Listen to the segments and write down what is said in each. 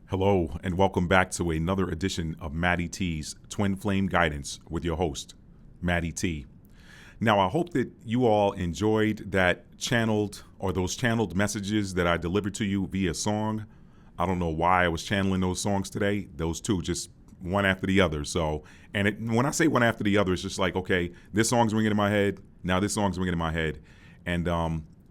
Hello, and welcome back to another edition of Matty T's Twin Flame Guidance with your host, Matty T. Now, I hope that you all enjoyed those channeled messages that I delivered to you via song. I don't know why I was channeling those songs today. Those two, just one after the other. When I say one after the other, it's just like, okay, this song's ringing in my head. Now this song's ringing in my head. And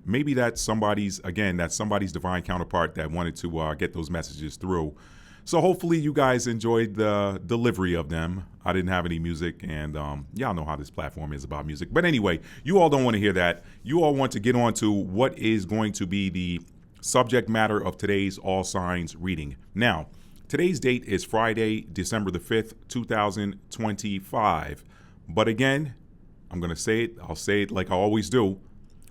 maybe that's somebody's divine counterpart that wanted to get those messages through. So hopefully you guys enjoyed the delivery of them. I didn't have any music, and y'all know how this platform is about music. But anyway, you all don't want to hear that. You all want to get on to what is going to be the subject matter of today's All Signs reading. Now, today's date is Friday, December the 5th, 2025. But again, I'm going to say it. I'll say it like I always do.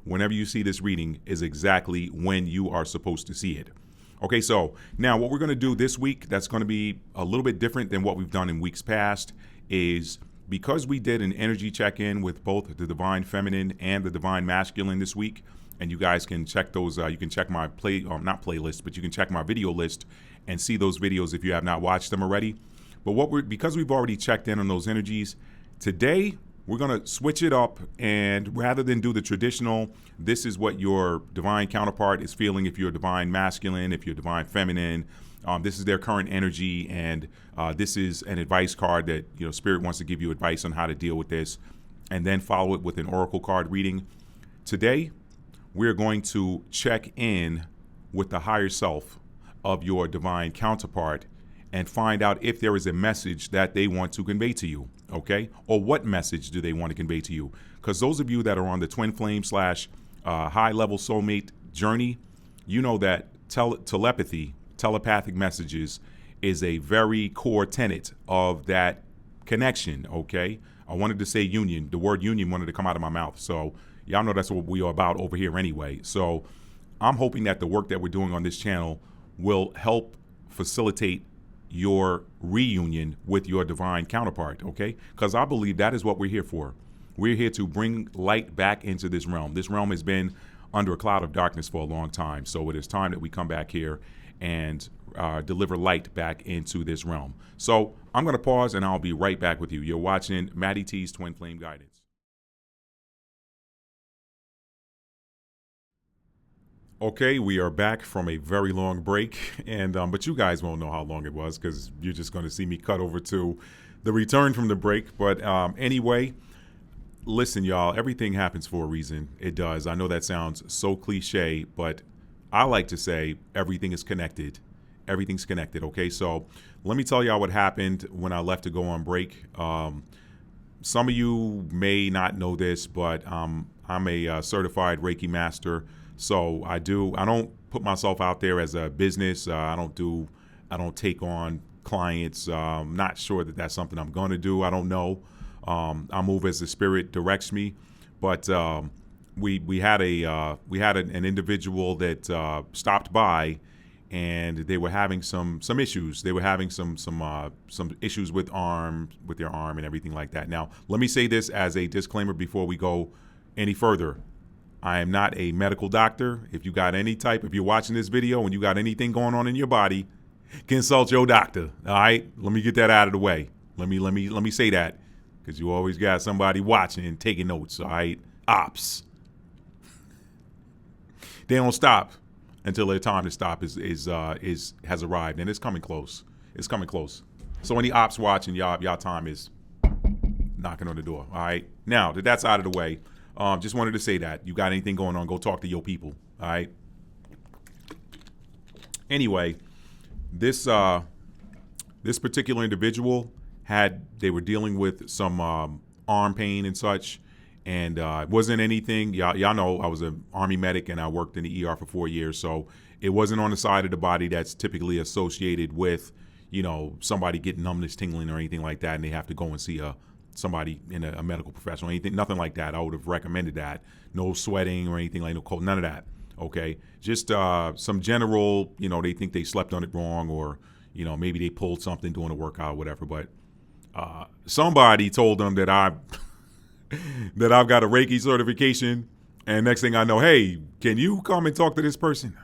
Whenever you see this reading is exactly when you are supposed to see it. Okay, so now what we're going to do this week that's going to be a little bit different than what we've done in weeks past is because we did an energy check-in with both the divine feminine and the divine masculine this week, and you guys can check those, you can check my not playlist, but you can check my video list and see those videos if you have not watched them already. But because we've already checked in on those energies, today we're going to switch it up, and rather than do the traditional, this is what your divine counterpart is feeling if you're divine masculine, if you're divine feminine, this is their current energy, and this is an advice card that, Spirit wants to give you advice on how to deal with this, and then follow it with an oracle card reading. Today, we're going to check in with the higher self of your divine counterpart and find out if there is a message that they want to convey to you, okay? Or what message do they want to convey to you? Because those of you that are on the twin flame / high-level soulmate journey, you know that telepathic messages is a very core tenet of that connection, okay? I wanted to say union. The word union wanted to come out of my mouth. So y'all know that's what we are about over here anyway. So I'm hoping that the work that we're doing on this channel will help facilitate your reunion with your divine counterpart, okay? Because I believe that is what we're here for. We're here to bring light back into this realm. This realm has been under a cloud of darkness for a long time, so it is time that we come back here and deliver light back into this realm. So I'm going to pause, and I'll be right back with you. You're watching Matty T's Twin Flame Guidance. Okay, we are back from a very long break, and but you guys won't know how long it was because you're just going to see me cut over to the return from the break. But anyway, listen, y'all, everything happens for a reason. It does. I know that sounds so cliche, but I like to say everything is connected. Everything's connected, okay? So let me tell y'all what happened when I left to go on break. Some of you may not know this, but I'm a certified Reiki master. So I don't put myself out there as a business. I don't take on clients. I'm not sure that that's something I'm going to do. I don't know. I move as the spirit directs me. But we had an individual that stopped by, and they were having some issues. They were having some issues with their arm and everything like that. Now, let me say this as a disclaimer before we go any further. I am not a medical doctor. If you're watching this video and you got anything going on in your body, consult your doctor. All right, let me get that out of the way. Let me say that, because you always got somebody watching and taking notes. All right, ops. They don't stop until their time to stop has arrived, and it's coming close. It's coming close. So any ops watching, y'all time is knocking on the door. All right, now that that's out of the way. Just wanted to say that. You got anything going on, go talk to your people, all right? Anyway, this particular individual they were dealing with some arm pain and such, and it wasn't anything. Y'all know I was an Army medic, and I worked in the ER for 4 years, so it wasn't on the side of the body that's typically associated with, somebody getting numbness, tingling, or anything like that, and they have to go and see somebody in a medical professional, nothing like that. I would have recommended that. No sweating or anything like no cold, none of that. Okay, just some general, they think they slept on it wrong, or maybe they pulled something during a workout or whatever. But somebody told them that I've got a Reiki certification, and next thing I know, hey, can you come and talk to this person?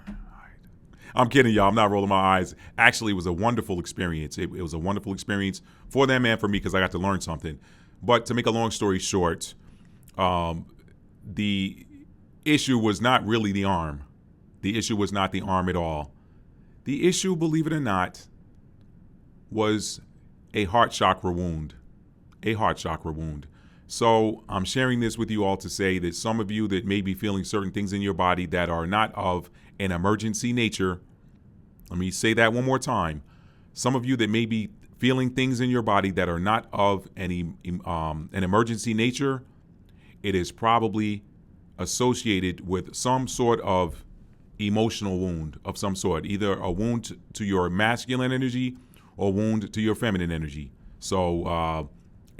I'm kidding, y'all. I'm not rolling my eyes. Actually, it was a wonderful experience. It was a wonderful experience for them and for me because I got to learn something. But to make a long story short, the issue was not really the arm. The issue was not the arm at all. The issue, believe it or not, was a heart chakra wound. A heart chakra wound. So I'm sharing this with you all to say that some of you that may be feeling certain things in your body that are not of an emergency nature, let me say that one more time. Some of you that may be feeling things in your body that are not of an emergency nature, it is probably associated with some sort of emotional wound of some sort, either a wound to your masculine energy or wound to your feminine energy. So,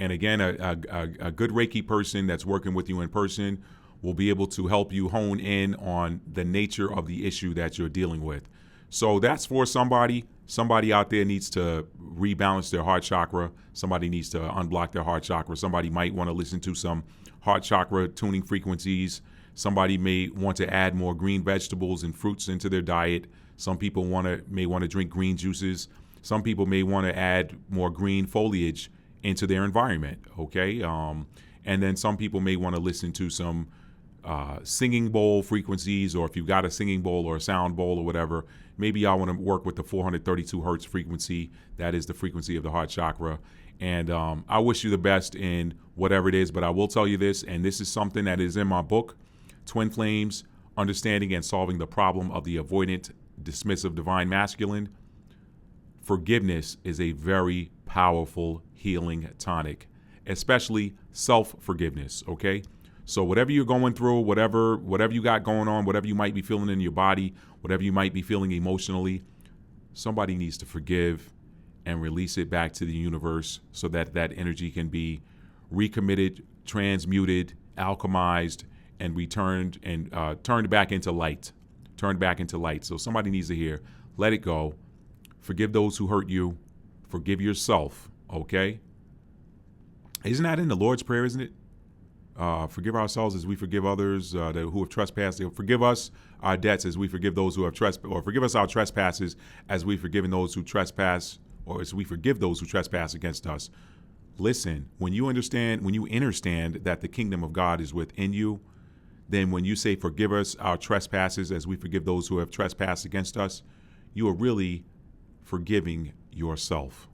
and again, a good Reiki person that's working with you in person will be able to help you hone in on the nature of the issue that you're dealing with. So that's for somebody. Somebody out there needs to rebalance their heart chakra. Somebody needs to unblock their heart chakra. Somebody might want to listen to some heart chakra tuning frequencies. Somebody may want to add more green vegetables and fruits into their diet. Some people may want to drink green juices. Some people may want to add more green foliage into their environment, okay? And then some people may want to listen to some singing bowl frequencies, or if you've got a singing bowl or a sound bowl or whatever, maybe y'all want to work with the 432 hertz frequency. That is the frequency of the heart chakra. And I wish you the best in whatever it is, but I will tell you this, and this is something that is in my book, Twin Flames, Understanding and Solving the Problem of the Avoidant, Dismissive Divine Masculine. Forgiveness is a very powerful healing tonic, especially self-forgiveness, okay? So whatever you're going through, whatever you got going on, whatever you might be feeling in your body, whatever you might be feeling emotionally, somebody needs to forgive and release it back to the universe so that that energy can be recommitted, transmuted, alchemized, and returned and turned back into light. Turned back into light. So somebody needs to hear, let it go. Forgive those who hurt you. Forgive yourself, okay? Isn't that in the Lord's Prayer, isn't it? Forgive ourselves as we forgive others who have trespassed. Forgive us our debts as we forgive those who have trespassed, or forgive us our trespasses as we forgive those who trespass, or as we forgive those who trespass against us. Listen, when you understand that the kingdom of God is within you, then when you say forgive us our trespasses as we forgive those who have trespassed against us, you are really forgiving yourself.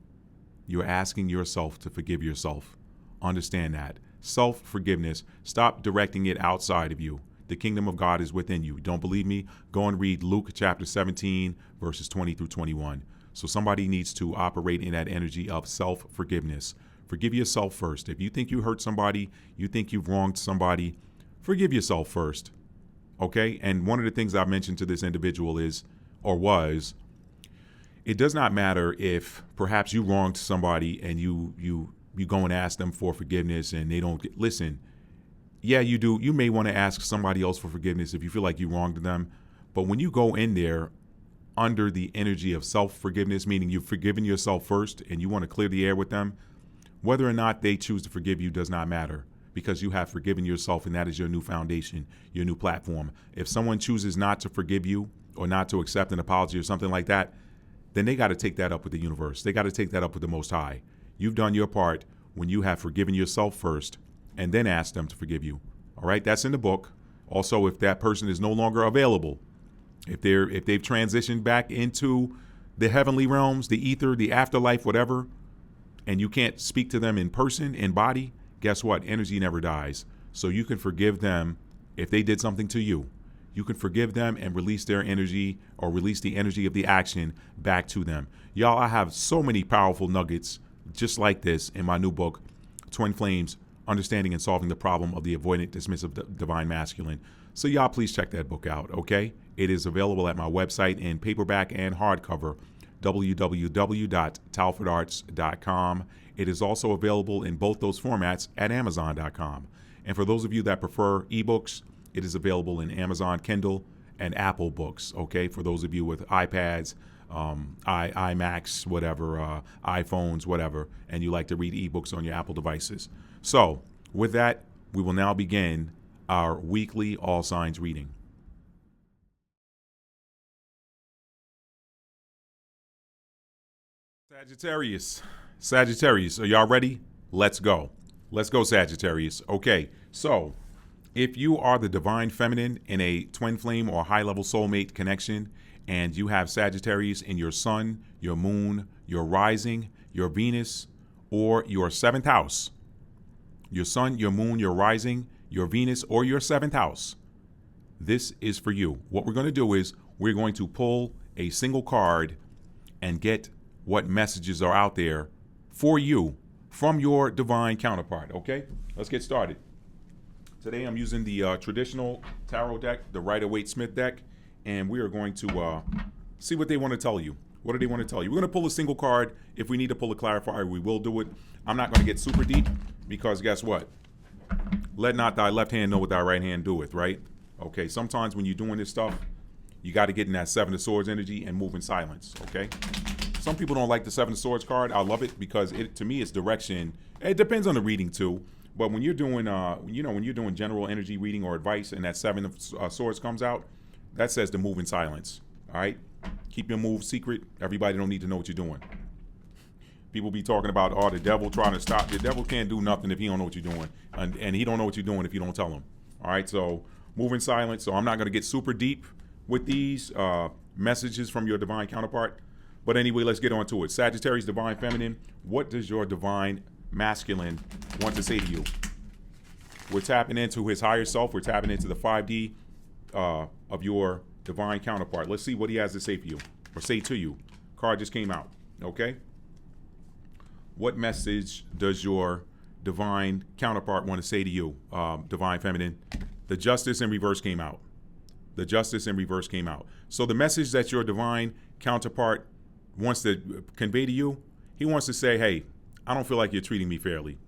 You're asking yourself to forgive yourself. Understand that. Self-forgiveness. Stop directing it outside of you. The kingdom of God is within you. Don't believe me? Go and read Luke chapter 17, verses 20 through 21. So somebody needs to operate in that energy of self-forgiveness. Forgive yourself first. If you think you hurt somebody, you think you've wronged somebody, forgive yourself first. Okay? And one of the things I mentioned to this individual was, it does not matter if perhaps you wronged somebody and you go and ask them for forgiveness and they don't listen. Yeah, you do. You may want to ask somebody else for forgiveness if you feel like you wronged them. But when you go in there under the energy of self-forgiveness, meaning you've forgiven yourself first and you want to clear the air with them, whether or not they choose to forgive you does not matter, because you have forgiven yourself, and that is your new foundation, your new platform. If someone chooses not to forgive you or not to accept an apology or something like that, then they got to take that up with the universe. They got to take that up with the Most High. You've done your part when you have forgiven yourself first and then asked them to forgive you. All right, that's in the book. Also, if that person is no longer available, if they've transitioned back into the heavenly realms, the ether, the afterlife, whatever, and you can't speak to them in person, in body, guess what? Energy never dies. So you can forgive them if they did something to you. You can forgive them and release their energy, or release the energy of the action back to them. Y'all, I have so many powerful nuggets just like this in my new book, Twin Flames, Understanding and Solving the Problem of the Avoidant, Dismissive Divine Masculine. So y'all, please check that book out, okay? It is available at my website in paperback and hardcover, www.talfordarts.com. It is also available in both those formats at amazon.com. And for those of you that prefer ebooks, it is available in Amazon Kindle and Apple Books, okay? For those of you with iPads, iMacs, whatever, iPhones, whatever, and you like to read ebooks on your Apple devices. So with that, we will now begin our weekly All Signs reading. Sagittarius, are y'all ready? Let's go. Let's go, Sagittarius. Okay, so if you are the divine feminine in a twin flame or high level soulmate connection, and you have Sagittarius in your sun, your moon, your rising, your Venus, or your seventh house, your sun, your moon, your rising, your Venus, or your seventh house, this is for you. What we're going to do is we're going to pull a single card and get what messages are out there for you from your divine counterpart. Okay, let's get started. Today I'm using the traditional tarot deck, the Rider-Waite-Smith deck, and we are going to see what they want to tell you. What do they want to tell you? We're going to pull a single card. If we need to pull a clarifier, we will do it. I'm not going to get super deep because guess what? Let not thy left hand know what thy right hand doeth, right? Okay, sometimes when you're doing this stuff, you got to get in that Seven of Swords energy and move in silence, okay? Some people don't like the Seven of Swords card. I love it because to me it's direction. It depends on the reading too. But when you're doing, when you're doing general energy reading or advice, and that Seven of Swords comes out, that says to move in silence. All right, keep your move secret. Everybody don't need to know what you're doing. People be talking about, the devil trying to stop. The devil can't do nothing if he don't know what you're doing, and he don't know what you're doing if you don't tell him. All right, so move in silence. So I'm not going to get super deep with these messages from your divine counterpart. But anyway, let's get on to it. Sagittarius, divine feminine, what does your divine masculine want to say to you? We're tapping into his higher self. We're tapping into the 5D of your divine counterpart. Let's see what he has to say for you, or say to you. Card just came out, okay? What message does your divine counterpart want to say to you, divine feminine? The Justice in reverse came out. The Justice in reverse came out. So the message that your divine counterpart wants to convey to you, he wants to say, hey, I don't feel like you're treating me fairly.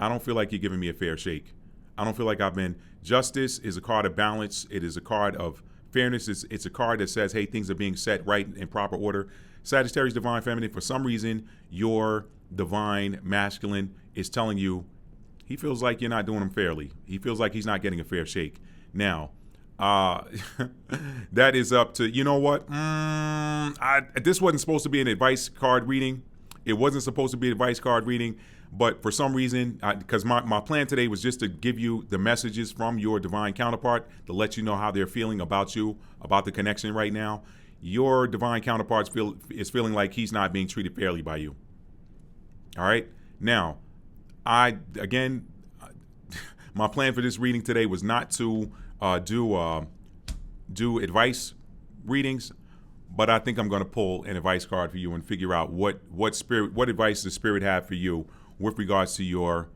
I don't feel like you're giving me a fair shake. I don't feel like I've been. Justice is a card of balance. It is a card of fairness. It's a card that says, hey, things are being set right in proper order. Sagittarius, divine feminine, for some reason, your divine masculine is telling you he feels like you're not doing him fairly. He feels like he's not getting a fair shake. Now, that is up to, you know what? This wasn't supposed to be an advice card reading. It wasn't supposed to be an advice card reading, but for some reason, because my plan today was just to give you the messages from your divine counterpart to let you know how they're feeling about you, about the connection right now. Your divine counterpart is feeling like he's not being treated fairly by you. All right? Now, my plan for this reading today was not to do advice readings, but I think I'm going to pull an advice card for you and figure out what advice the spirit have for you with regards to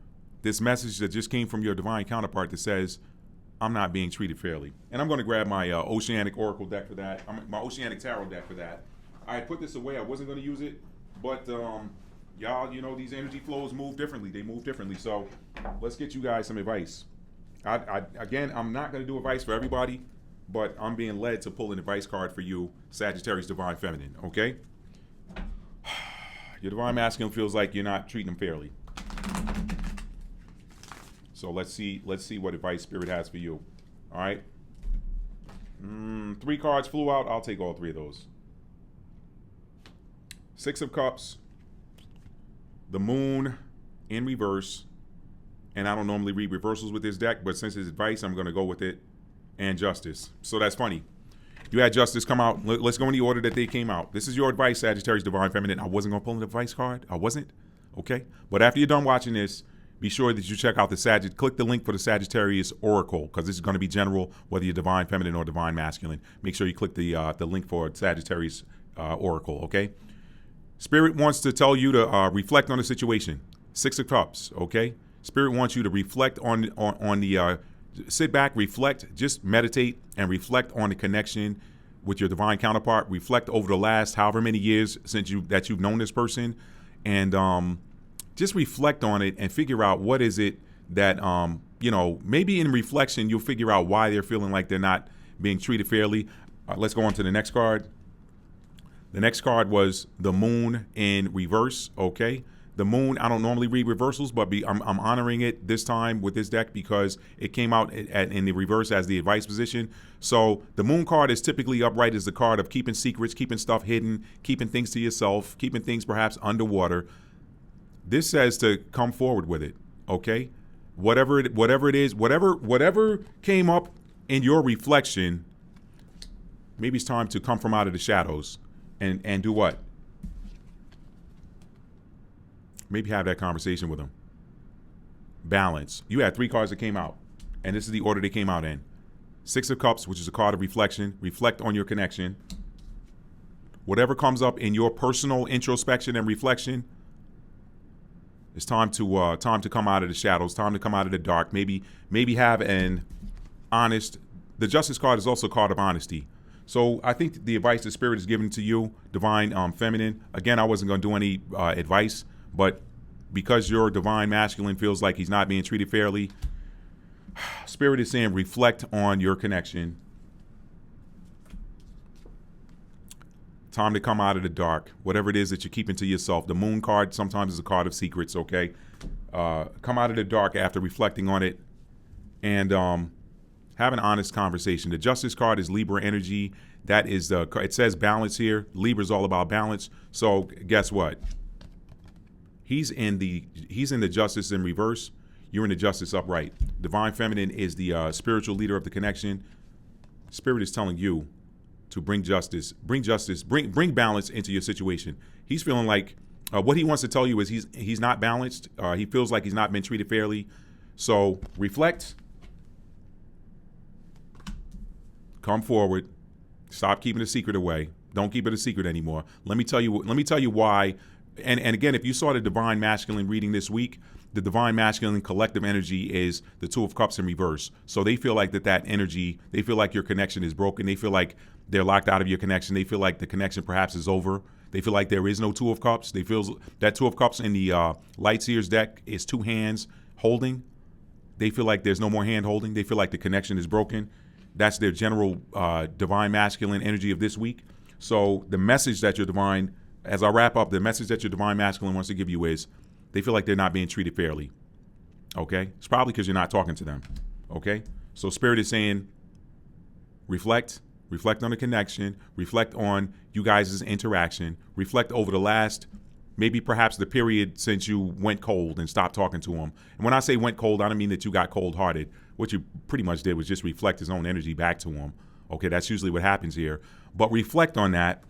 this message that just came from your divine counterpart that says, I'm not being treated fairly. And I'm going to grab my Oceanic Oracle deck for that, my Oceanic Tarot deck for that. I had put this away. I wasn't going to use it, but y'all, these energy flows move differently. They move differently. So let's get you guys some advice. Again, I'm not going to do advice for everybody, but I'm being led to pull an advice card for you, Sagittarius, divine feminine, okay? Your divine masculine feels like you're not treating them fairly. So let's see what advice spirit has for you, all right? 3 cards flew out. I'll take all 3 of those. 6 of Cups, the Moon in reverse, and I don't normally read reversals with this deck, but since it's advice, I'm going to go with it, and Justice. So that's funny. You had Justice come out. Let's go in the order that they came out. This is your advice, Sagittarius, divine feminine. I wasn't going to pull an advice card. I wasn't. Okay? But after you're done watching this, be sure that you check out click the link for the Sagittarius Oracle, because this is going to be general, whether you're divine feminine or divine masculine. Make sure you click the link for Sagittarius Oracle, okay? Spirit wants to tell you to reflect on the situation. 6 of Cups, okay? Spirit wants you to reflect on the sit back, reflect, just meditate and reflect on the connection with your divine counterpart. Reflect over the last however many years since you've known this person, and just reflect on it and figure out what is it that maybe in reflection you'll figure out why they're feeling like they're not being treated fairly. Let's go on to the next card. The next card was the Moon in reverse, okay? The moon, I don't normally read reversals, but I'm honoring it this time with this deck because it came out in the reverse as the advice position. So the moon card is typically upright as the card of keeping secrets, keeping stuff hidden, keeping things to yourself, keeping things perhaps underwater. This says to come forward with it, okay? Whatever it is, whatever came up in your reflection, maybe it's time to come from out of the shadows and do what? Maybe have that conversation with them. Balance. You had 3 cards that came out, and this is the order they came out in. 6 of Cups, which is a card of reflection. Reflect on your connection. Whatever comes up in your personal introspection and reflection, it's time to come out of the shadows, time to come out of the dark. Maybe have an honest. The Justice card is also a card of honesty. So I think the advice the Spirit is giving to you, Divine Feminine. Again, I wasn't going to do any advice. But because your divine masculine feels like he's not being treated fairly, Spirit is saying reflect on your connection. Time to come out of the dark. Whatever it is that you're keeping to yourself. The moon card sometimes is a card of secrets, okay? Come out of the dark after reflecting on it and have an honest conversation. The Justice card is Libra energy. That is it says balance here. Libra is all about balance. So guess what? He's in the Justice in reverse. You're in the Justice upright. Divine Feminine is the spiritual leader of the connection. Spirit is telling you to bring justice, bring balance into your situation. He's feeling like what he wants to tell you is he's not balanced. He feels like he's not been treated fairly. So reflect. Come forward. Stop keeping the secret away. Don't keep it a secret anymore. Let me tell you why. And again, if you saw the Divine Masculine reading this week, the Divine Masculine collective energy is the 2 of Cups in reverse. So they feel like that energy, they feel like your connection is broken. They feel like they're locked out of your connection. They feel like the connection perhaps is over. They feel like there is no 2 of Cups. They feel that 2 of Cups in the Lightseer's deck is 2 hands holding. They feel like there's no more hand holding. They feel like the connection is broken. That's their general Divine Masculine energy of this week. So the message that your Divine, as I wrap up, the message that your Divine Masculine wants to give you is they feel like they're not being treated fairly. Okay? It's probably because you're not talking to them. Okay? So Spirit is saying reflect on the connection, reflect on you guys' interaction, reflect over the last, maybe perhaps the period since you went cold and stopped talking to him. And when I say went cold, I don't mean that you got cold-hearted. What you pretty much did was just reflect his own energy back to him. Okay? That's usually what happens here. But reflect on that.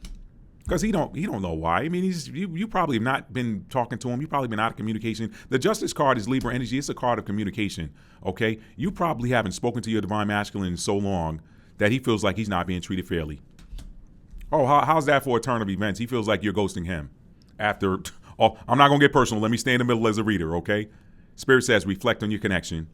Because he don't know why. I mean, you probably have not been talking to him. You've probably been out of communication. The Justice card is Libra energy. It's a card of communication, okay? You probably haven't spoken to your Divine Masculine in so long that he feels like he's not being treated fairly. Oh, how's that for a turn of events? He feels like you're ghosting him. After, I'm not going to get personal. Let me stay in the middle as a reader, okay? Spirit says reflect on your connection.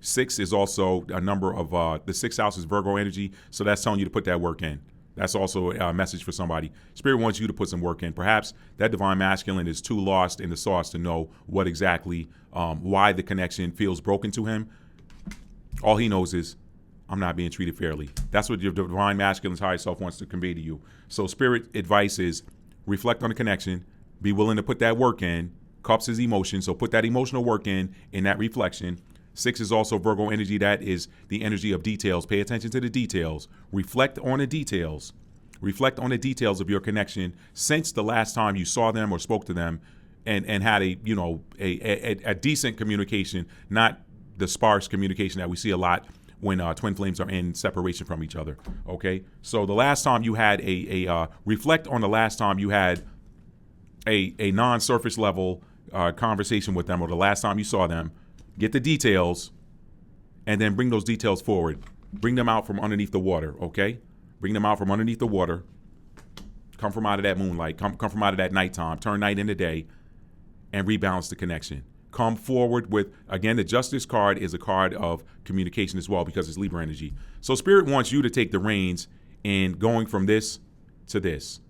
6 is also a number of, the 6th house is Virgo energy, so that's telling you to put that work in. That's also a message for somebody. Spirit wants you to put some work in. Perhaps that Divine Masculine is too lost in the sauce to know what exactly, why the connection feels broken to him. All he knows is, I'm not being treated fairly. That's what your Divine Masculine's higher self wants to convey to you. So Spirit advice is reflect on the connection. Be willing to put that work in. Cups is emotion, so put that emotional work in that reflection. 6 is also Virgo energy. That is the energy of details. Pay attention to the details. Reflect on the details. Reflect on the details of your connection since the last time you saw them or spoke to them and had a decent communication, not the sparse communication that we see a lot when twin flames are in separation from each other. Okay? So the last time you had reflect on the last time you had a non-surface level conversation with them or the last time you saw them. Get the details, and then bring those details forward. Bring them out from underneath the water, okay? Bring them out from underneath the water. Come from out of that moonlight. Come from out of that nighttime. Turn night into day, and rebalance the connection. Come forward with, again, the Justice card is a card of communication as well because it's Libra energy. So Spirit wants you to take the reins in going from this to this.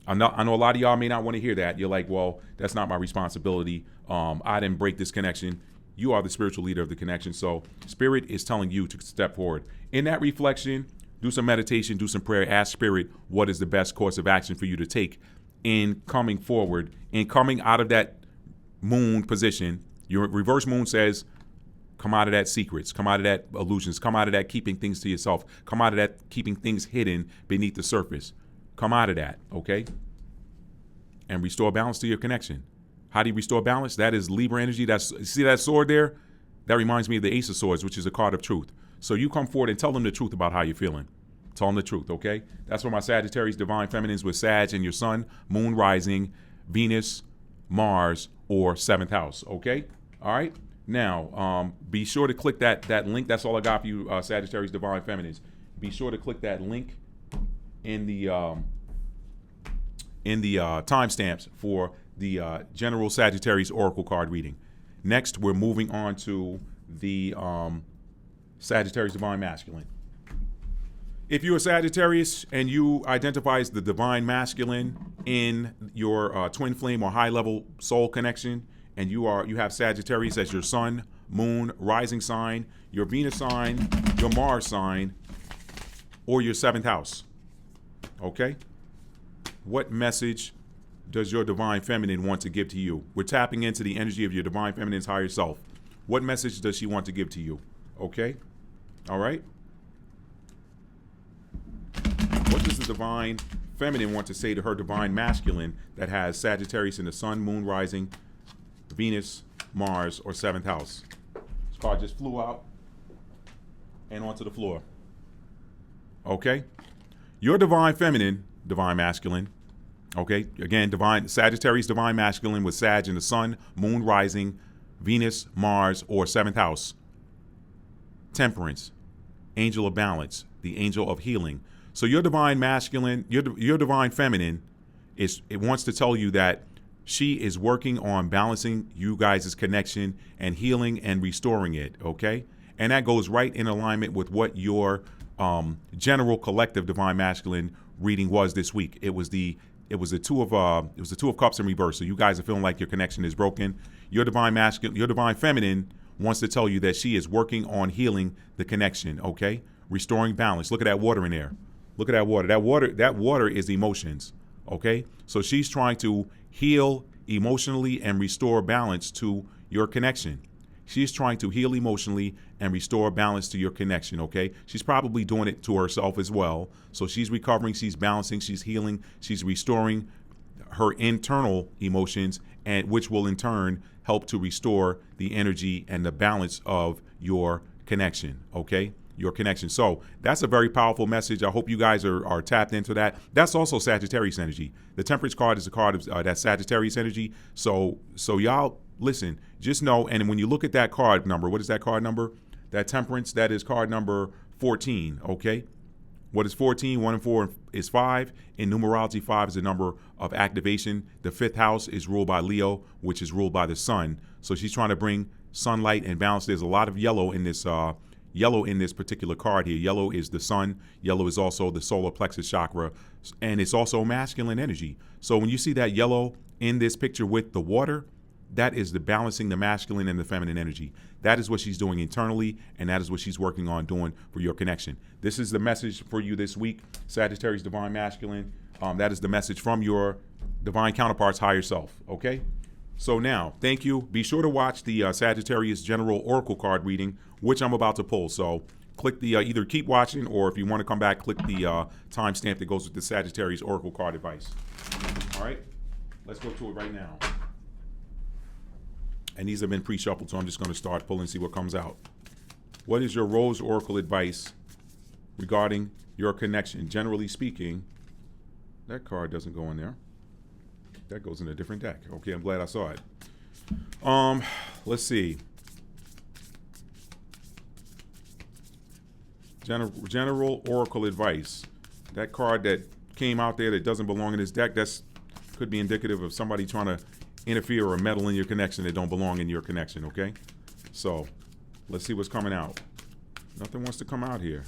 I know a lot of y'all may not want to hear that. You're like, well, that's not my responsibility. I didn't break this connection. You are the spiritual leader of the connection. So Spirit is telling you to step forward. In that reflection, do some meditation, do some prayer. Ask Spirit what is the best course of action for you to take in coming forward, in coming out of that moon position. Your reverse moon says, come out of that secrets, come out of that illusions, come out of that keeping things to yourself, come out of that keeping things hidden beneath the surface. Come out of that, okay? And restore balance to your connection. How do you restore balance? That is Libra energy. See that sword there? That reminds me of the Ace of Swords, which is a card of truth. So you come forward and tell them the truth about how you're feeling. Tell them the truth, okay? That's for my Sagittarius, divine feminines with Sag and your sun, moon rising, Venus, Mars, or 7th house, okay? All right? Now, be sure to click that link. That's all I got for you, Sagittarius, divine feminines. Be sure to click that link in the timestamps for the general Sagittarius oracle card reading. Next, we're moving on to the Sagittarius divine masculine. If you're a Sagittarius and you identify as the divine masculine in your twin flame or high level soul connection, and you have Sagittarius as your sun, moon, rising sign, your Venus sign, your Mars sign, or your 7th house, okay? What message does your divine feminine want to give to you? We're tapping into the energy of your divine feminine's higher self. What message does she want to give to you? Okay? All right? What does the divine feminine want to say to her divine masculine that has Sagittarius in the sun, moon, rising, Venus, Mars, or 7th house? This card just flew out and onto the floor. Okay? Your divine feminine, divine masculine, okay, again, divine Sagittarius, divine masculine with Sag in the sun, moon rising, Venus, Mars, or 7th house. Temperance, angel of balance, the angel of healing. So your divine masculine, your divine feminine, it wants to tell you that she is working on balancing you guys' connection and healing and restoring it, okay? And that goes right in alignment with what your general collective divine masculine reading was this week. It was the two of cups in reverse. So you guys are feeling like your connection is broken. Your divine masculine, your divine feminine wants to tell you that she is working on healing the connection, okay? Restoring balance. Look at that water in there. Look at that water. That water is emotions, okay? So she's trying to heal emotionally and restore balance to your connection. She's trying to heal emotionally and restore balance to your connection, okay? She's probably doing it to herself as well. So she's recovering, she's balancing, she's healing, she's restoring her internal emotions, and which will in turn help to restore the energy and the balance of your connection, okay? Your connection. So that's a very powerful message. I hope you guys are tapped into that. That's also Sagittarius energy. The Temperance card is a card of that Sagittarius energy. So y'all listen, just know, and when you look at that card number, what is that card number? That Temperance, that is card number 14, okay? What is 14? 1 and 4 is 5. In numerology, 5 is the number of activation. The 5th house is ruled by Leo, which is ruled by the sun. So she's trying to bring sunlight and balance. There's a lot of yellow in this particular card here. Yellow is the sun. Yellow is also the solar plexus chakra, and it's also masculine energy. So when you see that yellow in this picture with the water, that is the balancing the masculine and the feminine energy. That is what she's doing internally, and that is what she's working on doing for your connection. This is the message for you this week, Sagittarius divine masculine. That is the message from your divine counterparts higher self, okay? So now, thank you. Be sure to watch the Sagittarius General Oracle card reading, which I'm about to pull. So click the, either keep watching, or if you want to come back, click the timestamp that goes with the Sagittarius Oracle card advice. All right, let's go to it right now. And these have been pre-shuffled, so I'm just going to start pulling and see what comes out. What is your Rose Oracle advice regarding your connection? Generally speaking, that card doesn't go in there. That goes in a different deck. Okay, I'm glad I saw it. Let's see. General Oracle advice. That card that came out there that doesn't belong in this deck, that's could be indicative of somebody trying to interfere or meddle in your connection that don't belong in your connection, okay? So let's see what's coming out. Nothing wants to come out here.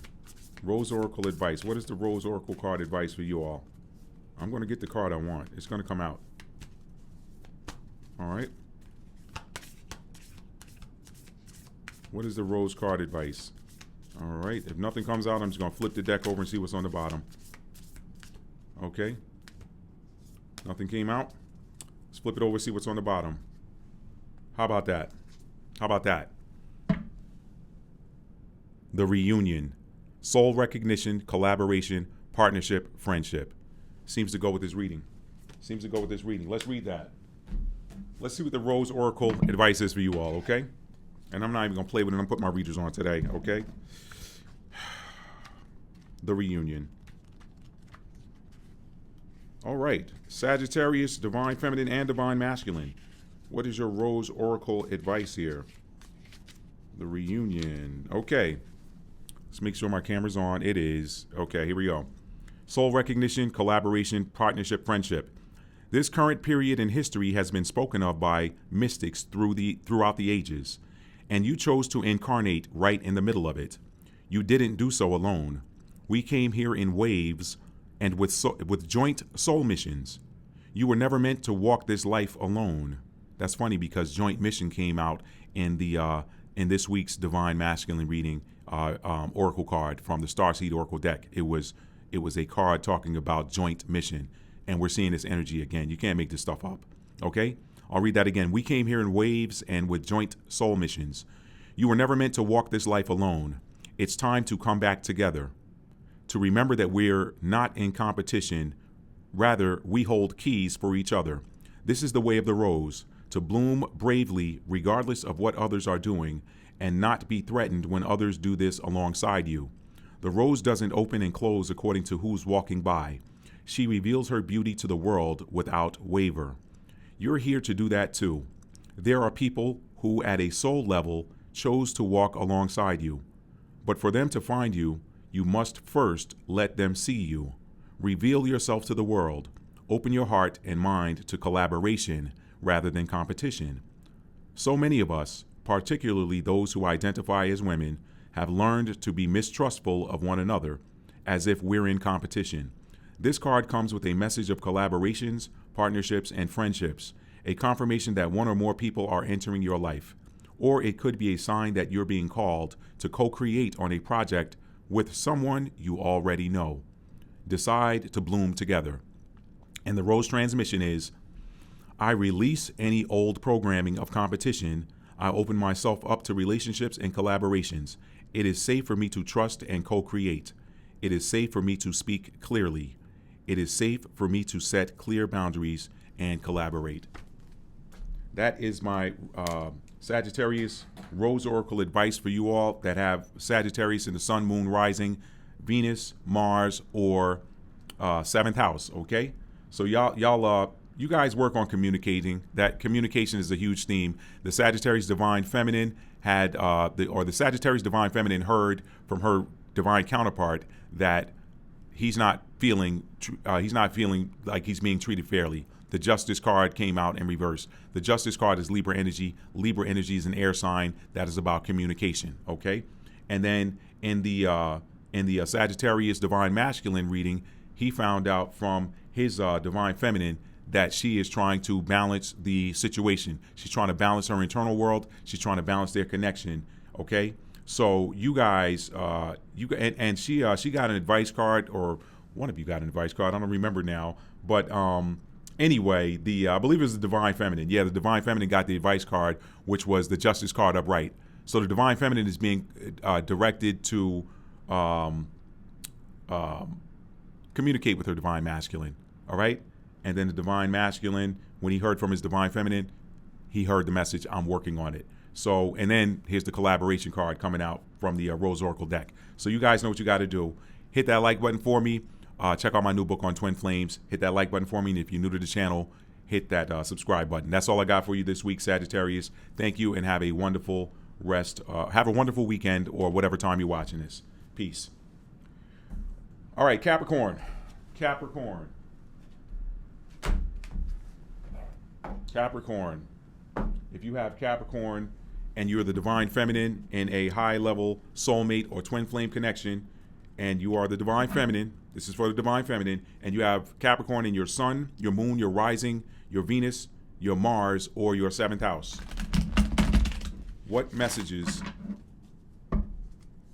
Rose Oracle advice. What is the Rose Oracle card advice for you all? I'm going to get the card I want. It's going to come out. All right. What is the Rose card advice? All right. If nothing comes out, I'm just going to flip the deck over and see what's on the bottom. Okay. Nothing came out. Let's flip it over and see what's on the bottom. How about that? How about that? The reunion. Soul recognition, collaboration, partnership, friendship. Seems to go with this reading. Seems to go with this reading. Let's read that. Let's see what the Rose Oracle advice is for you all, okay? And I'm not even going to play with it. I'm putting my readers on today, okay? The reunion. All right. Sagittarius, divine feminine and divine masculine. What is your Rose Oracle advice here? The reunion. Okay. Let's make sure my camera's on. It is. Okay, here we go. Soul recognition, collaboration, partnership, friendship. This current period in history has been spoken of by mystics throughout the ages, and you chose to incarnate right in the middle of it. You didn't do so alone. We came here in waves and with joint soul missions. You were never meant to walk this life alone. That's funny because joint mission came out in this week's Divine Masculine reading oracle card from the Starseed Oracle deck. It was a card talking about joint mission, and we're seeing this energy again. You can't make this stuff up. Okay, I'll read that again. We came here in waves and with joint soul missions. You were never meant to walk this life alone. It's time to come back together, to remember that we're not in competition. Rather, we hold keys for each other. This is the way of the rose, to bloom bravely regardless of what others are doing, and not be threatened when others do this alongside you. The rose doesn't open and close according to who's walking by. She reveals her beauty to the world without waver. You're here to do that too. There are people who at a soul level chose to walk alongside you. But for them to find you, you must first let them see you. Reveal yourself to the world. Open your heart and mind to collaboration rather than competition. So many of us, particularly those who identify as women, have learned to be mistrustful of one another, as if we're in competition. This card comes with a message of collaborations, partnerships, and friendships, a confirmation that one or more people are entering your life. Or it could be a sign that you're being called to co-create on a project with someone you already know. Decide to bloom together. And the Rose transmission is, I release any old programming of competition. I open myself up to relationships and collaborations. It is safe for me to trust and co-create. It is safe for me to speak clearly. It is safe for me to set clear boundaries and collaborate. That is my Sagittarius Rose Oracle advice for you all that have Sagittarius in the Sun, Moon, Rising, Venus, Mars, or 7th house, okay? So you guys work on communicating. That communication is a huge theme. The Sagittarius Divine Feminine had, the Sagittarius Divine Feminine heard from her divine counterpart that he's not feeling like he's being treated fairly. The Justice card came out in reverse. The Justice card is Libra energy. Libra energy is an air sign that is about communication, okay? And then in the Sagittarius Divine Masculine reading, he found out from his Divine Feminine that she is trying to balance the situation. She's trying to balance her internal world. She's trying to balance their connection. Okay, so you guys, she got an advice card, or one of you got an advice card. I don't remember now, but anyway, I believe it was the Divine Feminine. Yeah, the Divine Feminine got the advice card, which was the Justice card upright. So the Divine Feminine is being directed to communicate with her Divine Masculine. All right. And then the Divine Masculine, when he heard from his Divine Feminine, he heard the message, I'm working on it. So, and then here's the collaboration card coming out from the Rose Oracle deck. So you guys know what you got to do. Hit that like button for me. Check out my new book on Twin Flames. Hit that like button for me. And if you're new to the channel, hit that subscribe button. That's all I got for you this week, Sagittarius. Thank you, and have a wonderful rest. Have a wonderful weekend, or whatever time you're watching this. Peace. All right, Capricorn. Capricorn. If you have Capricorn and you're the Divine Feminine in a high-level soulmate or twin flame connection, and you are the Divine Feminine, this is for the Divine Feminine, and you have Capricorn in your Sun, your Moon, your Rising, your Venus, your Mars, or your 7th house, what messages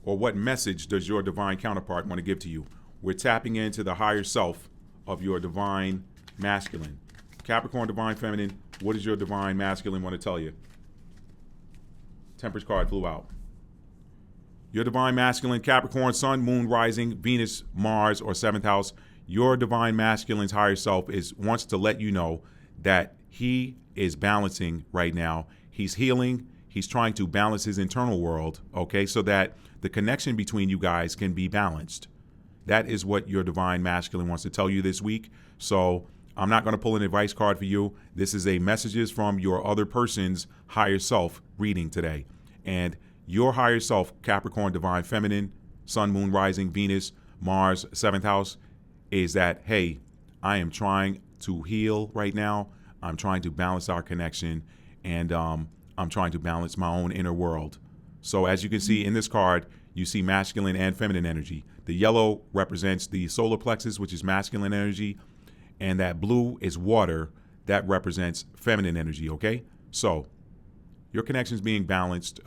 or what message does your Divine Counterpart want to give to you? We're tapping into the higher self of your Divine Masculine. Capricorn Divine Feminine, what does your Divine Masculine want to tell you? Temperance card flew out. Your divine masculine, Capricorn, Sun, Moon, Rising, Venus, Mars, or 7th house. Your divine masculine's higher self wants to let you know that he is balancing right now. He's healing. He's trying to balance his internal world, okay, so that the connection between you guys can be balanced. That is what your divine masculine wants to tell you this week. So I'm not going to pull an advice card for you. This is a messages from your other person's higher self reading today. And your higher self, Capricorn, divine feminine, Sun, Moon, Rising, Venus, Mars, 7th house, is that, hey, I am trying to heal right now. I'm trying to balance our connection, and I'm trying to balance my own inner world. So as you can see in this card, you see masculine and feminine energy. The yellow represents the solar plexus, which is masculine energy, and that blue is water. That represents feminine energy, okay? So your connection's being balanced.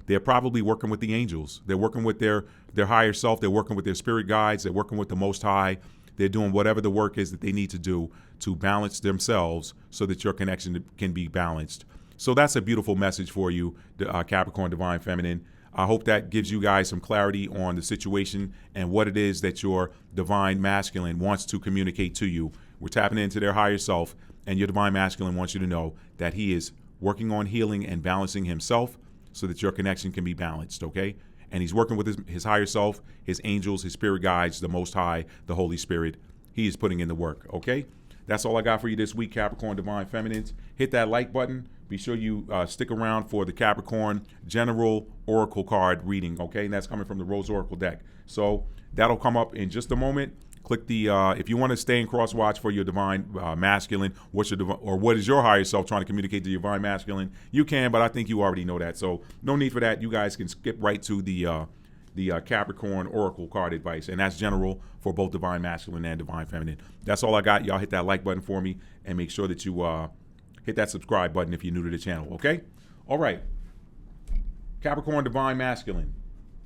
They're probably working with the angels. They're working with their higher self. They're working with their spirit guides. They're working with the Most High. They're doing whatever the work is that they need to do to balance themselves so that your connection can be balanced. So that's a beautiful message for you, Capricorn, divine feminine. I hope that gives you guys some clarity on the situation and what it is that your divine masculine wants to communicate to you. We're tapping into their higher self, and your divine masculine wants you to know that he is working on healing and balancing himself so that your connection can be balanced, okay? And he's working with his higher self, his angels, his spirit guides, the Most High, the Holy Spirit. He is putting in the work, okay? That's all I got for you this week, Capricorn, divine feminines. Hit that like button. Be sure you stick around for the Capricorn General Oracle card reading, okay? And that's coming from the Rose Oracle deck. So that'll come up in just a moment. Click the, if you want to stay in cross watch for your divine masculine, what is your higher self trying to communicate to your divine masculine, you can, but I think you already know that. So no need for that. You guys can skip right to the Capricorn Oracle card advice, and that's general for both divine masculine and divine feminine. That's all I got. Y'all hit that like button for me, and make sure that you hit that subscribe button if you're new to the channel, okay? All right. Capricorn divine masculine.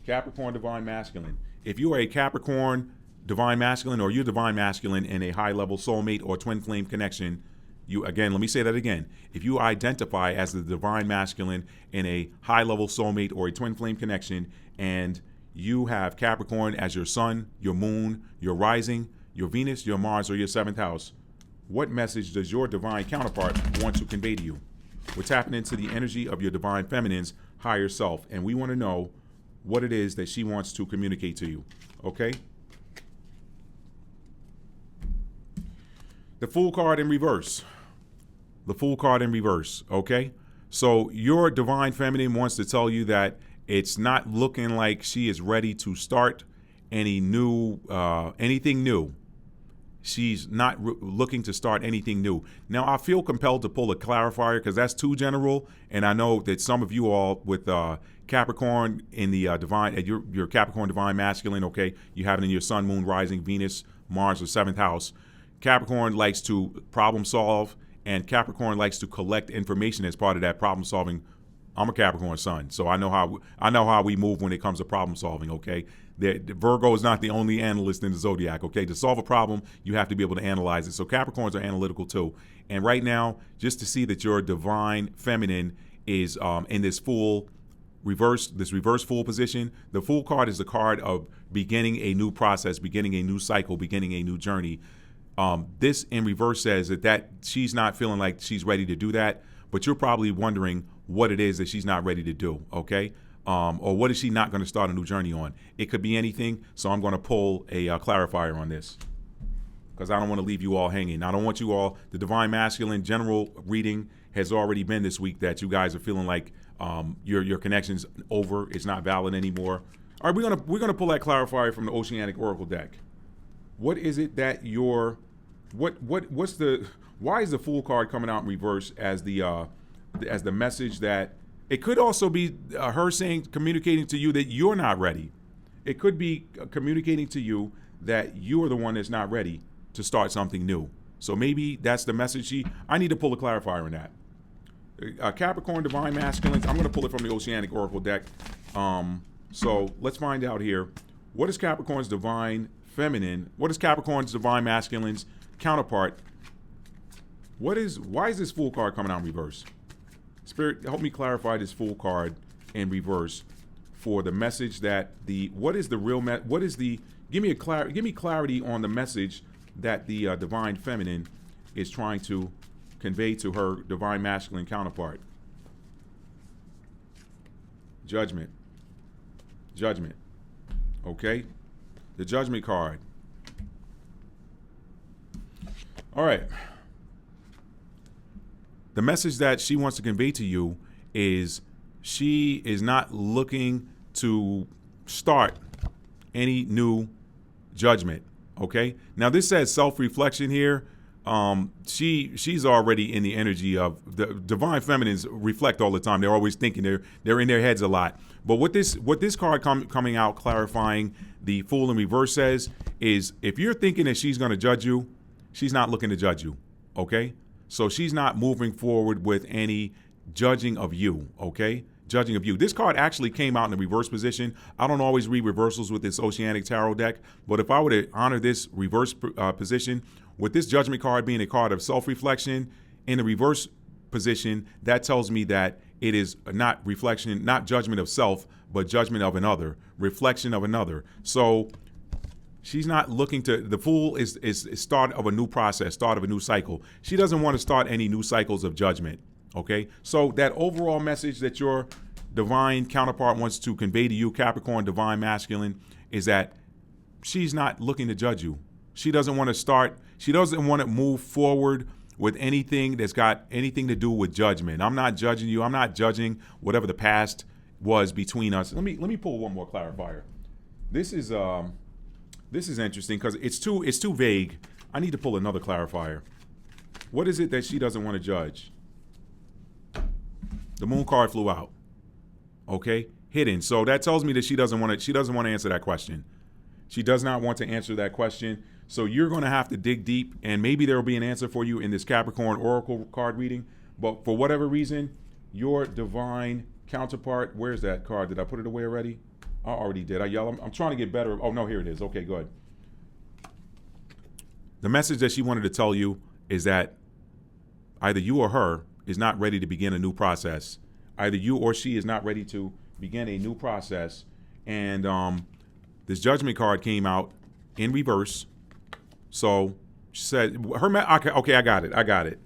Capricorn divine masculine. If you are a Capricorn divine masculine, or you're divine masculine in a high-level soulmate or twin flame connection, let me say that again. If you identify as the divine masculine in a high-level soulmate or a twin flame connection, and you have Capricorn as your sun, your moon, your rising, your Venus, your Mars, or your 7th house, what message does your divine counterpart want to convey to you? We're tapping into the energy of your divine feminine's higher self, and we want to know what it is that she wants to communicate to you, okay? The Fool card in reverse. The Fool card in reverse, okay? So your divine feminine wants to tell you that it's not looking like she is ready to start anything new. She's not looking to start anything new. Now, I feel compelled to pull a clarifier because that's too general, and I know that some of you all with Capricorn in the divine, your Capricorn divine masculine, okay, you have it in your sun, moon, rising, Venus, Mars, or 7th house. Capricorn likes to problem solve, and Capricorn likes to collect information as part of that problem solving. I'm a Capricorn sun, so I know how we move when it comes to problem solving, okay? Virgo is not the only analyst in the zodiac, okay? To solve a problem, you have to be able to analyze it. So Capricorns are analytical too. And right now, just to see that your divine feminine is in this reverse Fool position, the Fool card is the card of beginning a new process, beginning a new cycle, beginning a new journey. This in reverse says that she's not feeling like she's ready to do that, but you're probably wondering what it is that she's not ready to do, okay? Or what is she not going to start a new journey on? It could be anything, so I'm going to pull a clarifier on this because I don't want to leave you all hanging. I don't want you all, the divine masculine general reading has already been this week that you guys are feeling like your connection's over, it's not valid anymore. All right, we're gonna pull that clarifier from the Oceanic Oracle deck. What is it that why is the Fool card coming out in reverse as the message that it could also be her communicating to you that you're not ready. It could be communicating to you that you're the one that's not ready to start something new. So maybe that's the message. I need to pull a clarifier on that. Capricorn divine masculines. I'm going to pull it from the Oceanic Oracle deck. So let's find out here. What is Capricorn's divine feminine? What is Capricorn's divine masculine's counterpart? Why is this Fool card coming out in reverse? Spirit, help me clarify this Fool card in reverse for the message that give me clarity on the message that the divine feminine is trying to convey to her divine masculine counterpart. Judgment. Okay? The Judgment card. All right. The message that she wants to convey to you is she is not looking to start any new judgment. Okay? Now this says self-reflection here. She's already in the energy of the divine feminines reflect all the time. They're always thinking, they're in their heads a lot. But what this card coming out clarifying the Fool in reverse says is if you're thinking that she's going to judge you, she's not looking to judge you. Okay? So she's not moving forward with any judging of you. Okay? Judging of you. This card actually came out in the reverse position. I don't always read reversals with this Oceanic Tarot deck, but if I were to honor this reverse position, with this Judgment card being a card of self-reflection in the reverse position, that tells me that it is not reflection, not judgment of self, but judgment of another, reflection of another. So she's not looking to, the Fool is start of a new process, start of a new cycle. She doesn't want to start any new cycles of judgment. Okay, so that overall message that your divine counterpart wants to convey to you, Capricorn, divine masculine, is that she's not looking to judge you. She doesn't want to move forward with anything that's got anything to do with judgment. I'm not judging you. I'm not judging whatever the past was between us. Let me pull one more clarifier. This is interesting because it's too vague. I need to pull another clarifier. What is it that she doesn't want to judge? The Moon card flew out. Okay, hidden. So that tells me that she doesn't want to answer that question. She does not want to answer that question. So you're going to have to dig deep, and maybe there will be an answer for you in this Capricorn Oracle card reading. But for whatever reason, your divine counterpart, where's that card? Did I put it away already? I already did. I'm trying to get better. Oh, no, here it is. Okay, good. The message that she wanted to tell you is that either you or her is not ready to begin a new process. Either you or she is not ready to begin a new process. And this Judgment card came out in reverse. So she said, okay, I got it.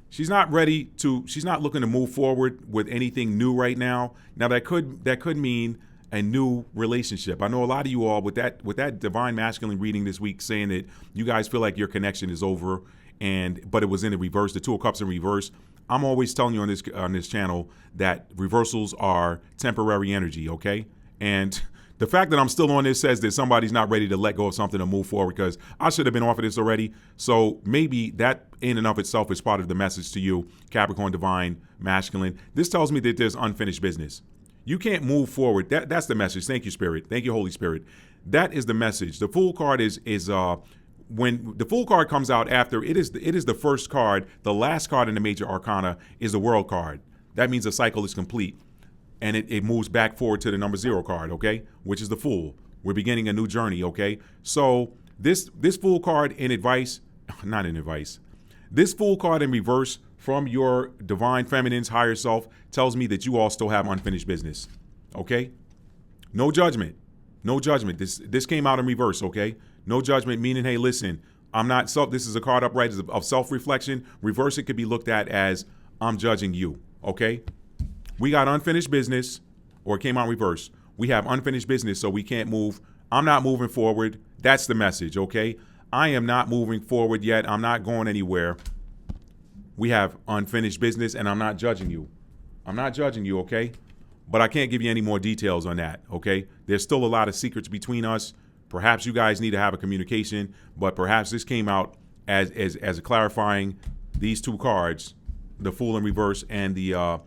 She's not looking to move forward with anything new right now. Now that could mean a new relationship. I know a lot of you all with that divine masculine reading this week saying that you guys feel like your connection is over, but it was in the reverse, the Two of Cups in reverse. I'm always telling you on this channel that reversals are temporary energy, okay? And the fact that I'm still on this says that somebody's not ready to let go of something and move forward, because I should have been off of this already. So maybe that in and of itself is part of the message to you, Capricorn divine masculine. This tells me that there's unfinished business. You can't move forward. That's the message. Thank you, Spirit. Thank you, Holy Spirit. That is the message. The Fool card is when the Fool card comes out after it is the first card. The last card in the major arcana is the World card. That means the cycle is complete, and it moves back forward to the number 0 card, okay, which is the Fool. We're beginning a new journey, okay. So this Fool card this Fool card in reverse from your divine feminine's higher self tells me that you all still have unfinished business, okay. No judgment. This came out in reverse, okay. No judgment, meaning, hey, listen, this is a card upright of self-reflection. Reverse, it could be looked at as I'm judging you, okay? We got unfinished business, or it came out in reverse. We have unfinished business, so we can't move. I'm not moving forward. That's the message, okay? I am not moving forward yet. I'm not going anywhere. We have unfinished business, and I'm not judging you. Okay? But I can't give you any more details on that, okay? There's still a lot of secrets between us. Perhaps you guys need to have a communication, but perhaps this came out as a clarifying these two cards, the Fool in reverse and the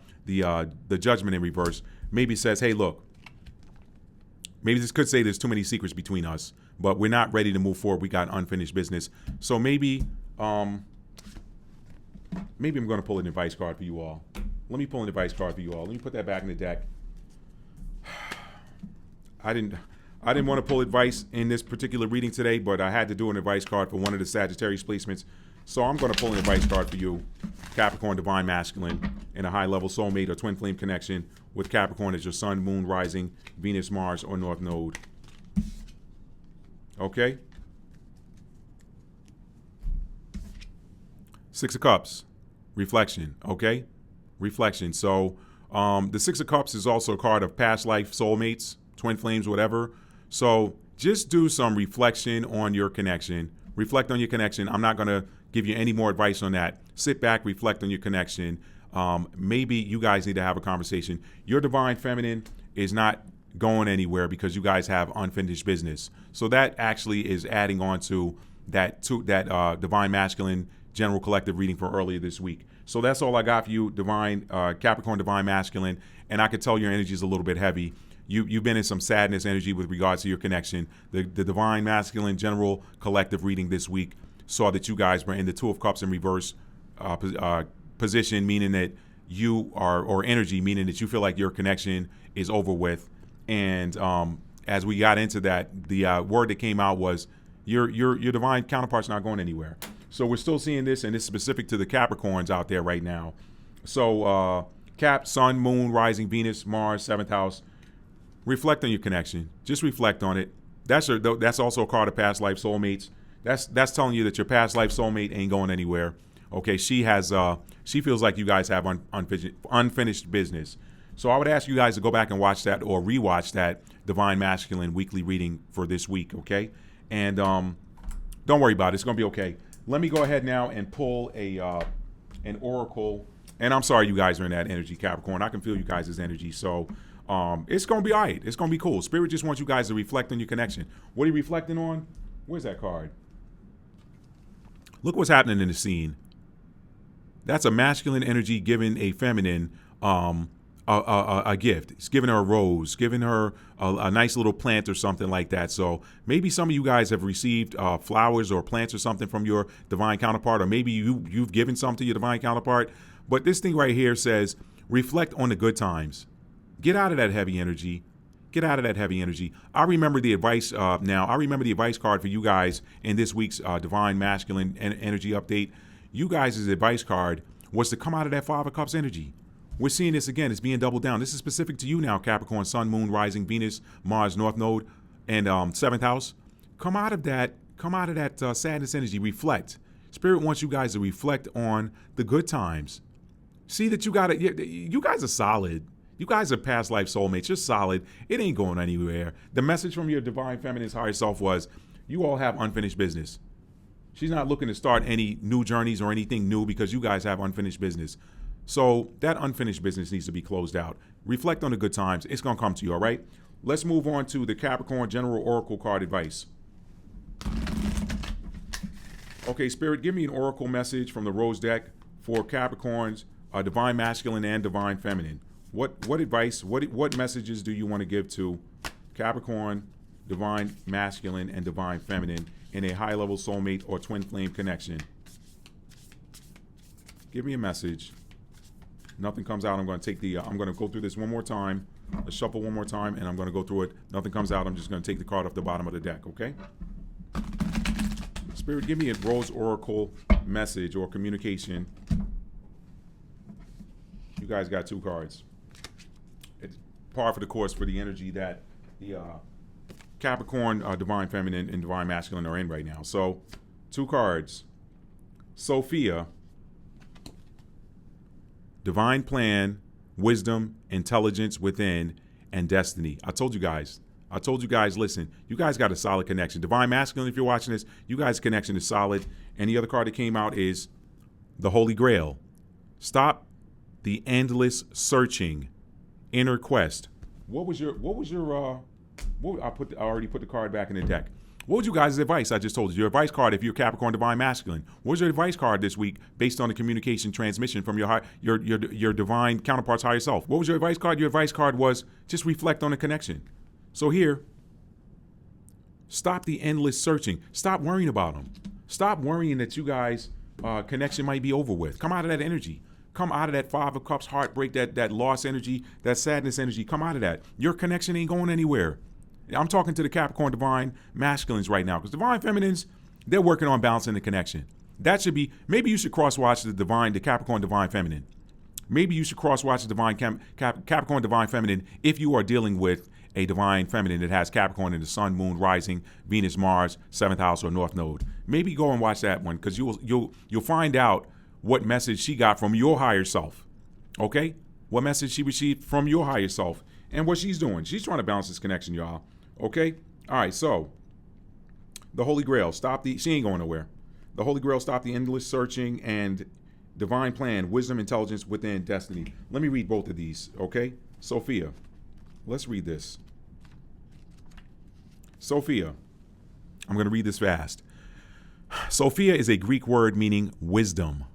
Judgment in reverse. Maybe says, hey, look, maybe this could say there's too many secrets between us, but we're not ready to move forward. We got unfinished business. So maybe I'm going to pull an advice card for you all. Let me pull an advice card for you all. Let me put that back in the deck. I didn't want to pull advice in this particular reading today, but I had to do an advice card for one of the Sagittarius placements. So I'm going to pull an advice card for you, Capricorn divine masculine, in a high-level soulmate or twin flame connection with Capricorn as your sun, moon, rising, Venus, Mars, or North Node. Okay? Six of Cups, reflection, okay? Reflection. So the Six of Cups is also a card of past life soulmates, twin flames, whatever. So just do some reflection on your connection. Reflect on your connection. I'm not going to give you any more advice on that. Sit back, reflect on your connection. Maybe you guys need to have a conversation. Your divine feminine is not going anywhere because you guys have unfinished business. So that actually is adding on to that divine masculine general collective reading for earlier this week. So that's all I got for you, divine Capricorn, divine masculine. And I could tell your energy is a little bit heavy. You've been in some sadness energy with regards to your connection. The divine masculine general collective reading this week saw that you guys were in the Two of Cups in reverse position, meaning that you are, or energy, meaning that you feel like your connection is over with. And as we got into that, the word that came out was your divine counterpart's not going anywhere. So we're still seeing this, and it's specific to the Capricorns out there right now. So Cap, Sun, Moon, Rising, Venus, Mars, 7th house. Reflect on your connection. Just reflect on it. That's also a card of past life soulmates. That's telling you that your past life soulmate ain't going anywhere. Okay, she feels like you guys have unfinished business. So I would ask you guys to go back and watch that or rewatch that divine masculine weekly reading for this week. Okay, and don't worry about it. It's gonna be okay. Let me go ahead now and pull an oracle. And I'm sorry you guys are in that energy, Capricorn. I can feel you guys' energy. So it's going to be all right. It's going to be cool. Spirit just wants you guys to reflect on your connection. What are you reflecting on? Where's that card? Look what's happening in the scene. That's a masculine energy giving a feminine a gift. It's giving her a rose, giving her a nice little plant or something like that. So maybe some of you guys have received flowers or plants or something from your divine counterpart, or maybe you've given some to your divine counterpart. But this thing right here says, reflect on the good times. Get out of that heavy energy. Get out of that heavy energy. I remember the advice now. I remember the advice card for you guys in this week's Divine Masculine Energy Update. You guys' advice card was to come out of that 5 of Cups energy. We're seeing this again. It's being doubled down. This is specific to you now, Capricorn, Sun, Moon, Rising, Venus, Mars, North Node, and 7th house. Come out of that. Come out of that sadness energy. Reflect. Spirit wants you guys to reflect on the good times. See that you got it. You guys are solid. You guys are past life soulmates. You're solid. It ain't going anywhere. The message from your divine feminine's higher self was, you all have unfinished business. She's not looking to start any new journeys or anything new because you guys have unfinished business. So that unfinished business needs to be closed out. Reflect on the good times. It's going to come to you, all right? Let's move on to the Capricorn General Oracle card advice. Okay, Spirit, give me an oracle message from the Rose deck for Capricorns, divine masculine and divine feminine. What advice, what messages do you want to give to Capricorn, divine masculine, and divine feminine in a high-level soulmate or twin flame connection? Give me a message. Nothing comes out. I'm going to take I'm going to go through this one more time. Let's shuffle one more time, and I'm going to go through it. Nothing comes out. I'm just going to take the card off the bottom of the deck, okay? Spirit, give me a Rose Oracle message or communication. You guys got 2 cards. It's par for the course for the energy that the Capricorn, divine feminine, and divine masculine are in right now. So 2 cards. Sophia, divine plan, wisdom, intelligence within, and destiny. I told you guys, listen, you guys got a solid connection. Divine masculine, if you're watching this, you guys' connection is solid. And the other card that came out is the Holy Grail. Stop the endless searching, inner quest. I already put the card back in the deck. What was you guys' advice? I just told you. Your advice card, if you're Capricorn divine masculine. What was your advice card this week based on the communication transmission from your divine counterpart's higher self? What was your advice card? Your advice card was just reflect on the connection. So here, stop the endless searching. Stop worrying about them. Stop worrying that you guys' connection might be over with. Come out of that energy. Come out of that 5 of Cups heartbreak, that loss energy, that sadness energy. Come out of that. Your connection ain't going anywhere. I'm talking to the Capricorn divine masculines right now, because divine feminines, they're working on balancing the connection. That should be, maybe you should cross-watch the Capricorn divine feminine. Maybe you should cross-watch the Capricorn Divine Feminine if you are dealing with a Divine Feminine that has Capricorn in the Sun, Moon, Rising, Venus, Mars, 7th house, or North Node. Maybe go and watch that one, because you'll find out what message she got from your higher self. Okay? What message she received from your higher self and what she's doing. She's trying to balance this connection, y'all. Okay? All right, so the Holy Grail, she ain't going nowhere. The Holy Grail, stop the endless searching and divine plan, wisdom, intelligence within destiny. Let me read both of these, okay? Sophia, let's read this. Sophia, I'm going to read this fast. Sophia is a Greek word meaning wisdom.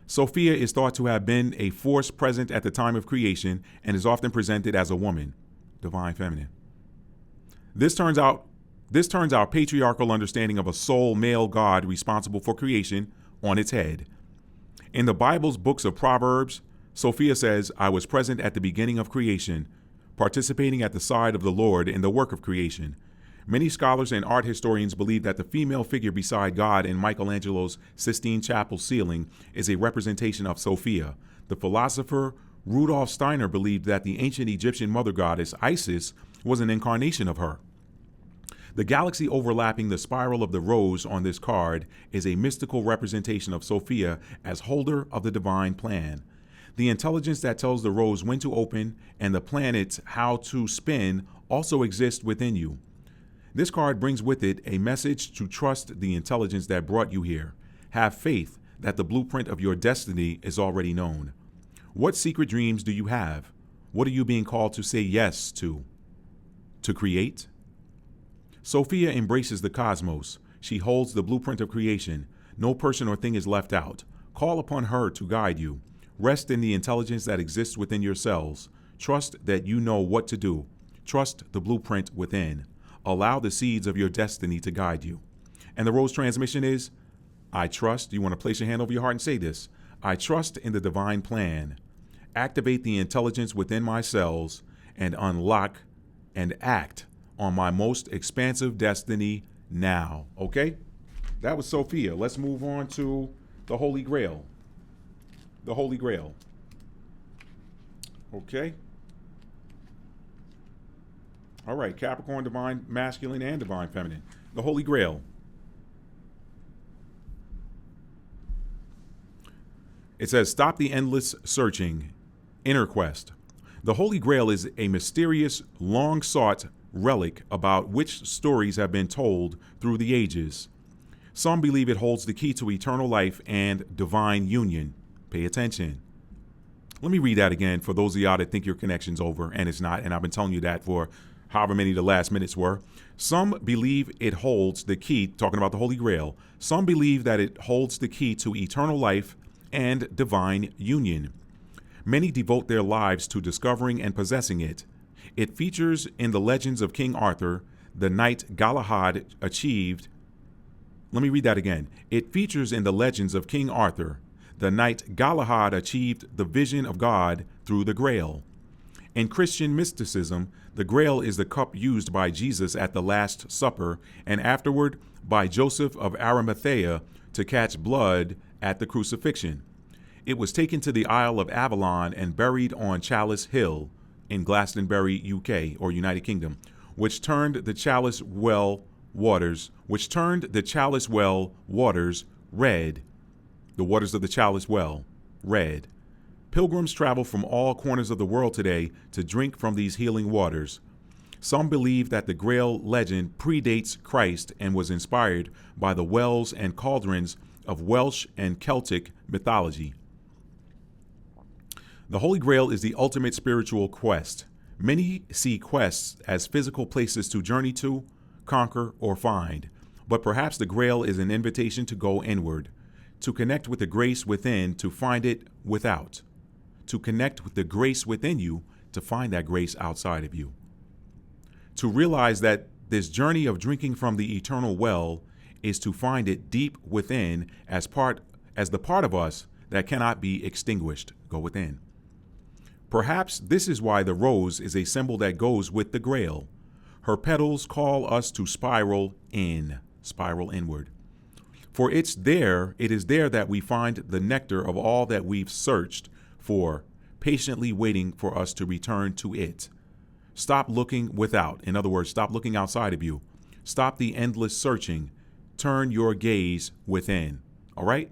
Sophia is thought to have been a force present at the time of creation and is often presented as a woman, divine feminine. This turns our patriarchal understanding of a sole male god responsible for creation on its head. In the Bible's books of Proverbs, Sophia says, "I was present at the beginning of creation, participating at the side of the Lord in the work of creation." Many scholars and art historians believe that the female figure beside God in Michelangelo's Sistine Chapel ceiling is a representation of Sophia. The philosopher Rudolf Steiner believed that the ancient Egyptian mother goddess Isis was an incarnation of her. The galaxy overlapping the spiral of the rose on this card is a mystical representation of Sophia as holder of the divine plan. The intelligence that tells the rose when to open and the planets how to spin also exist within you. This card brings with it a message to trust the intelligence that brought you here. Have faith that the blueprint of your destiny is already known. What secret dreams do you have? What are you being called to say yes to? To create? Sophia embraces the cosmos. She holds the blueprint of creation. No person or thing is left out. Call upon her to guide you. Rest in the intelligence that exists within yourselves. Trust that you know what to do. Trust the blueprint within. Allow the seeds of your destiny to guide you. And the rose transmission is, I trust. You want to place your hand over your heart and say this. I trust in the divine plan. Activate the intelligence within my cells and unlock and act on my most expansive destiny now. Okay? That was Sophia. Let's move on to the Holy Grail. The Holy Grail. Okay? All right, Capricorn, divine masculine and divine feminine. The Holy Grail. It says, stop the endless searching, inner quest. The Holy Grail is a mysterious, long-sought relic about which stories have been told through the ages. Some believe it holds the key to eternal life and divine union. Pay attention. Let me read that again for those of y'all that think your connection's over, and it's not, and I've been telling you that for however many the last minutes were. Some believe it holds the key, talking about the Holy Grail. Some believe that it holds the key to eternal life and divine union. Many devote their lives to discovering and possessing it. It features in the legends of King Arthur, the knight Galahad achieved. Let me read that again. It features in the legends of King Arthur, the knight Galahad achieved the vision of God through the Grail. In Christian mysticism, the Grail is the cup used by Jesus at the Last Supper and afterward by Joseph of Arimathea to catch blood at the crucifixion. It was taken to the Isle of Avalon and buried on Chalice Hill in Glastonbury, UK, or United Kingdom, which turned the Chalice Well waters red. The waters of the Chalice Well, red. Pilgrims travel from all corners of the world today to drink from these healing waters. Some believe that the Grail legend predates Christ and was inspired by the wells and cauldrons of Welsh and Celtic mythology. The Holy Grail is the ultimate spiritual quest. Many see quests as physical places to journey to, conquer, or find. But perhaps the Grail is an invitation to go inward, to connect with the grace within, to find it without. To connect with the grace within you, to find that grace outside of you. To realize that this journey of drinking from the eternal well is to find it deep within as the part of us that cannot be extinguished. Go within. Perhaps this is why the rose is a symbol that goes with the Grail. Her petals call us to spiral inward. For it is there that we find the nectar of all that we've searched for patiently waiting for us to return to it. Stop looking without. In other words, stop looking outside of you. Stop the endless searching. Turn your gaze within. All right?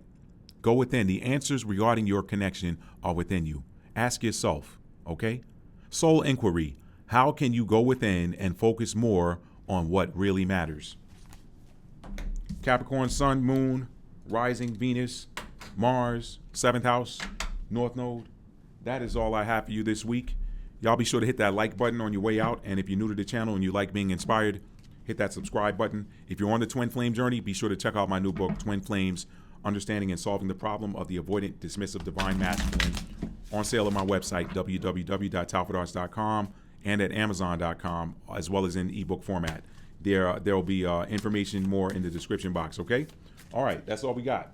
Go within. The answers regarding your connection are within you. Ask yourself, okay? Soul inquiry. How can you go within and focus more on what really matters? Capricorn, Sun, Moon, Rising, Venus, Mars, 7th house, North Node. That is all I have for you this week. Y'all be sure to hit that like button on your way out. And if you're new to the channel and you like being inspired, hit that subscribe button. If you're on the twin flame journey, be sure to check out my new book, Twin Flames, Understanding and Solving the Problem of the Avoidant, Dismissive, Divine Masculine, on sale at my website, www.talfordarts.com, and at amazon.com, as well as in ebook format. There will be information more in the description box, okay? All right, that's all we got.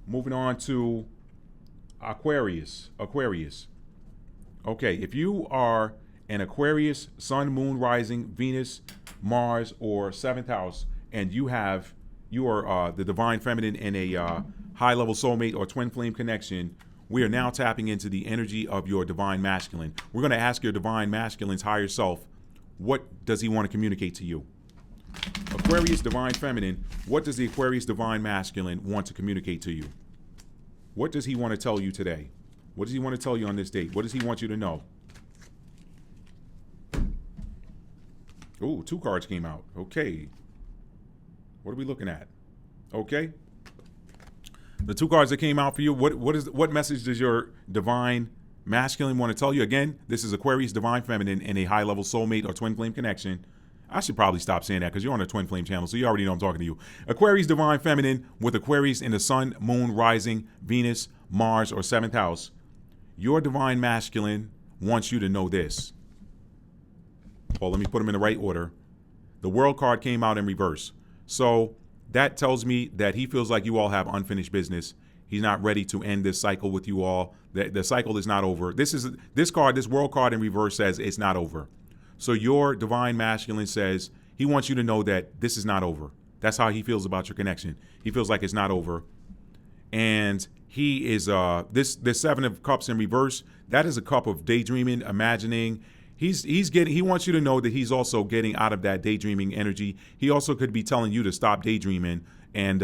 Moving on to Aquarius. Okay, if you are an Aquarius, Sun, Moon, Rising, Venus, Mars, or 7th house, and you are the divine feminine in a high-level soulmate or twin flame connection, we are now tapping into the energy of your divine masculine. We're going to ask your divine masculine's higher self, what does he want to communicate to you? Aquarius, divine feminine, what does the Aquarius divine masculine want to communicate to you? What does he want to tell you today? What does he want to tell you on this date? What does he want you to know? Ooh, 2 cards came out. Okay. What are we looking at? Okay. The 2 cards that came out for you, what message does your divine masculine want to tell you? Again, this is Aquarius divine feminine in a high-level soulmate or twin flame connection. I should probably stop saying that because you're on a twin flame channel, so you already know I'm talking to you. Aquarius divine feminine with Aquarius in the Sun, Moon, Rising, Venus, Mars, or 7th house. Your divine masculine wants you to know this. Well, let me put them in the right order. The World card came out in reverse. So that tells me that he feels like you all have unfinished business. He's not ready to end this cycle with you all. The cycle is not over. This World card in reverse says it's not over. So your divine masculine says he wants you to know that this is not over. That's how he feels about your connection. He feels like it's not over. And he is this 7 of Cups in reverse. That is a cup of daydreaming, imagining. He wants you to know that he's also getting out of that daydreaming energy. He also could be telling you to stop daydreaming. And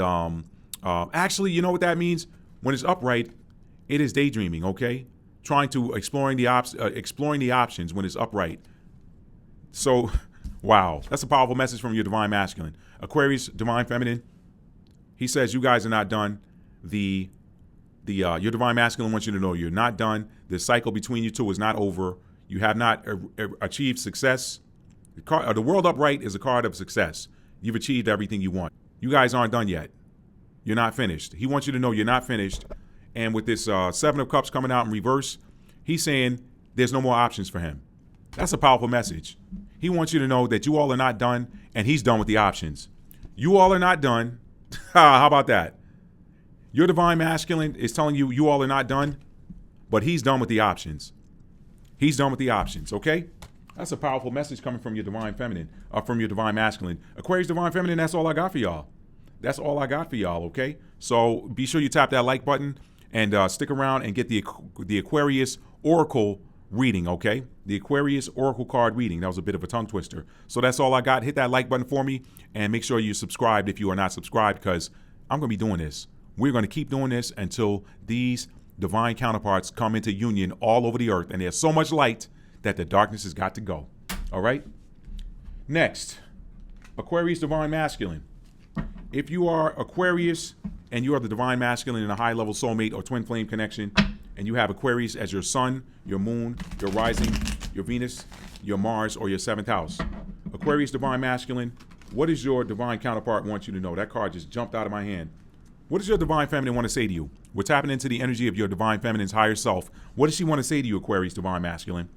actually, you know what that means? When it's upright, it is daydreaming. Okay, exploring the options when it's upright. So, wow, that's a powerful message from your divine masculine. Aquarius, divine feminine. He says you guys are not done. Your divine masculine wants you to know you're not done. The cycle between you two is not over. You have not achieved success. The world upright is a card of success. You've achieved everything you want. You guys aren't done yet. You're not finished. He wants you to know you're not finished. And with this 7 of Cups coming out in reverse, he's saying there's no more options for him. That's a powerful message. He wants you to know that you all are not done, and he's done with the options. You all are not done. How about that? Your divine masculine is telling you you all are not done, but he's done with the options. He's done with the options, okay? That's a powerful message coming from your divine feminine, from your divine masculine. Aquarius divine feminine, that's all I got for y'all. That's all I got for y'all, okay? So be sure you tap that like button and stick around and get the Aquarius Oracle reading, okay? The Aquarius Oracle card reading. That was a bit of a tongue twister. So that's all I got. Hit that like button for me and make sure you're subscribed if you are not subscribed, because I'm going to be doing this. We're going to keep doing this until these divine counterparts come into union all over the earth. And there's so much light that the darkness has got to go. All right? Next, Aquarius divine masculine. If you are Aquarius and you are the divine masculine in a high-level soulmate or twin flame connection, and you have Aquarius as your sun, your moon, your rising, your Venus, your Mars, or your 7th house. Aquarius divine masculine, what does your divine counterpart want you to know? That card just jumped out of my hand. What does your divine feminine want to say to you? We're tapping into the energy of your divine feminine's higher self. What does she want to say to you, Aquarius divine masculine?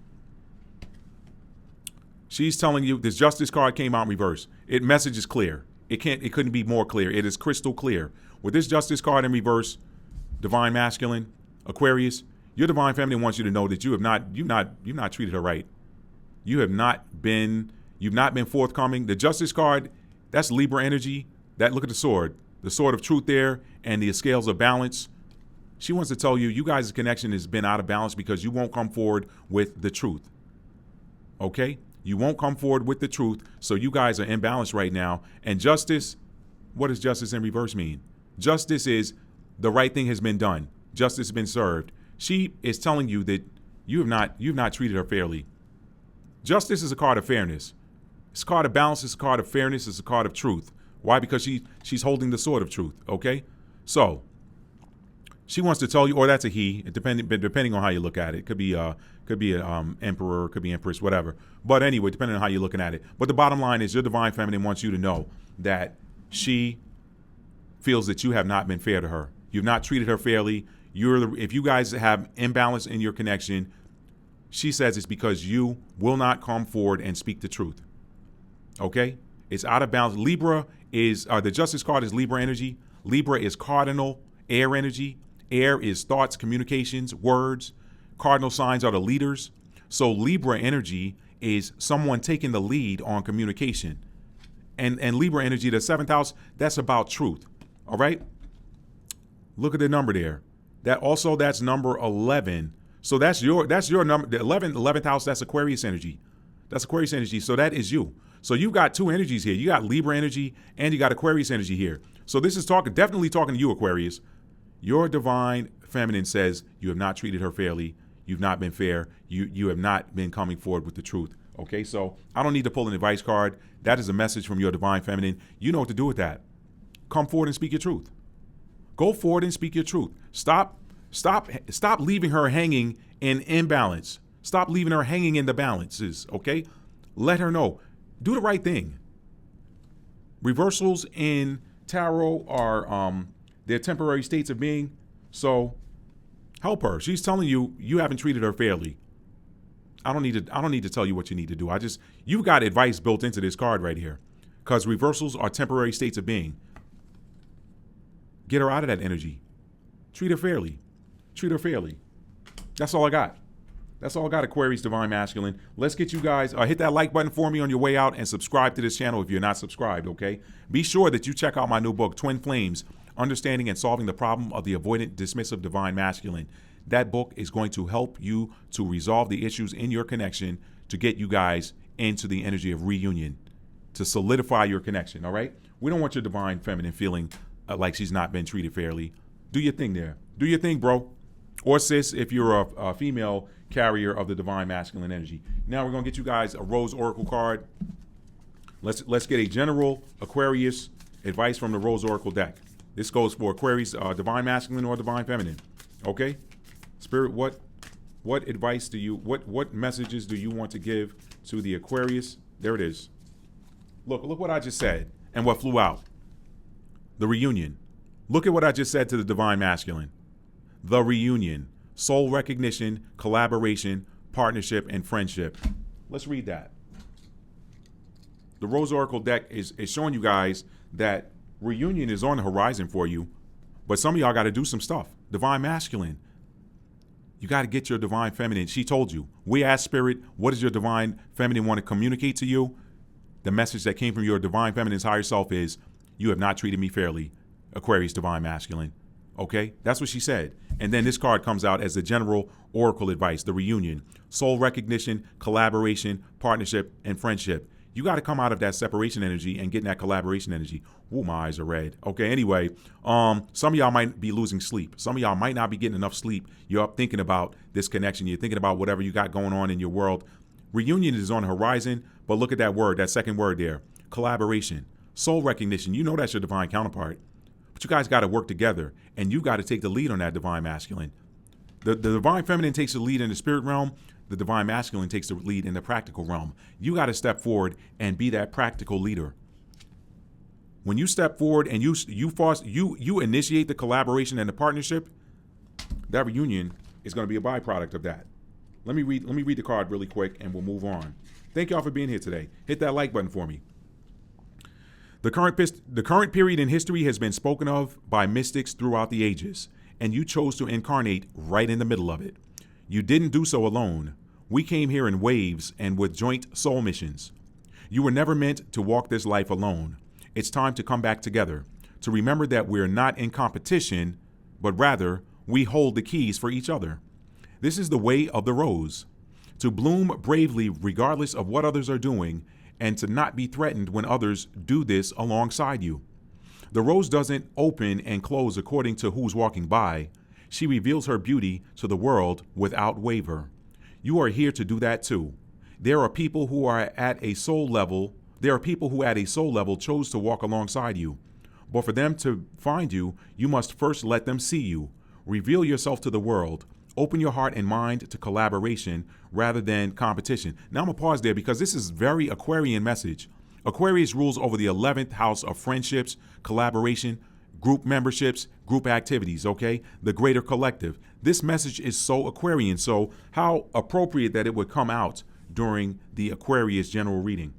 She's telling you, this Justice card came out in reverse. Message is clear. It couldn't be more clear. It is crystal clear. With this Justice card in reverse, divine masculine, Aquarius, your divine feminine wants you to know that you've not treated her right. You've not been forthcoming. The Justice card, that's Libra energy. Look at the sword of truth there, and the scales of balance. She wants to tell you, you guys' connection has been out of balance because you won't come forward with the truth. Okay? You won't come forward with the truth, so you guys are imbalanced right now. And justice, what does justice in reverse mean? Justice is the right thing has been done. Justice has been served. She is telling you that you've not treated her fairly. Justice is a card of fairness. It's a card of balance. It's a card of fairness. It's a card of truth. Why? Because she's holding the sword of truth. Okay? So she wants to tell you, or that's a he, depending on how you look at it. It could be an emperor, could be empress, whatever. But anyway, depending on how you're looking at it. But the bottom line is your divine feminine wants you to know that she feels that you have not been fair to her. You've not treated her fairly. If you guys have imbalance in your connection, she says it's because you will not come forward and speak the truth. Okay? It's out of balance. Libra is, the justice card is Libra energy. Libra is cardinal air energy. Air is thoughts, communications, words. Cardinal signs are the leaders. So Libra energy is someone taking the lead on communication. And Libra energy, the 7th house, that's about truth. All right? Look at the number there. That's number 11. So that's your number. The 11th house, that's Aquarius energy. That's Aquarius energy. So that is you. So you've got two energies here. You got Libra energy and you got Aquarius energy here. So this is definitely talking to you, Aquarius. Your divine feminine says you have not treated her fairly. You've not been fair. You have not been coming forward with the truth. Okay, so I don't need to pull an advice card. That is a message from your divine feminine. You know what to do with that. Come forward and speak your truth. Go forward and speak your truth. Stop leaving her hanging in imbalance. Stop leaving her hanging in the balances, okay? Let her know. Do the right thing. Reversals in tarot are they're temporary states of being. So help her. She's telling you you haven't treated her fairly. I don't need to tell you what you need to do. You've got advice built into this card right here. Because reversals are temporary states of being. Get her out of that energy. Treat her fairly. Treat her fairly. That's all I got. That's all I got, Aquarius Divine Masculine. Let's get you guys, hit that like button for me on your way out and subscribe to this channel if you're not subscribed, okay? Be sure that you check out my new book, Twin Flames, Understanding and Solving the Problem of the Avoidant Dismissive Divine Masculine. That book is going to help you to resolve the issues in your connection to get you guys into the energy of reunion, to solidify your connection, all right? We don't want your divine feminine feeling like she's not been treated fairly. Do your thing there. Do your thing, bro. Or sis, if you're a female carrier of the divine masculine energy. Now we're going to get you guys a Rose Oracle card. Let's get a general Aquarius advice from the Rose Oracle deck. This goes for Aquarius, divine masculine or divine feminine. Okay? Spirit, what advice what messages do you want to give to the Aquarius? There it is. Look what I just said and what flew out. The reunion. Look at what I just said to the divine masculine. The reunion. Soul recognition, collaboration, partnership, and friendship. Let's read that. The Rose Oracle deck is showing you guys that reunion is on the horizon for you, but some of y'all got to do some stuff. Divine masculine. You got to get your divine feminine. She told you. We asked Spirit, what does your divine feminine want to communicate to you? The message that came from your divine feminine's higher self is, you have not treated me fairly, Aquarius divine masculine. Okay? That's what she said. And then this card comes out as the general oracle advice, the reunion, soul recognition, collaboration, partnership, and friendship. You got to come out of that separation energy and get in that collaboration energy. Ooh, my eyes are red. Okay, anyway, some of y'all might be losing sleep. Some of y'all might not be getting enough sleep. You're up thinking about this connection. You're thinking about whatever you got going on in your world. Reunion is on the horizon, but look at that word, that second word there, collaboration, soul recognition. You know that's your divine counterpart. But you guys got to work together, and you got to take the lead on that divine masculine. The divine feminine takes the lead in the spirit realm. The divine masculine takes the lead in the practical realm. You got to step forward and be that practical leader. When you step forward and you initiate the collaboration and the partnership, that reunion is going to be a byproduct of that. Let me read the card really quick, and we'll move on. Thank y'all for being here today. Hit that like button for me. The current period in history has been spoken of by mystics throughout the ages, and you chose to incarnate right in the middle of it. You didn't do so alone. We came here in waves and with joint soul missions. You were never meant to walk this life alone. It's time to come back together, to remember that we're not in competition, but rather we hold the keys for each other. This is the way of the rose, to bloom bravely regardless of what others are doing, and to not be threatened when others do this alongside you. The rose doesn't open and close according to who's walking by. She reveals her beauty to the world without waver. You are here to do that too. There are people who at a soul level chose to walk alongside you. But for them to find you, you must first let them see you. Reveal yourself to the world. Open your heart and mind to collaboration rather than competition. Now I'm going to pause there because this is very Aquarian message. Aquarius rules over the 11th house of friendships, collaboration, group memberships, group activities, okay? The greater collective. This message is so Aquarian, so how appropriate that it would come out during the Aquarius general reading.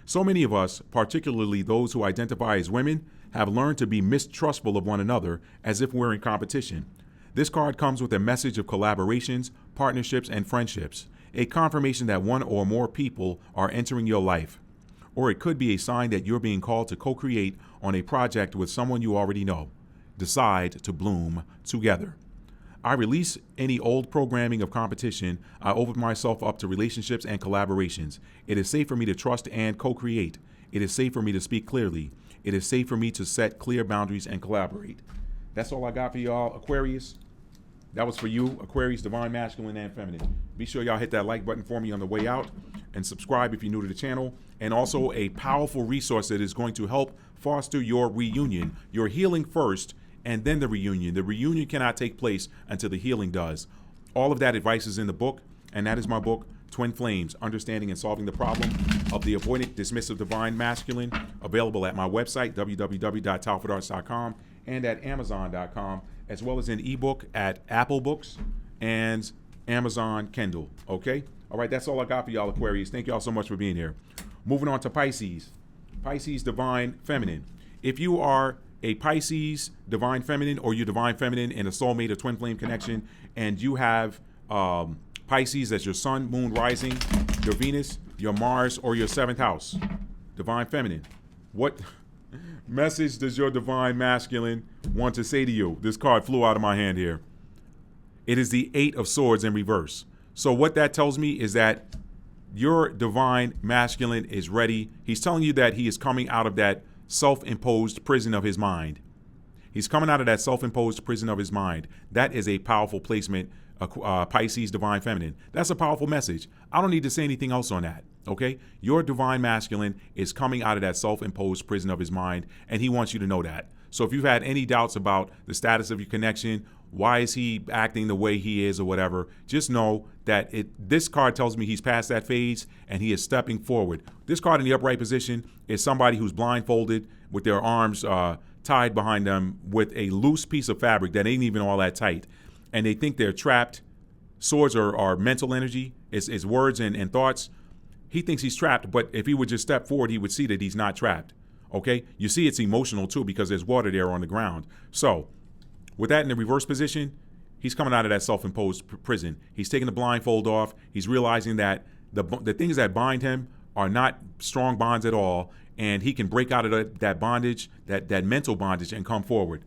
So many of us, particularly those who identify as women, have learned to be mistrustful of one another as if we're in competition. This card comes with a message of collaborations, partnerships, and friendships, a confirmation that one or more people are entering your life. Or it could be a sign that you're being called to co-create on a project with someone you already know. Decide to bloom together. I release any old programming of competition. I open myself up to relationships and collaborations. It is safe for me to trust and co-create. It is safe for me to speak clearly. It is safe for me to set clear boundaries and collaborate. That's all I got for y'all, Aquarius. That was for you, Aquarius, divine, masculine, and feminine. Be sure y'all hit that like button for me on the way out and subscribe if you're new to the channel. And also a powerful resource that is going to help foster your reunion. Your healing first and then the reunion. The reunion cannot take place until the healing does. All of that advice is in the book, and that is my book, Twin Flames, Understanding and Solving the Problem of the Avoidant, Dismissive, Divine, Masculine, available at my website, www.talfordarts.com, and at amazon.com, as well as in ebook at Apple Books and Amazon Kindle, okay? All right, that's all I got for y'all, Aquarius. Thank y'all so much for being here. Moving on to Pisces. Pisces, divine, feminine. If you are a Pisces, divine feminine, or you're divine feminine in a soulmate or twin flame connection, and you have Pisces as your sun, moon, rising, your Venus, your Mars, or your 7th house, divine feminine, what message does your divine masculine want to say to you? This card flew out of my hand here. It is the 8 of Swords in reverse. So what that tells me is that your divine masculine is ready. He's telling you that he is coming out of that self-imposed prison of his mind. He's coming out of that self-imposed prison of his mind. That is a powerful placement, Pisces, divine feminine. That's a powerful message. I don't need to say anything else on that, okay? Your divine masculine is coming out of that self-imposed prison of his mind, and he wants you to know that. So if you've had any doubts about the status of your connection, why is he acting the way he is or whatever, just know that this card tells me he's past that phase and he is stepping forward. This card in the upright position is somebody who's blindfolded with their arms tied behind them with a loose piece of fabric that ain't even all that tight. And they think they're trapped. Swords are mental energy. It's words and thoughts. He thinks he's trapped, but if he would just step forward, he would see that he's not trapped. Okay? You see it's emotional too because there's water there on the ground. So with that in the reverse position, he's coming out of that self-imposed prison. He's taking the blindfold off. He's realizing that the things that bind him are not strong bonds at all, and he can break out of that bondage, that mental bondage, and come forward.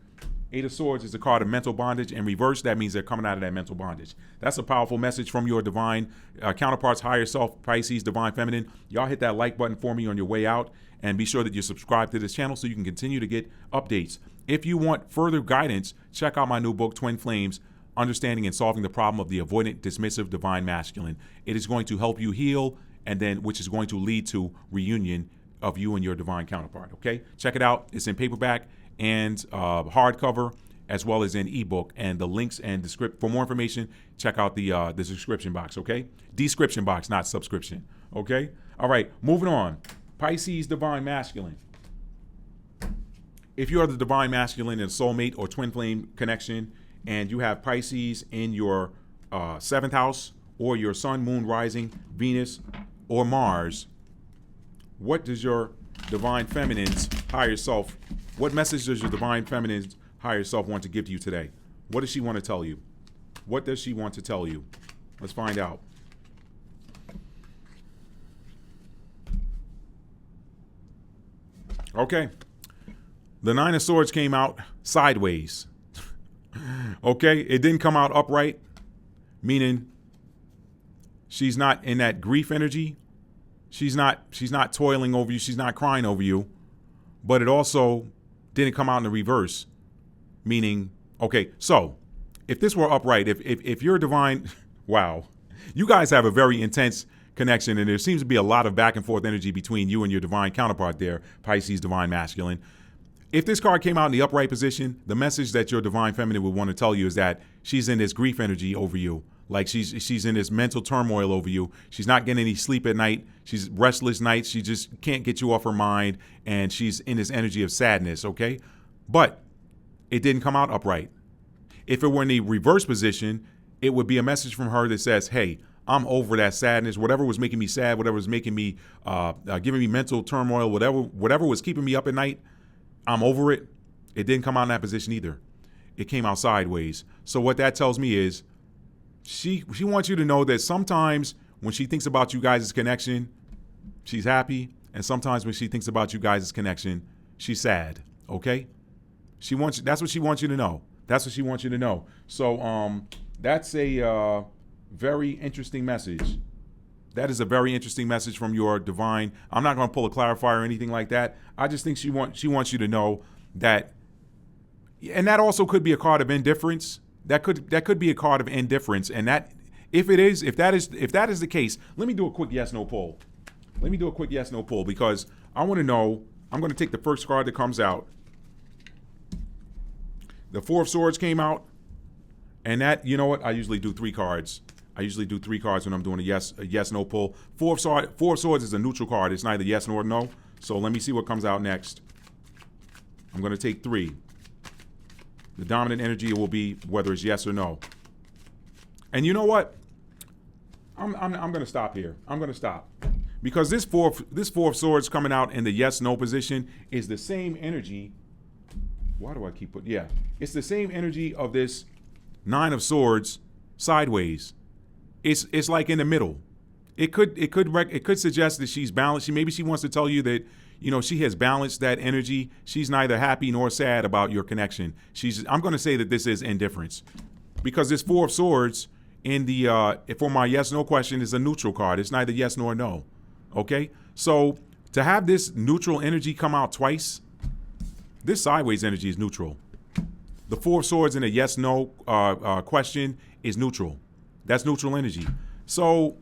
8 of Swords is a card of mental bondage. In reverse, that means they're coming out of that mental bondage. That's a powerful message from your divine counterparts, higher self, Pisces, divine feminine. Y'all hit that like button for me on your way out, and be sure that you subscribe to this channel so you can continue to get updates. If you want further guidance, check out my new book, Twin Flames, Understanding and Solving the Problem of the Avoidant, Dismissive, Divine, Masculine. It is going to help you heal, and then which is going to lead to reunion of you and your divine counterpart, okay? Check it out. It's in paperback and hardcover, as well as in ebook, and the links and for more information, check out the description box, okay? Description box, not subscription, okay? All right, moving on. Pisces, divine masculine. If you are the divine masculine in a soulmate or twin flame connection, and you have Pisces in your 7th house, or your sun, moon, rising, Venus, or Mars, what does your divine feminine's higher self, what message does your divine feminine's higher self want to give to you today? What does she want to tell you? What does she want to tell you? Let's find out. Okay. The 9 of Swords came out sideways. Okay, it didn't come out upright, meaning she's not in that grief energy. She's not toiling over you. She's not crying over you. But it also didn't come out in the reverse, meaning, okay, so if this were upright, if you're divine, wow, you guys have a very intense connection, and there seems to be a lot of back and forth energy between you and your divine counterpart there, Pisces, divine masculine. If this card came out in the upright position, the message that your divine feminine would want to tell you is that she's in this grief energy over you. Like she's in this mental turmoil over you. She's not getting any sleep at night. She's restless nights. She just can't get you off her mind. And she's in this energy of sadness, okay? But it didn't come out upright. If it were in the reverse position, it would be a message from her that says, hey, I'm over that sadness. Whatever was making me sad, whatever was making me, giving me mental turmoil, whatever was keeping me up at night, I'm over it. It didn't come out in that position either. It came out sideways. So what that tells me is she wants you to know that sometimes when she thinks about you guys' connection, she's happy. And sometimes when she thinks about you guys' connection, she's sad. Okay? That's what she wants you to know. That's what she wants you to know. So that's a very interesting message. That is a very interesting message from your divine. I'm not going to pull a clarifier or anything like that. I just think she wants you to know that, and that also could be a card of indifference. That could be a card of indifference, and that if that is the case, let me do a quick yes no poll. Let me do a quick yes no poll because I want to know. I'm going to take the first card that comes out. The Four of Swords came out, and that, you know what? I usually do 3 cards. I usually do 3 cards when I'm doing a yes no poll. Four of Swords is a neutral card. It's neither yes nor no. So let me see what comes out next. I'm going to take 3. The dominant energy will be whether it's yes or no. And you know what? I'm going to stop here. I'm going to stop. Because this four of Swords coming out in the yes no position is the same energy. Why do I keep putting? Yeah. It's the same energy of this 9 of Swords sideways. It's like in the middle. It could suggest that she's balanced. Maybe she wants to tell you that, you know, she has balanced that energy. She's neither happy nor sad about your connection. I'm going to say that this is indifference, because this Four of Swords in the for my yes no question is a neutral card. It's neither yes nor no. Okay, so to have this neutral energy come out twice, this sideways energy is neutral. The Four of Swords in a yes no question is neutral. That's neutral energy. So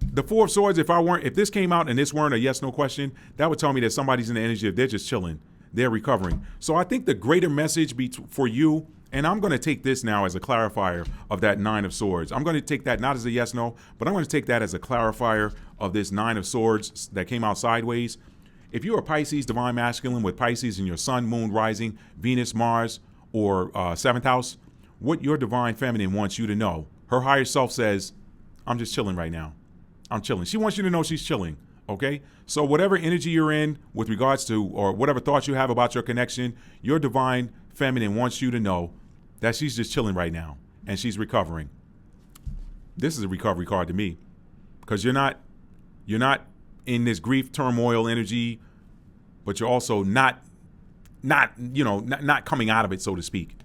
the Four of Swords, if this came out and this weren't a yes no question, that would tell me that somebody's in the energy of they're just chilling, they're recovering. So I think the greater message for you, and I'm going to take this now as a clarifier of that 9 of Swords. I'm going to take that not as a yes no, but I'm going to take that as a clarifier of this 9 of Swords that came out sideways. If you're a Pisces, divine masculine with Pisces in your sun, moon, rising, Venus, Mars, or 7th house, what your divine feminine wants you to know, her higher self says, I'm just chilling right now. I'm chilling. She wants you to know she's chilling, okay? So whatever energy you're in with regards to, or whatever thoughts you have about your connection, your divine feminine wants you to know that she's just chilling right now and she's recovering. This is a recovery card to me, because you're not in this grief, turmoil energy, but you're also not coming out of it, so to speak.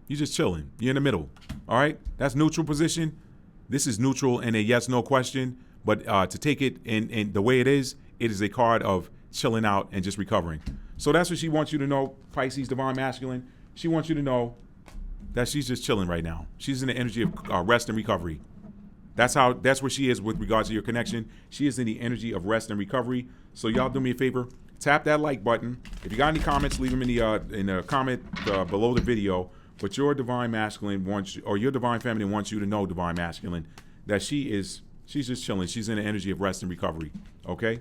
You're just chilling. You're in the middle. All right? That's neutral position. This is neutral in a yes-no question. But to take it in the way it is a card of chilling out and just recovering. So that's what she wants you to know, Pisces, divine masculine. She wants you to know that she's just chilling right now. She's in the energy of rest and recovery. That's where she is with regards to your connection. She is in the energy of rest and recovery. So y'all do me a favor. Tap that like button. If you got any comments, leave them in the comment below the video. But your divine masculine your divine feminine wants you to know, divine masculine, that she's just chilling. She's in the energy of rest and recovery. Okay?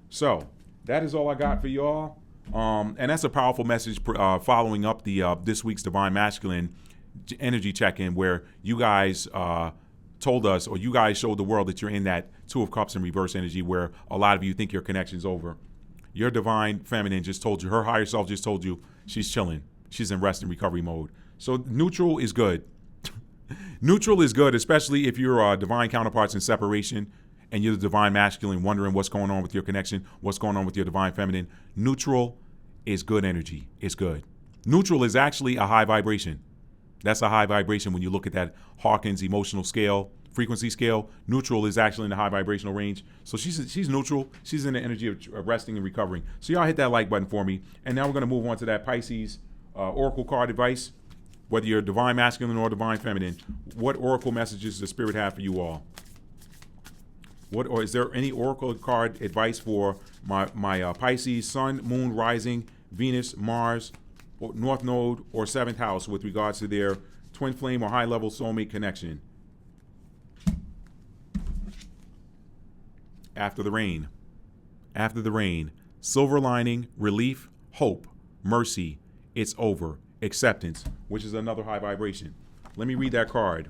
So that is all I got for y'all. And that's a powerful message following up the this week's divine masculine energy check-in, where you guys told us, or you guys showed the world that you're in that 2 of Cups in reverse energy, where a lot of you think your connection's over. Your divine feminine just told you, her higher self just told you she's chilling. She's in rest and recovery mode. So neutral is good. Neutral is good, especially if you're divine counterparts in separation and you're the divine masculine wondering what's going on with your connection, what's going on with your divine feminine. Neutral is good energy. It's good. Neutral is actually a high vibration. That's a high vibration when you look at that Hawkins emotional scale, frequency scale. Neutral is actually in the high vibrational range. So she's neutral. She's in the energy of resting and recovering. So y'all hit that like button for me. And now we're going to move on to that Pisces oracle card advice. Whether you're divine masculine or divine feminine, what oracle messages does the spirit have for you all? Or is there any oracle card advice for my Pisces, Sun, Moon, Rising, Venus, Mars, North Node, or 7th house with regards to their twin flame or high level soulmate connection? After the rain. After the rain. Silver lining, relief, hope, mercy, it's over, acceptance, which is another high vibration. Let me read that card.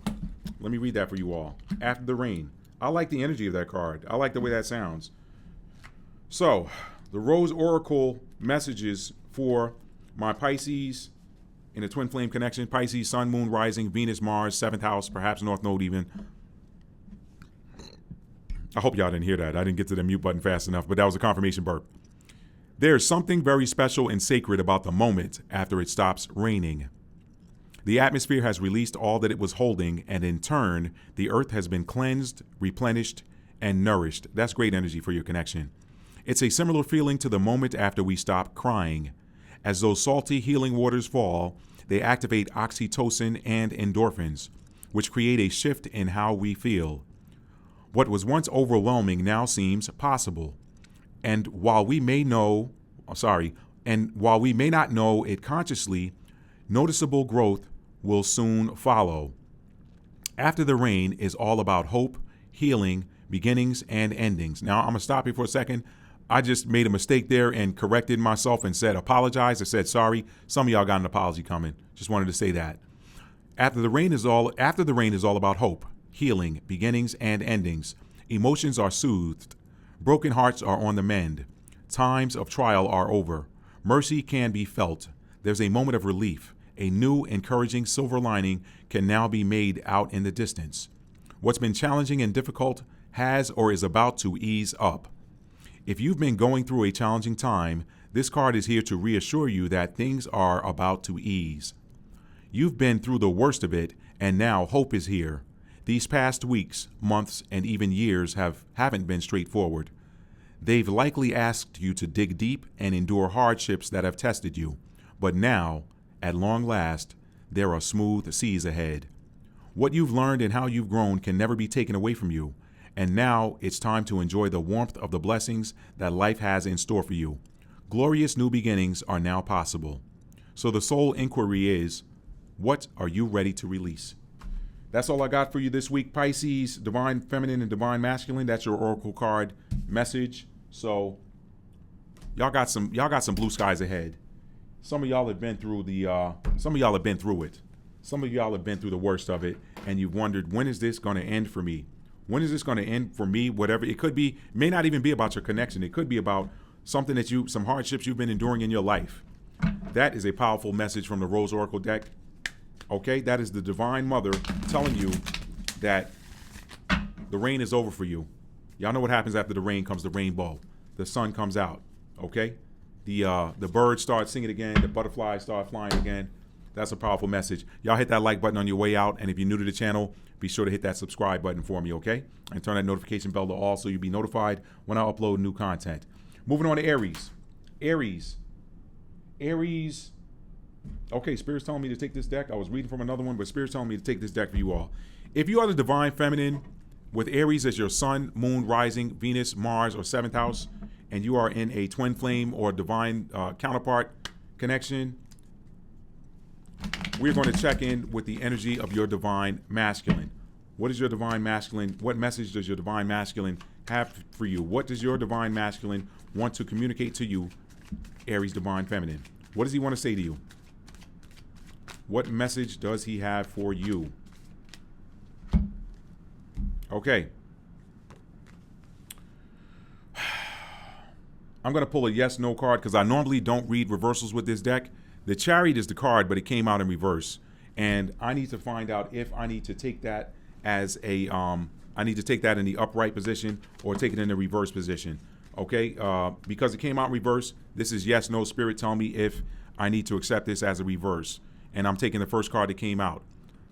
Let me read that for you all. After the rain. I like the energy of that card. I like the way that sounds. So, the Rose Oracle messages for my Pisces in a twin flame connection. Pisces, Sun, Moon, Rising, Venus, Mars, 7th house, perhaps North Node even. I hope y'all didn't hear that. I didn't get to the mute button fast enough, but that was a confirmation burp. There's something very special and sacred about the moment after it stops raining. The atmosphere has released all that it was holding, and in turn, the earth has been cleansed, replenished, and nourished. That's great energy for your connection. It's a similar feeling to the moment after we stop crying. As those salty healing waters fall, they activate oxytocin and endorphins, which create a shift in how we feel. What was once overwhelming now seems possible. And while we may not know it consciously, noticeable growth will soon follow. After the rain is all about hope, healing, beginnings, and endings. Now, I'm going to stop here for a second. I just made a mistake there and corrected myself and said apologize. I said sorry. Some of y'all got an apology coming. Just wanted to say that. After the rain is all about hope, healing, beginnings, and endings. Emotions are soothed. Broken hearts are on the mend. Times of trial are over. Mercy can be felt. There's a moment of relief. A new, encouraging silver lining can now be made out in the distance. What's been challenging and difficult has or is about to ease up. If you've been going through a challenging time, this card is here to reassure you that things are about to ease. You've been through the worst of it, and now hope is here. These past weeks, months, and even years haven't been straightforward. They've likely asked you to dig deep and endure hardships that have tested you. But now, at long last, there are smooth seas ahead. What you've learned and how you've grown can never be taken away from you. And now it's time to enjoy the warmth of the blessings that life has in store for you. Glorious new beginnings are now possible. So the soul inquiry is, what are you ready to release? That's all I got for you this week, Pisces, divine feminine and divine masculine. That's your oracle card message. So y'all got some blue skies ahead. Some of y'all have been through it. Some of y'all have been through the worst of it, and you've wondered, when is this going to end for me? When is this going to end for me? Whatever it could be, may not even be about your connection. It could be about something some hardships you've been enduring in your life. That is a powerful message from the Rose Oracle deck. Okay, that is the Divine Mother telling you that the rain is over for you. Y'all know what happens after the rain comes the rainbow. The sun comes out. Okay, the birds start singing again. The butterflies start flying again. That's a powerful message. Y'all hit that like button on your way out, and if you're new to the channel, be sure to hit that subscribe button for me, okay? And turn that notification bell to all so you'll be notified when I upload new content. Moving on to Aries. Aries. Okay, Spirit's telling me to take this deck. I was reading from another one, but Spirit's telling me to take this deck for you all. If you are the divine feminine with Aries as your sun, moon, rising, Venus, Mars, or 7th house, and you are in a twin flame or divine counterpart connection, we're going to check in with the energy of your divine masculine. What is your divine masculine? What message does your divine masculine have for you? What does your divine masculine want to communicate to you, Aries divine feminine? What does he want to say to you? What message does he have for you? Okay. I'm going to pull a yes/no card because I normally don't read reversals with this deck. The Chariot is the card, but it came out in reverse. And I need to find out if I need to take that as a, I need to take that in the upright position or take it in the reverse position. Okay? Because it came out in reverse, this is yes/no. Spirit, tell me if I need to accept this as a reverse. and I'm taking the first card that came out.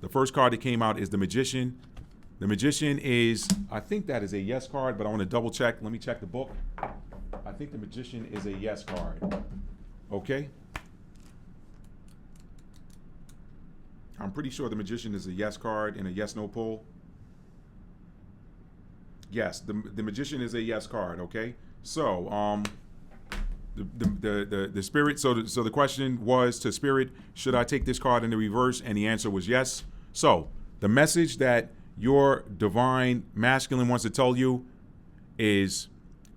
The first card that came out is the Magician. The Magician is, I think that is a yes card, but I want to double check. Let me check the book. I think the Magician is a yes card. Okay? I'm pretty sure the Magician is a yes card in a yes/no poll. Yes, the Magician is a yes card. Okay, so the Spirit. So the question was to Spirit: should I take this card in the reverse? And the answer was yes. So the message that your divine masculine wants to tell you is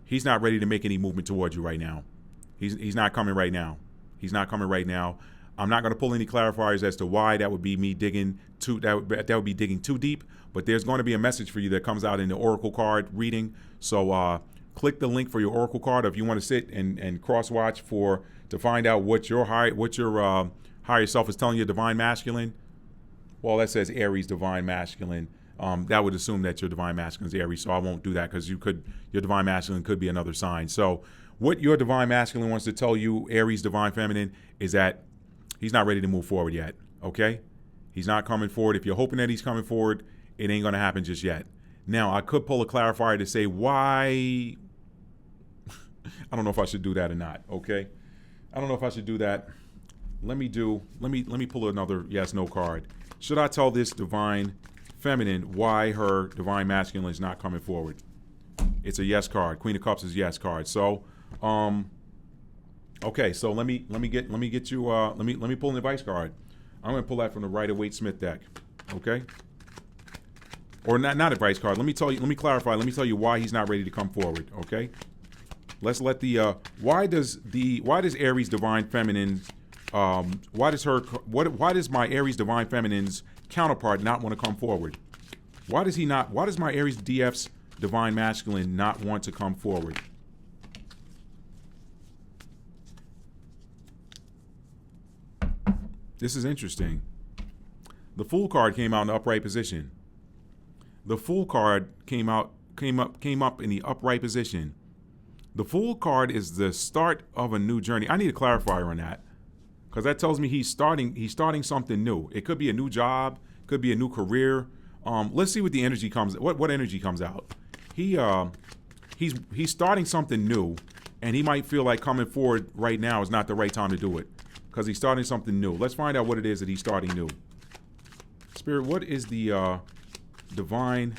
he's not ready to make any movement towards you right now. He's not coming right now. He's not coming right now. I'm not going to pull any clarifiers as to why. That would be me digging too. That would be digging too deep. But there's going to be a message for you that comes out in the Oracle card reading. So click the link for your Oracle card if you want to sit and cross watch to find out what your higher self is telling your divine masculine. Well, that says Aries divine masculine. That would assume that your divine masculine is Aries. So I won't do that because your divine masculine could be another sign. So what your divine masculine wants to tell you, Aries divine feminine, is that he's not ready to move forward yet, okay? He's not coming forward. If you're hoping that he's coming forward, it ain't going to happen just yet. Now, I could pull a clarifier to say why. I don't know if I should do that or not, okay? I don't know if I should do that. Let me pull another yes/no card. Should I tell this divine feminine why her divine masculine is not coming forward? It's a yes card. Queen of Cups is yes card. So, okay, so let me pull an advice card. I'm going to pull that from the Rider-Waite-Smith deck. Okay? Or not advice card. Let me clarify. Let me tell you why he's not ready to come forward, okay? Let's let the why does Aries divine feminine why does my Aries divine feminine's counterpart not want to come forward? Why does my Aries DF's divine masculine not want to come forward? This is interesting. The Fool card came out in the upright position. The Fool card came up in the upright position. The Fool card is the start of a new journey. I need a clarifier on that, because that tells me he's starting something new. It could be a new job, could be a new career. Let's see what the energy comes. What energy comes out? He's starting something new, and he might feel like coming forward right now is not the right time to do it, because he's starting something new. Let's find out what it is that he's starting new. Spirit, what is the divine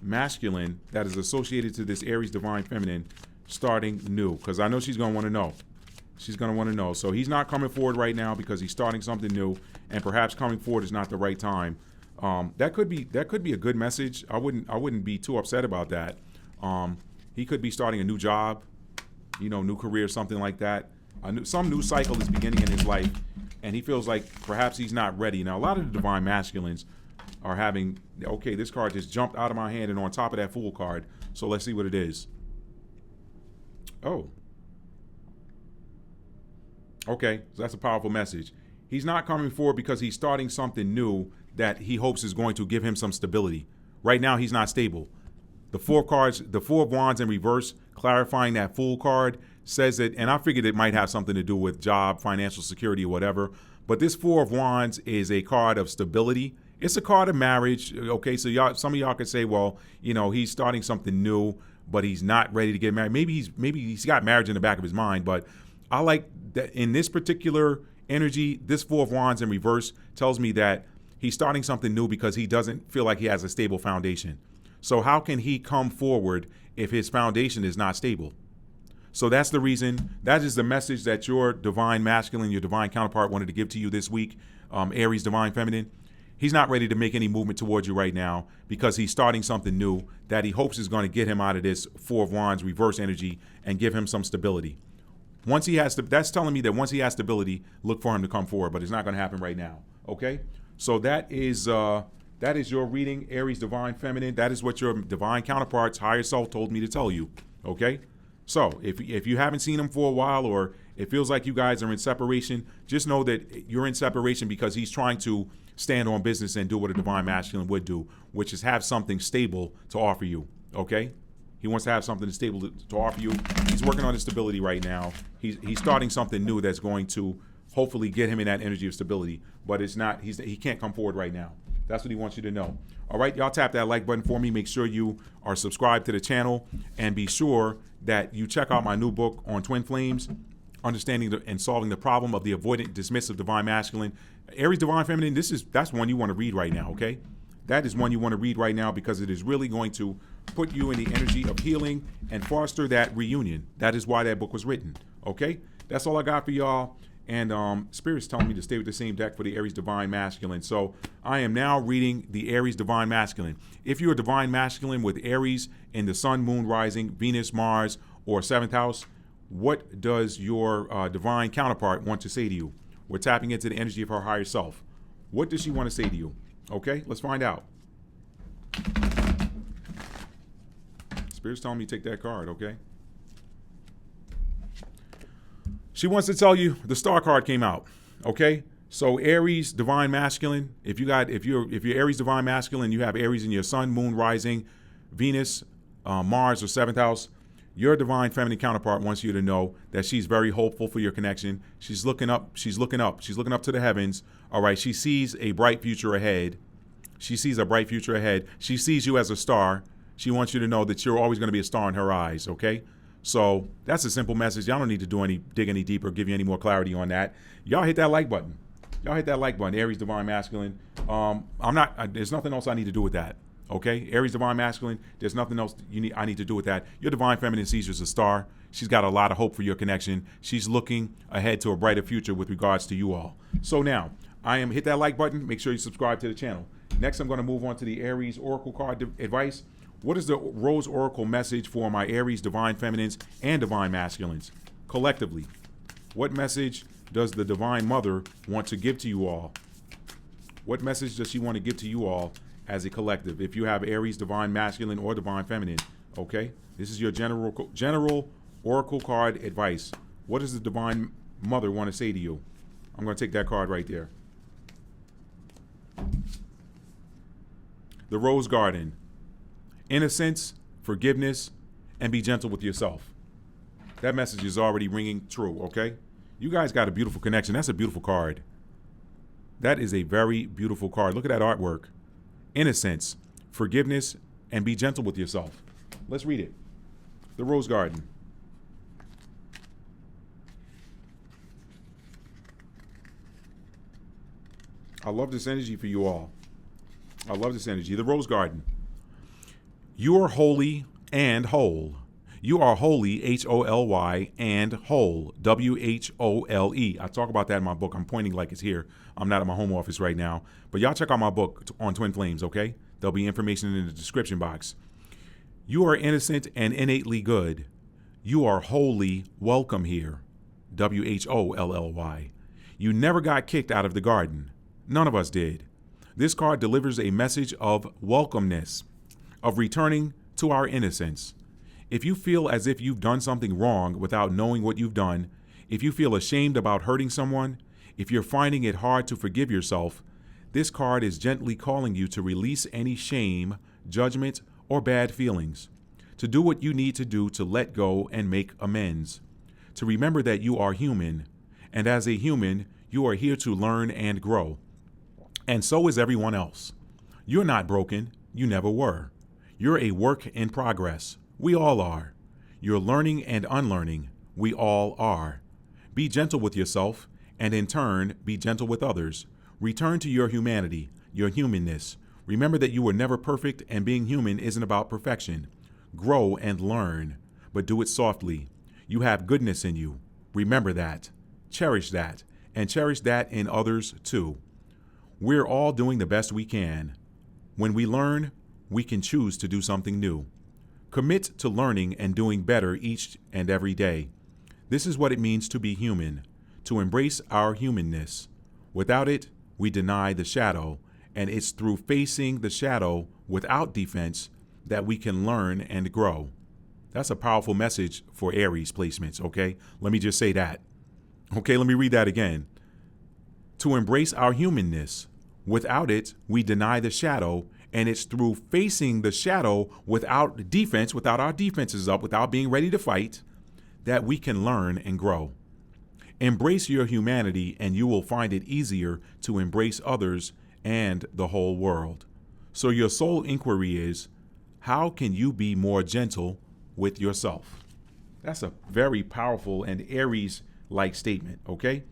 masculine that is associated to this Aries divine feminine starting new? Because I know she's going to want to know. She's going to want to know. So he's not coming forward right now because he's starting something new, and perhaps coming forward is not the right time. That could be a good message. I wouldn't be too upset about that. He could be starting a new job, new career, something like that. Some new cycle is beginning in his life, and he feels like perhaps he's not ready. Now, a lot of the divine masculines are having, okay, this card just jumped out of my hand and on top of that Fool card. So let's see what it is. Oh. Okay, so that's a powerful message. He's not coming forward because he's starting something new that he hopes is going to give him some stability. Right now, he's not stable. The Four of Wands in reverse, clarifying that Fool card, says it, and I figured it might have something to do with job, financial security, or whatever. But this Four of Wands is a card of stability. It's a card of marriage. Okay, so some of y'all could say, well, he's starting something new, but he's not ready to get married. Maybe he's got marriage in the back of his mind, but I like that in this particular energy, this Four of Wands in reverse tells me that he's starting something new because he doesn't feel like he has a stable foundation. So how can he come forward if his foundation is not stable? So that's the reason. That is the message that your divine masculine, your divine counterpart wanted to give to you this week, Aries divine feminine. He's not ready to make any movement towards you right now because he's starting something new that he hopes is going to get him out of this Four of Wands reverse energy and give him some stability. That's telling me that once he has stability, look for him to come forward, but it's not going to happen right now. Okay? So that is your reading, Aries divine feminine. That is what your divine counterpart's higher self told me to tell you. Okay? So if you haven't seen him for a while, or it feels like you guys are in separation, just know that you're in separation because he's trying to stand on business and do what a divine masculine would do, which is have something stable to offer you. Okay? He wants to have something stable to offer you. He's working on his stability right now. He's starting something new that's going to hopefully get him in that energy of stability. But it's not, he can't come forward right now. That's what he wants you to know. All right, y'all tap that like button for me. Make sure you are subscribed to the channel, and be sure that you check out my new book on twin flames, understanding and solving the problem of the avoidant, dismissive divine masculine. Aries divine feminine, that's one you want to read right now, okay? That is one you want to read right now, because it is really going to put you in the energy of healing and foster that reunion. That is why that book was written, okay? That's all I got for y'all. And Spirit's telling me to stay with the same deck for the Aries Divine Masculine. So I am now reading the Aries Divine Masculine. If you're a Divine Masculine with Aries in the Sun, Moon, Rising, Venus, Mars, or 7th house, what does your Divine Counterpart want to say to you? We're tapping into the energy of her higher self. What does she want to say to you? Okay, let's find out. Spirit's telling me to take that card, okay? She wants to tell you the Star card came out, okay? So Aries Divine Masculine, if you're Aries Divine Masculine, you have Aries in your Sun, Moon, Rising, Venus, Mars, or 7th house, your Divine Feminine Counterpart wants you to know that she's very hopeful for your connection. She's looking up to the heavens, all right? She sees a bright future ahead. She sees you as a star. She wants you to know that you're always going to be a star in her eyes, okay? So that's a simple message. Y'all don't need to dig any deeper, give you any more clarity on that. Y'all hit that like button. Aries Divine Masculine. There's nothing else I need to do with that. Okay? Aries Divine Masculine, there's nothing else I need to do with that. Your Divine Feminine sees you as a star. She's got a lot of hope for your connection. She's looking ahead to a brighter future with regards to you all. So now, hit that like button. Make sure you subscribe to the channel. Next, I'm going to move on to the Aries Oracle card advice. What is the Rose Oracle message for my Aries Divine Feminines and Divine Masculines collectively? What message does the Divine Mother want to give to you all? What message does she want to give to you all as a collective? If you have Aries Divine Masculine or Divine Feminine, okay? This is your general Oracle card advice. What does the Divine Mother want to say to you? I'm going to take that card right there. The Rose Garden. Innocence, forgiveness, and be gentle with yourself. That message is already ringing true, okay? You guys got a beautiful connection. That's a beautiful card. That is a very beautiful card. Look at that artwork. Innocence, forgiveness, and be gentle with yourself. Let's read it. The Rose Garden. I love this energy for you all. I love this energy. The Rose Garden. You are holy and whole. You are holy, H-O-L-Y, and whole, W-H-O-L-E. I talk about that in my book. I'm pointing like it's here. I'm not at my home office right now. But y'all check out my book on Twin Flames, okay? There'll be information in the description box. You are innocent and innately good. You are wholly welcome here, W-H-O-L-L-Y. You never got kicked out of the garden. None of us did. This card delivers a message of welcomeness, of returning to our innocence. If you feel as if you've done something wrong without knowing what you've done, if you feel ashamed about hurting someone, if you're finding it hard to forgive yourself, this card is gently calling you to release any shame, judgment, or bad feelings, to do what you need to do to let go and make amends, to remember that you are human, and as a human, you are here to learn and grow. And so is everyone else. You're not broken. You never were. You're a work in progress. We all are. You're learning and unlearning. We all are. Be gentle with yourself, and in turn, be gentle with others. Return to your humanity, your humanness. Remember that you were never perfect, and being human isn't about perfection. Grow and learn, but do it softly. You have goodness in you. Remember that. Cherish that, and cherish that in others too. We're all doing the best we can. When we learn, we can choose to do something new. Commit to learning and doing better each and every day. This is what it means to be human, to embrace our humanness. Without it, we deny the shadow, and it's through facing the shadow without defense that we can learn and grow. That's a powerful message for Aries placements, okay? Let me just say that. Okay, let me read that again. To embrace our humanness. Without it, we deny the shadow, and it's through facing the shadow without defense, without our defenses up, without being ready to fight, that we can learn and grow. Embrace your humanity, and you will find it easier to embrace others and the whole world. So your soul inquiry is, how can you be more gentle with yourself? That's a very powerful and Aries-like statement, okay?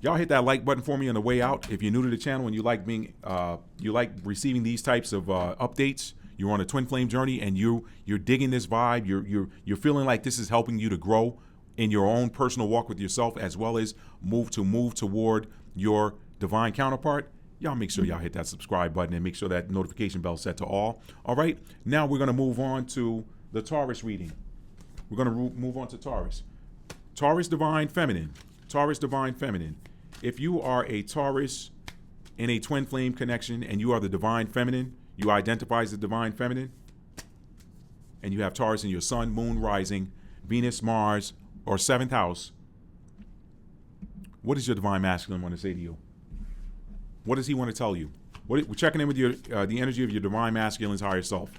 Y'all hit that like button for me on the way out. If you're new to the channel and you like receiving these types of updates, you're on a twin flame journey and you're digging this vibe, you're feeling like this is helping you to grow in your own personal walk with yourself, as well as move toward your divine counterpart, y'all make sure y'all hit that subscribe button and make sure that notification bell is set to all. All right, now we're going to move on to the Taurus reading. We're going to move on to Taurus. Taurus divine feminine. Taurus divine feminine. If you are a Taurus in a twin flame connection and you are the divine feminine, you identify as the divine feminine, and you have Taurus in your sun, moon, rising, Venus, Mars, or 7th house, what does your divine masculine want to say to you? What does he want to tell you? We're checking in with your the energy of your divine masculine's higher self.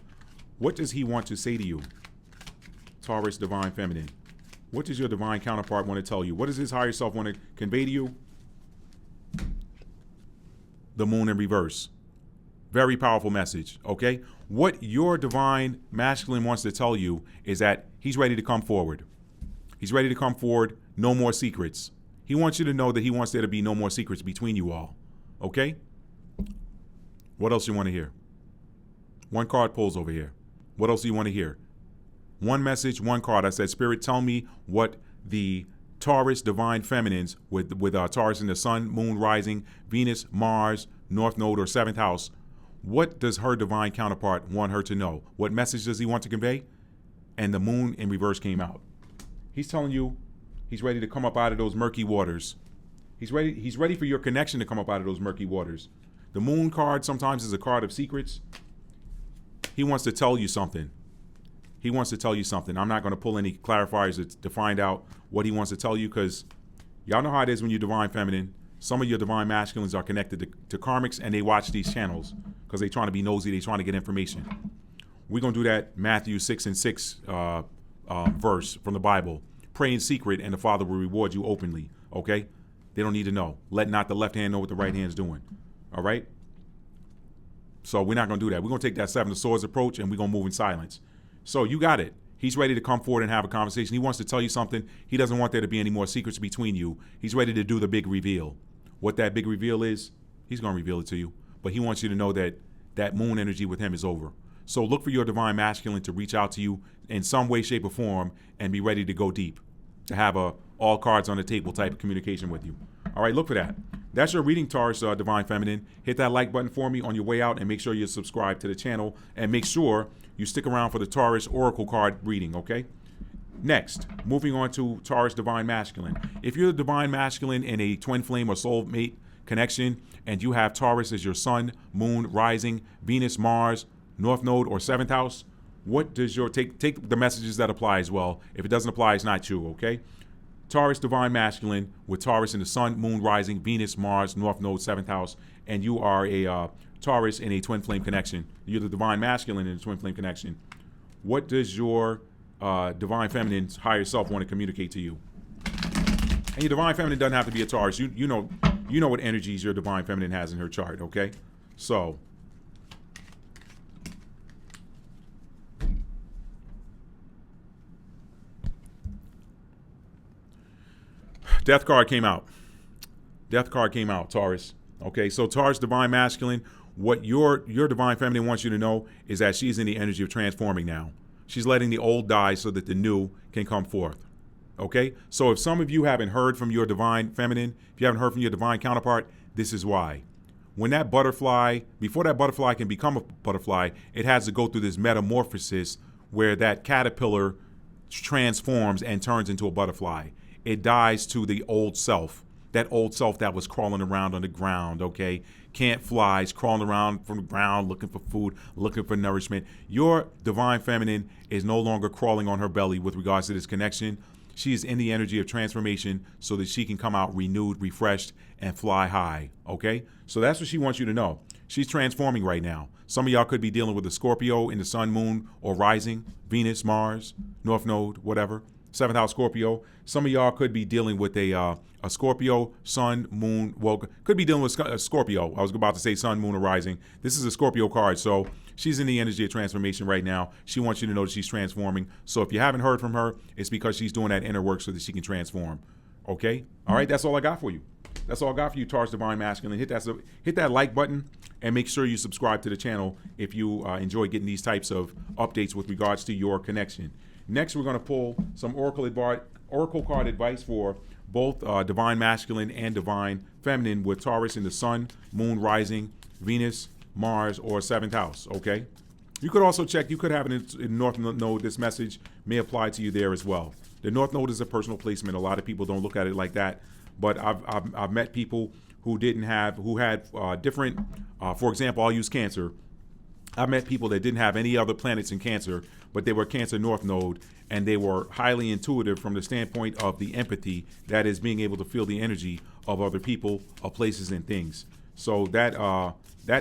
What does he want to say to you? Taurus divine feminine. What does your divine counterpart want to tell you? What does his higher self want to convey to you? The moon in reverse. Very powerful message, okay? What your divine masculine wants to tell you is that he's ready to come forward. He's ready to come forward. No more secrets. He wants you to know that he wants there to be no more secrets between you all. Okay? What else do you want to hear? One card pulls over here. What else do you want to hear? One message, one card. I said, Spirit, tell me what the Taurus divine feminines with Taurus in the sun, moon, rising, Venus, Mars, North Node, or 7th house. What does her divine counterpart want her to know? What message does he want to convey? And the moon in reverse came out. He's telling you he's ready to come up out of those murky waters. He's ready for your connection to come up out of those murky waters. The moon card sometimes is a card of secrets. He wants to tell you something. He wants to tell you something. I'm not going to pull any clarifiers to find out what he wants to tell you, because y'all know how it is when you're divine feminine. Some of your divine masculines are connected to karmics, and they watch these channels because they're trying to be nosy. They're trying to get information. We're going to do that Matthew 6:6 verse from the Bible. Pray in secret and the Father will reward you openly. Okay? They don't need to know. Let not the left hand know what the right hand's doing. All right? So we're not going to do that. We're going to take that 7 of swords approach and we're going to move in silence. So you got it. He's ready to come forward and have a conversation. He wants to tell you something. He doesn't want there to be any more secrets between you. He's ready to do the big reveal. What that big reveal is, he's going to reveal it to you. But he wants you to know that that moon energy with him is over. So look for your divine masculine to reach out to you in some way, shape, or form and be ready to go deep, to have a all cards on the table type of communication with you. All right, look for that. That's your reading, Taurus divine feminine. Hit that like button for me on your way out and make sure you're subscribed to the channel and make sure you stick around for the Taurus oracle card reading, okay? Next, moving on to Taurus divine masculine. If you're the divine masculine in a twin flame or soulmate connection and you have Taurus as your sun, moon, rising, Venus, Mars, North Node, or 7th house, what does your take the messages that apply as well. If it doesn't apply, it's not you, okay? Taurus divine masculine with Taurus in the sun, moon, rising, Venus, Mars, North Node, 7th house, and you are a Taurus in a twin flame connection. You're the divine masculine in a twin flame connection. What does your divine feminine's higher self want to communicate to you? And your divine feminine doesn't have to be a Taurus. You know what energies your divine feminine has in her chart, okay? So Death card came out. Death card came out, Taurus. Okay, so Taurus divine masculine, what your divine feminine wants you to know is that she's in the energy of transforming now. She's letting the old die so that the new can come forth. Okay, so if some of you haven't heard from your divine feminine, if you haven't heard from your divine counterpart, this is why. When that butterfly, before that butterfly can become a butterfly, it has to go through this metamorphosis where that caterpillar transforms and turns into a butterfly. It dies to the old self, that old self that was crawling around on the ground, okay? Can't fly, is crawling around from the ground looking for food, looking for nourishment. Your divine feminine is no longer crawling on her belly with regards to this connection. She is in the energy of transformation so that she can come out renewed, refreshed, and fly high, okay? So that's what she wants you to know. She's transforming right now. Some of y'all could be dealing with a Scorpio in the sun, moon, or rising, Venus, Mars, North Node, whatever. 7th house Scorpio. Some of y'all could be dealing with a Scorpio, sun, moon. Well, could be dealing with a Scorpio. I was about to say sun, moon, or rising. This is a Scorpio card. So she's in the energy of transformation right now. She wants you to know that she's transforming. So if you haven't heard from her, it's because she's doing that inner work so that she can transform. Okay? All right, that's all I got for you. That's all I got for you, Taurus Divine Masculine. Hit that like button and make sure you subscribe to the channel if you enjoy getting these types of updates with regards to your connection. Next, we're going to pull some oracle card advice for both Divine Masculine and Divine Feminine with Taurus in the Sun, Moon, Rising, Venus, Mars, or 7th house, okay? You could also check, you could have it in North Node. This message may apply to you there as well. The North Node is a personal placement. A lot of people don't look at it like that, but I've met people who had different, for example, I'll use Cancer. I've met people that didn't have any other planets in Cancer, but they were Cancer North Node, and they were highly intuitive from the standpoint of the empathy, that is being able to feel the energy of other people, of places, and things. So that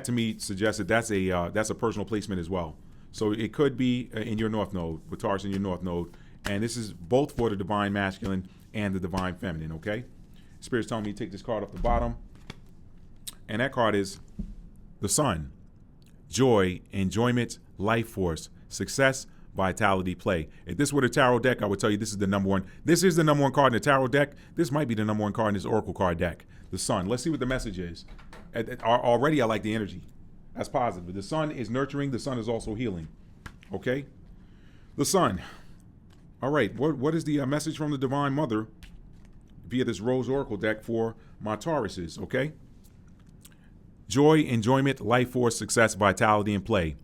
to me suggests that that's a personal placement as well. So it could be in your North Node, with Taurus in your North Node, and this is both for the Divine Masculine and the Divine Feminine, okay? Spirit's telling me to take this card off the bottom, and that card is the Sun. Joy, enjoyment, life force, success, vitality, play. If this were the tarot deck, I would tell you this is the number one. This is the number one card in the tarot deck. This might be the number one card in this oracle card deck. The Sun. Let's see what the message is. Already, I like the energy. That's positive. The Sun is nurturing. The Sun is also healing. Okay? The Sun. All right. What is the message from the Divine Mother via this Rose Oracle deck for my Tauruses? Okay? Joy, enjoyment, life force, success, vitality, and play.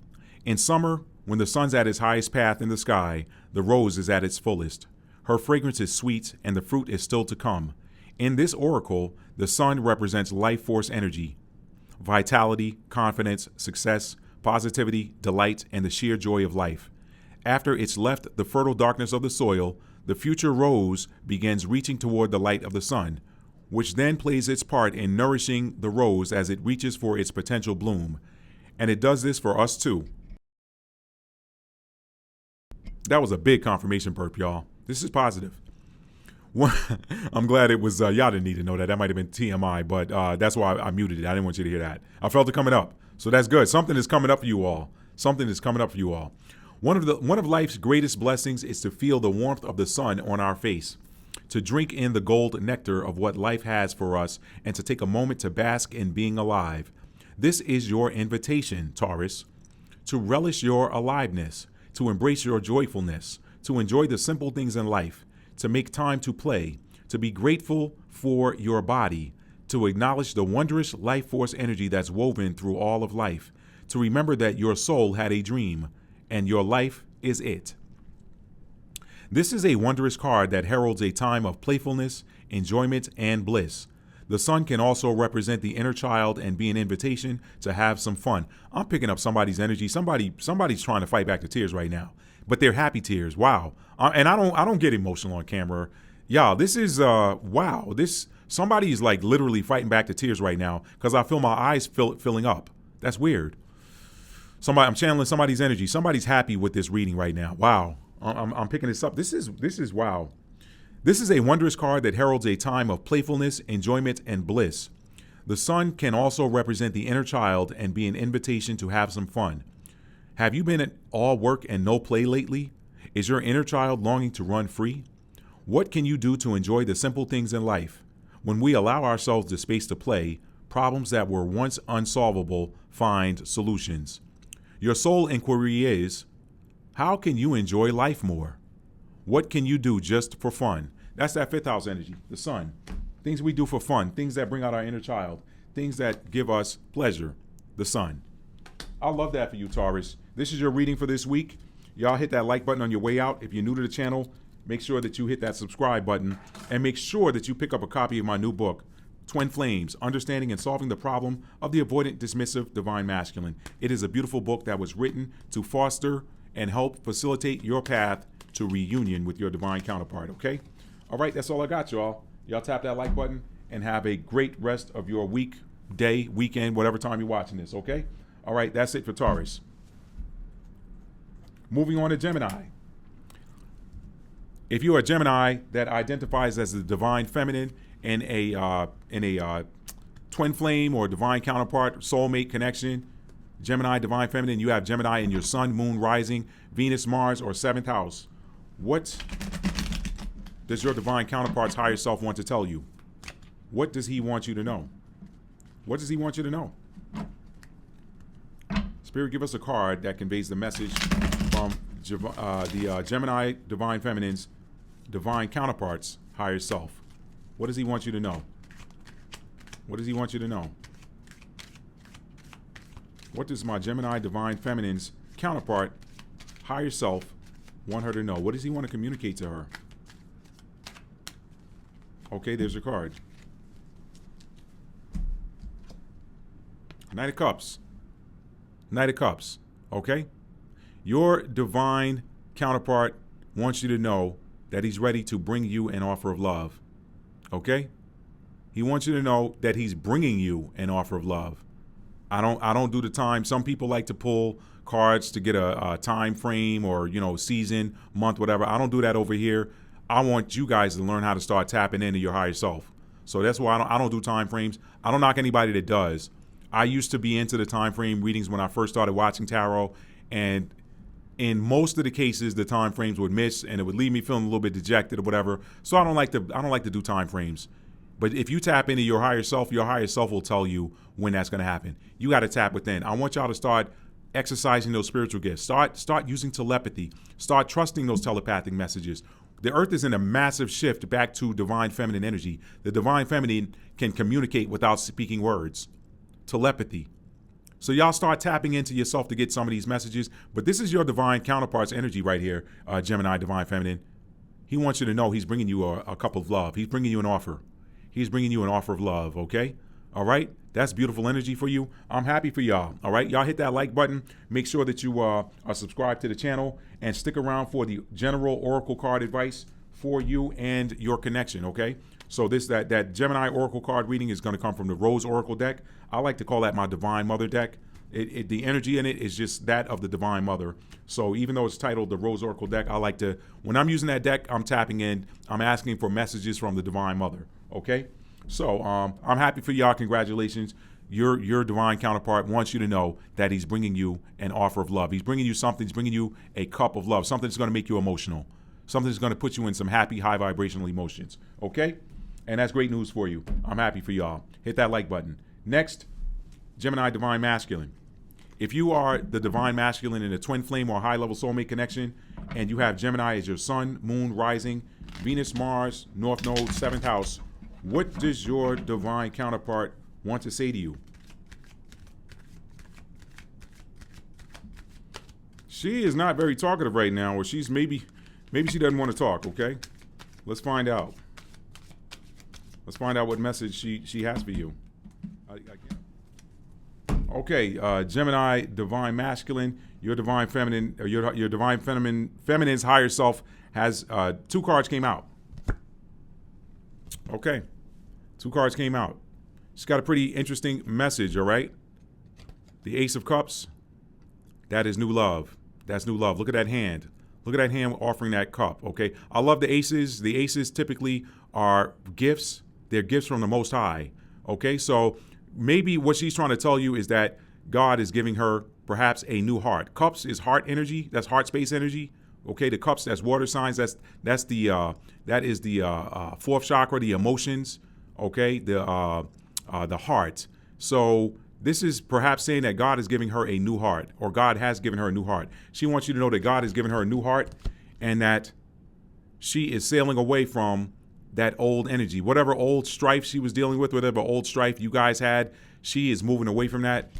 In summer, when the sun's at its highest path in the sky, the rose is at its fullest. Her fragrance is sweet, and the fruit is still to come. In this oracle, the sun represents life force energy, vitality, confidence, success, positivity, delight, and the sheer joy of life. After it's left the fertile darkness of the soil, the future rose begins reaching toward the light of the sun, which then plays its part in nourishing the rose as it reaches for its potential bloom. And it does this for us too. That was a big confirmation burp, y'all. This is positive. I'm glad it was, y'all didn't need to know that. That might have been TMI, but that's why I muted it. I didn't want you to hear that. I felt it coming up. So that's good. Something is coming up for you all. Something is coming up for you all. One of life's greatest blessings is to feel the warmth of the sun on our face, to drink in the gold nectar of what life has for us, and to take a moment to bask in being alive. This is your invitation, Taurus, to relish your aliveness, to embrace your joyfulness, to enjoy the simple things in life, to make time to play, to be grateful for your body, to acknowledge the wondrous life force energy that's woven through all of life, to remember that your soul had a dream, and your life is it. This is a wondrous card that heralds a time of playfulness, enjoyment, and bliss. The sun can also represent the inner child and be an invitation to have some fun. I'm picking up somebody's energy. Somebody's trying to fight back the tears right now, but they're happy tears. Wow. And I don't get emotional on camera. Y'all, this is wow. Somebody is like literally fighting back the tears right now because I feel my eyes filling up. That's weird. I'm channeling somebody's energy. Somebody's happy with this reading right now. Wow. I'm picking this up. This is wow. This is a wondrous card that heralds a time of playfulness, enjoyment, and bliss. The sun can also represent the inner child and be an invitation to have some fun. Have you been at all work and no play lately? Is your inner child longing to run free? What can you do to enjoy the simple things in life? When we allow ourselves the space to play, problems that were once unsolvable find solutions. Your soul inquiry is, how can you enjoy life more? What can you do just for fun? That's that 5th house energy, the sun. Things we do for fun, things that bring out our inner child, things that give us pleasure, the sun. I love that for you, Taurus. This is your reading for this week. Y'all hit that like button on your way out. If you're new to the channel, make sure that you hit that subscribe button and make sure that you pick up a copy of my new book, Twin Flames, Understanding and Solving the Problem of the Avoidant, Dismissive, Divine Masculine. It is a beautiful book that was written to foster and help facilitate your path to reunion with your divine counterpart, okay? All right, that's all I got, y'all. Y'all tap that like button and have a great rest of your week, day, weekend, whatever time you're watching this, okay? All right, that's it for Taurus. Moving on to Gemini. If you're a Gemini that identifies as the divine feminine in a twin flame or divine counterpart, soulmate connection, Gemini, divine feminine, you have Gemini in your sun, moon, rising, Venus, Mars, or 7th house. What does your divine counterpart's higher self want to tell you? What does he want you to know? What does he want you to know? Spirit, give us a card that conveys the message from the Gemini divine feminine's divine counterpart's higher self. What does he want you to know? What does he want you to know? What does my Gemini divine feminine's counterpart higher self want her to know? What does he want to communicate to her? Okay, there's your card. Knight of Cups. Knight of Cups. Okay? Your divine counterpart wants you to know that he's ready to bring you an offer of love. Okay? He wants you to know that he's bringing you an offer of love. I don't do the time. Some people like to pull cards to get a time frame or, season, month, whatever. I don't do that over here. I want you guys to learn how to start tapping into your higher self. So that's why I don't do time frames. I don't knock anybody that does. I used to be into the time frame readings when I first started watching tarot, and in most of the cases, the time frames would miss, and it would leave me feeling a little bit dejected or whatever. So I don't like to do time frames. But if you tap into your higher self will tell you when that's going to happen. You got to tap within. I want y'all to start exercising those spiritual gifts. Start using telepathy. Start trusting those telepathic messages. The earth is in a massive shift back to divine feminine energy. The divine feminine can communicate without speaking words. Telepathy. So y'all start tapping into yourself to get some of these messages. But this is your divine counterpart's energy right here, Gemini, divine feminine. He wants you to know he's bringing you a cup of love. He's bringing you an offer. He's bringing you an offer of love, okay? All right? That's beautiful energy for you. I'm happy for y'all, all right? Y'all hit that like button. Make sure that you are subscribed to the channel and stick around for the general oracle card advice for you and your connection, okay? So that Gemini oracle card reading is going to come from the Rose Oracle deck. I like to call that my Divine Mother deck. The energy in it is just that of the Divine Mother. So even though it's titled the Rose Oracle deck, I like to, when I'm using that deck, I'm tapping in, I'm asking for messages from the Divine Mother. Okay, so I'm happy for y'all. Congratulations. Your divine counterpart wants you to know that he's bringing you an offer of love. He's bringing you something. He's bringing you a cup of love. Something that's going to make you emotional. Something that's going to put you in some happy, high vibrational emotions. Okay, and that's great news for you. I'm happy for y'all. Hit that like button. Next, Gemini divine masculine. If you are the divine masculine in a twin flame or high level soulmate connection, and you have Gemini as your sun, moon, rising, Venus, Mars, North Node, 7th house, what does your divine counterpart want to say to you? She is not very talkative right now, or she's maybe she doesn't want to talk, okay? Let's find out. Let's find out what message she has for you. Okay, Gemini, divine masculine, your divine feminine, or your divine feminine's higher self has 2 cards came out. Okay, 2 cards came out. She's got a pretty interesting message, all right? The Ace of Cups, that is new love. That's new love. Look at that hand. Look at that hand offering that cup, okay? I love the aces. The aces typically are gifts. They're gifts from the Most High, okay? So maybe what she's trying to tell you is that God is giving her perhaps a new heart. Cups is heart energy. That's heart space energy. Okay, the cups, that's water signs. That is the 4th chakra, the emotions. Okay, the heart. So this is perhaps saying that God is giving her a new heart, or God has given her a new heart. She wants you to know that God has given her a new heart, and that she is sailing away from that old energy, whatever old strife she was dealing with, whatever old strife you guys had. She is moving away from that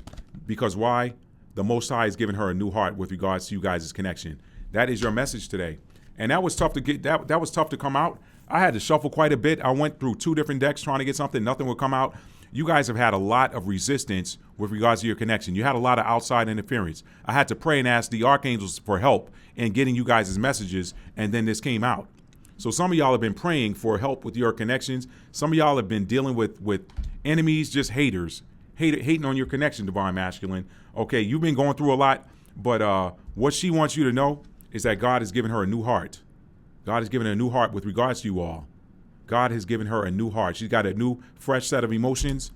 because why? The Most High has given her a new heart with regards to you guys' connection. That is your message today. And that was tough to get. That was tough to come out. I had to shuffle quite a bit. I went through 2 different decks trying to get something. Nothing would come out. You guys have had a lot of resistance with regards to your connection. You had a lot of outside interference. I had to pray and ask the archangels for help in getting you guys' messages, and then this came out. So some of y'all have been praying for help with your connections. Some of y'all have been dealing with enemies, just haters, hating on your connection, divine masculine. Okay, you've been going through a lot, but what she wants you to know is that God has given her a new heart. God has given her a new heart with regards to you all. God has given her a new heart. She's got a new, fresh set of emotions,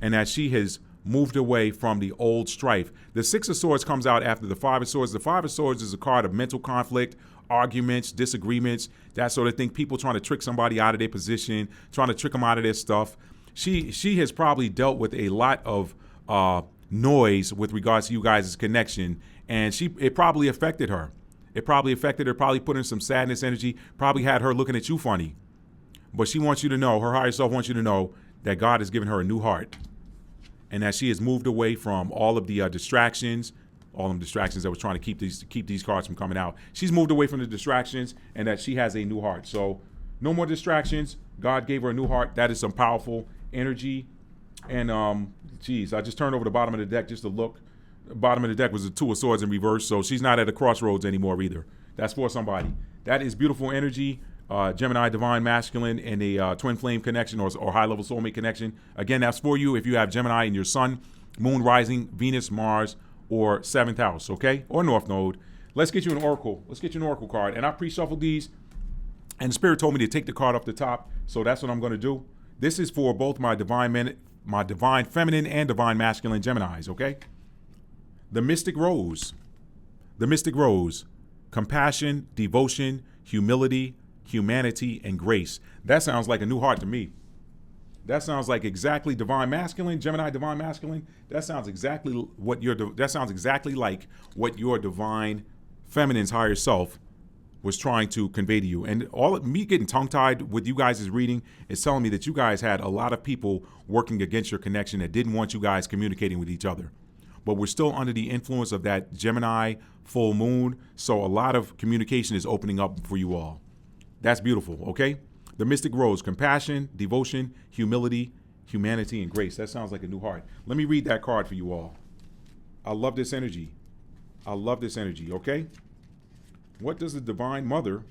and that she has moved away from the old strife. The Six of Swords comes out after the Five of Swords. The Five of Swords is a card of mental conflict, arguments, disagreements, that sort of thing. People trying to trick somebody out of their position, trying to trick them out of their stuff. She has probably dealt with a lot of noise with regards to you guys' connection, and it probably affected her. It probably affected her, probably put in some sadness energy, probably had her looking at you funny. But she wants you to know, her higher self wants you to know that God has given her a new heart, and that she has moved away from all of the distractions, all them distractions that were trying to keep these cards from coming out. She's moved away from the distractions, and that she has a new heart. So no more distractions. God gave her a new heart. That is some powerful energy. And I just turned over the bottom of the deck just to look. The bottom of the deck was the Two of Swords in reverse, so she's not at a crossroads anymore either. That's for somebody. That is beautiful energy. Gemini divine masculine and a twin flame connection or high level soulmate connection. Again, that's for you if you have Gemini in your sun, moon, rising, Venus, Mars, or 7th house, okay? Or North Node. Let's get you an oracle. Let's get you an oracle card. And I pre-shuffled these, and the Spirit told me to take the card off the top, so that's what I'm going to do. This is for both my divine feminine and divine masculine Geminis, okay? The Mystic Rose. The Mystic Rose. Compassion, devotion, humility, humanity, and grace. That sounds like a new heart to me. That sounds like exactly divine masculine, Gemini divine masculine. That sounds exactly like what your divine feminine's higher self was trying to convey to you. And all of me getting tongue-tied with you guys' reading is telling me that you guys had a lot of people working against your connection that didn't want you guys communicating with each other. But we're still under the influence of that Gemini full moon, so a lot of communication is opening up for you all. That's beautiful, okay? The Mystic Rose, compassion, devotion, humility, humanity, and grace. That sounds like a new heart. Let me read that card for you all. I love this energy. I love this energy, okay? What does the Divine Mother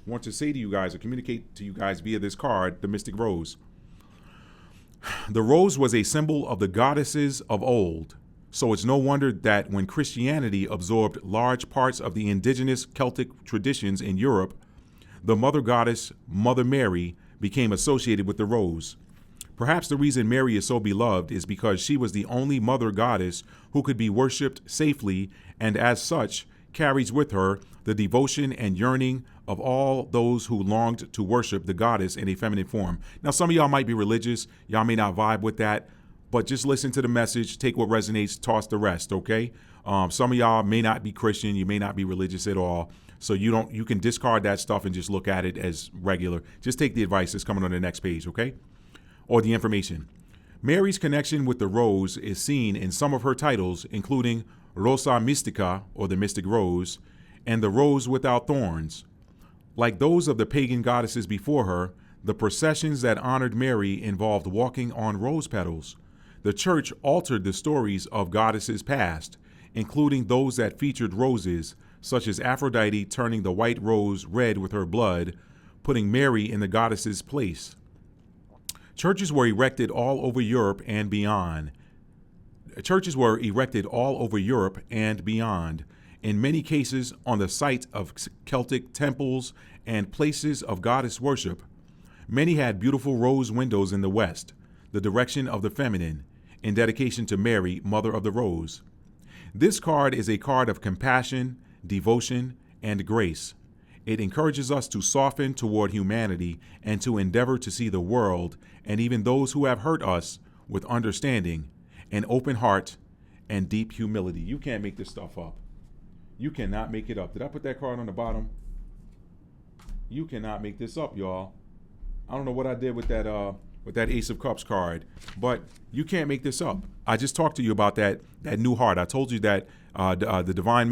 want to say to you guys or communicate to you guys via this card, the Mystic Rose? The rose was a symbol of the goddesses of old. So it's no wonder that when Christianity absorbed large parts of the indigenous Celtic traditions in Europe, the mother goddess, Mother Mary, became associated with the rose. Perhaps the reason Mary is so beloved is because she was the only mother goddess who could be worshipped safely, and as such, carries with her the devotion and yearning of all those who longed to worship the goddess in a feminine form. Now, some of y'all might be religious. Y'all may not vibe with that, but just listen to the message, take what resonates, toss the rest, okay? Some of y'all may not be Christian. You may not be religious at all. So you can discard that stuff and just look at it as regular. Just take the advice that's coming on the next page, okay? Or the information. Mary's connection with the rose is seen in some of her titles, including Rosa Mystica, or the Mystic Rose, and the Rose Without Thorns. Like those of the pagan goddesses before her, the processions that honored Mary involved walking on rose petals. The church altered the stories of goddesses past, including those that featured roses, such as Aphrodite turning the white rose red with her blood, putting Mary in the goddess's place. Churches were erected all over Europe and beyond. In many cases on the site of Celtic temples and places of goddess worship. Many had beautiful rose windows in the west, the direction of the feminine, in dedication to Mary, Mother of the Rose. This card is a card of compassion, devotion, and grace. It encourages us to soften toward humanity and to endeavor to see the world and even those who have hurt us with understanding, an open heart, and deep humility. You can't make this stuff up. You cannot make it up. Did I put that card on the bottom? You cannot make this up, y'all. I don't know what I did with that Ace of Cups card, but you can't make this up. I just talked to you about that new heart. I told you that the divine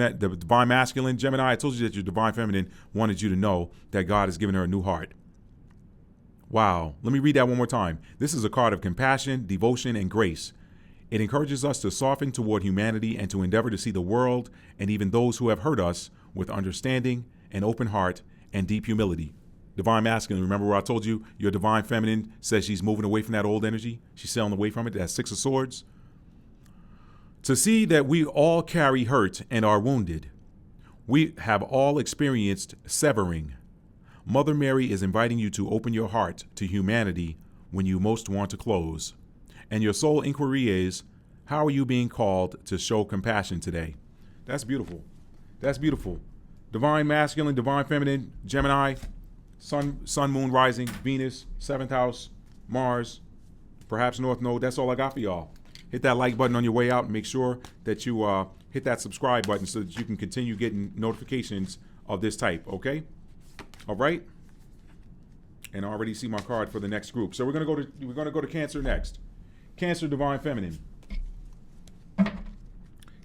masculine Gemini, I told you that your divine feminine wanted you to know that God has given her a new heart. Wow. Let me read that one more time. This is a card of compassion, devotion, and grace. It encourages us to soften toward humanity and to endeavor to see the world and even those who have hurt us with understanding, an open heart, and deep humility. Divine masculine, remember where I told you your divine feminine says she's moving away from that old energy? She's sailing away from it. That's Six of Swords. To see that we all carry hurt and are wounded. We have all experienced severing. Mother Mary is inviting you to open your heart to humanity when you most want to close. And your soul inquiry is, how are you being called to show compassion today? That's beautiful. That's beautiful. Divine masculine, divine feminine, Gemini, sun, moon, rising, Venus, 7th house, Mars, perhaps North Node. That's all I got for y'all. Hit that like button on your way out and make sure that you hit that subscribe button so that you can continue getting notifications of this type, okay? All right? And I already see my card for the next group. So we're gonna go to Cancer next. Cancer, divine feminine.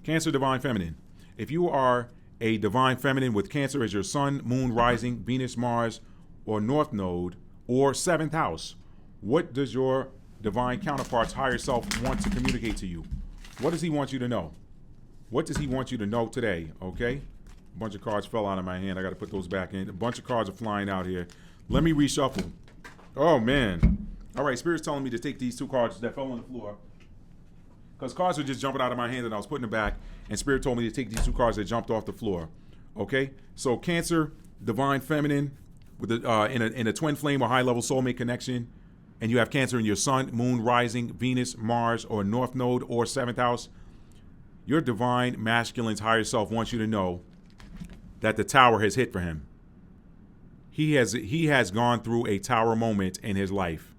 Cancer, divine feminine. If you are a divine feminine with Cancer as your sun, moon, rising, Venus, Mars, or North Node, or 7th house, what does your divine counterpart's higher self want to communicate to you? What does he want you to know? What does he want you to know today, okay? A bunch of cards fell out of my hand. I got to put those back in. A bunch of cards are flying out here. Let me reshuffle. Oh, man. All right, Spirit's telling me to take these 2 cards that fell on the floor, because cards were just jumping out of my hand and I was putting them back, and Spirit told me to take these 2 cards that jumped off the floor. Okay? So Cancer, divine feminine, with in a twin flame or high-level soulmate connection, and you have Cancer in your sun, moon, rising, Venus, Mars, or North Node, or 7th house, your divine masculine's higher self wants you to know that the tower has hit for him. He has gone through a tower moment in his life.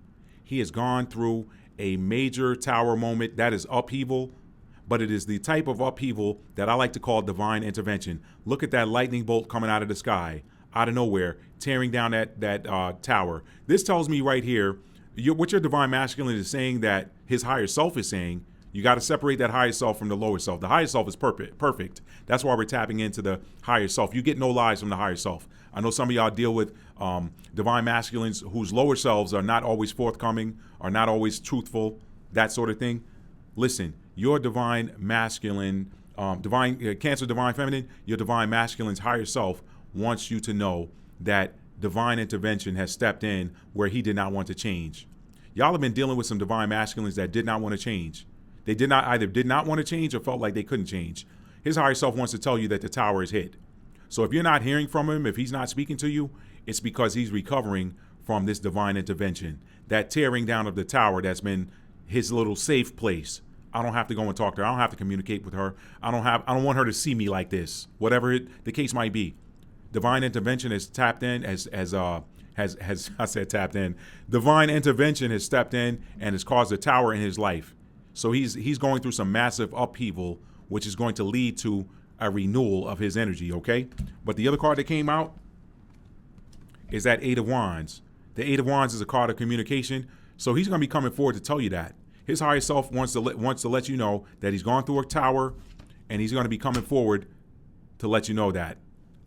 He has gone through a major tower moment that is upheaval, but it is the type of upheaval that I like to call divine intervention. Look at that lightning bolt coming out of the sky, out of nowhere, tearing down that tower. This tells me right here, what your divine masculine is saying that his higher self is saying, you got to separate that higher self from the lower self. The higher self is perfect. That's why we're tapping into the higher self. You get no lies from the higher self. I know some of y'all deal with divine masculines whose lower selves are not always forthcoming, are not always truthful, that sort of thing. Listen, your divine masculine, Cancer divine feminine, your divine masculine's higher self wants you to know that divine intervention has stepped in where he did not want to change. Y'all have been dealing with some divine masculines that did not want to change. They did not want to change or felt like they couldn't change. His higher self wants to tell you that the tower is hit. So if you're not hearing from him, if he's not speaking to you, it's because he's recovering from this divine intervention. That tearing down of the tower that's been his little safe place. I don't have to go and talk to her. I don't have to communicate with her. I don't want her to see me like this, whatever the case might be. Divine intervention has tapped in Divine intervention has stepped in and has caused a tower in his life. So he's going through some massive upheaval, which is going to lead to a renewal of his energy, okay? But the other card that came out is that 8 of Wands. The 8 of Wands is a card of communication, so he's going to be coming forward to tell you that. His higher self wants to let you know that he's gone through a tower, and he's going to be coming forward to let you know that.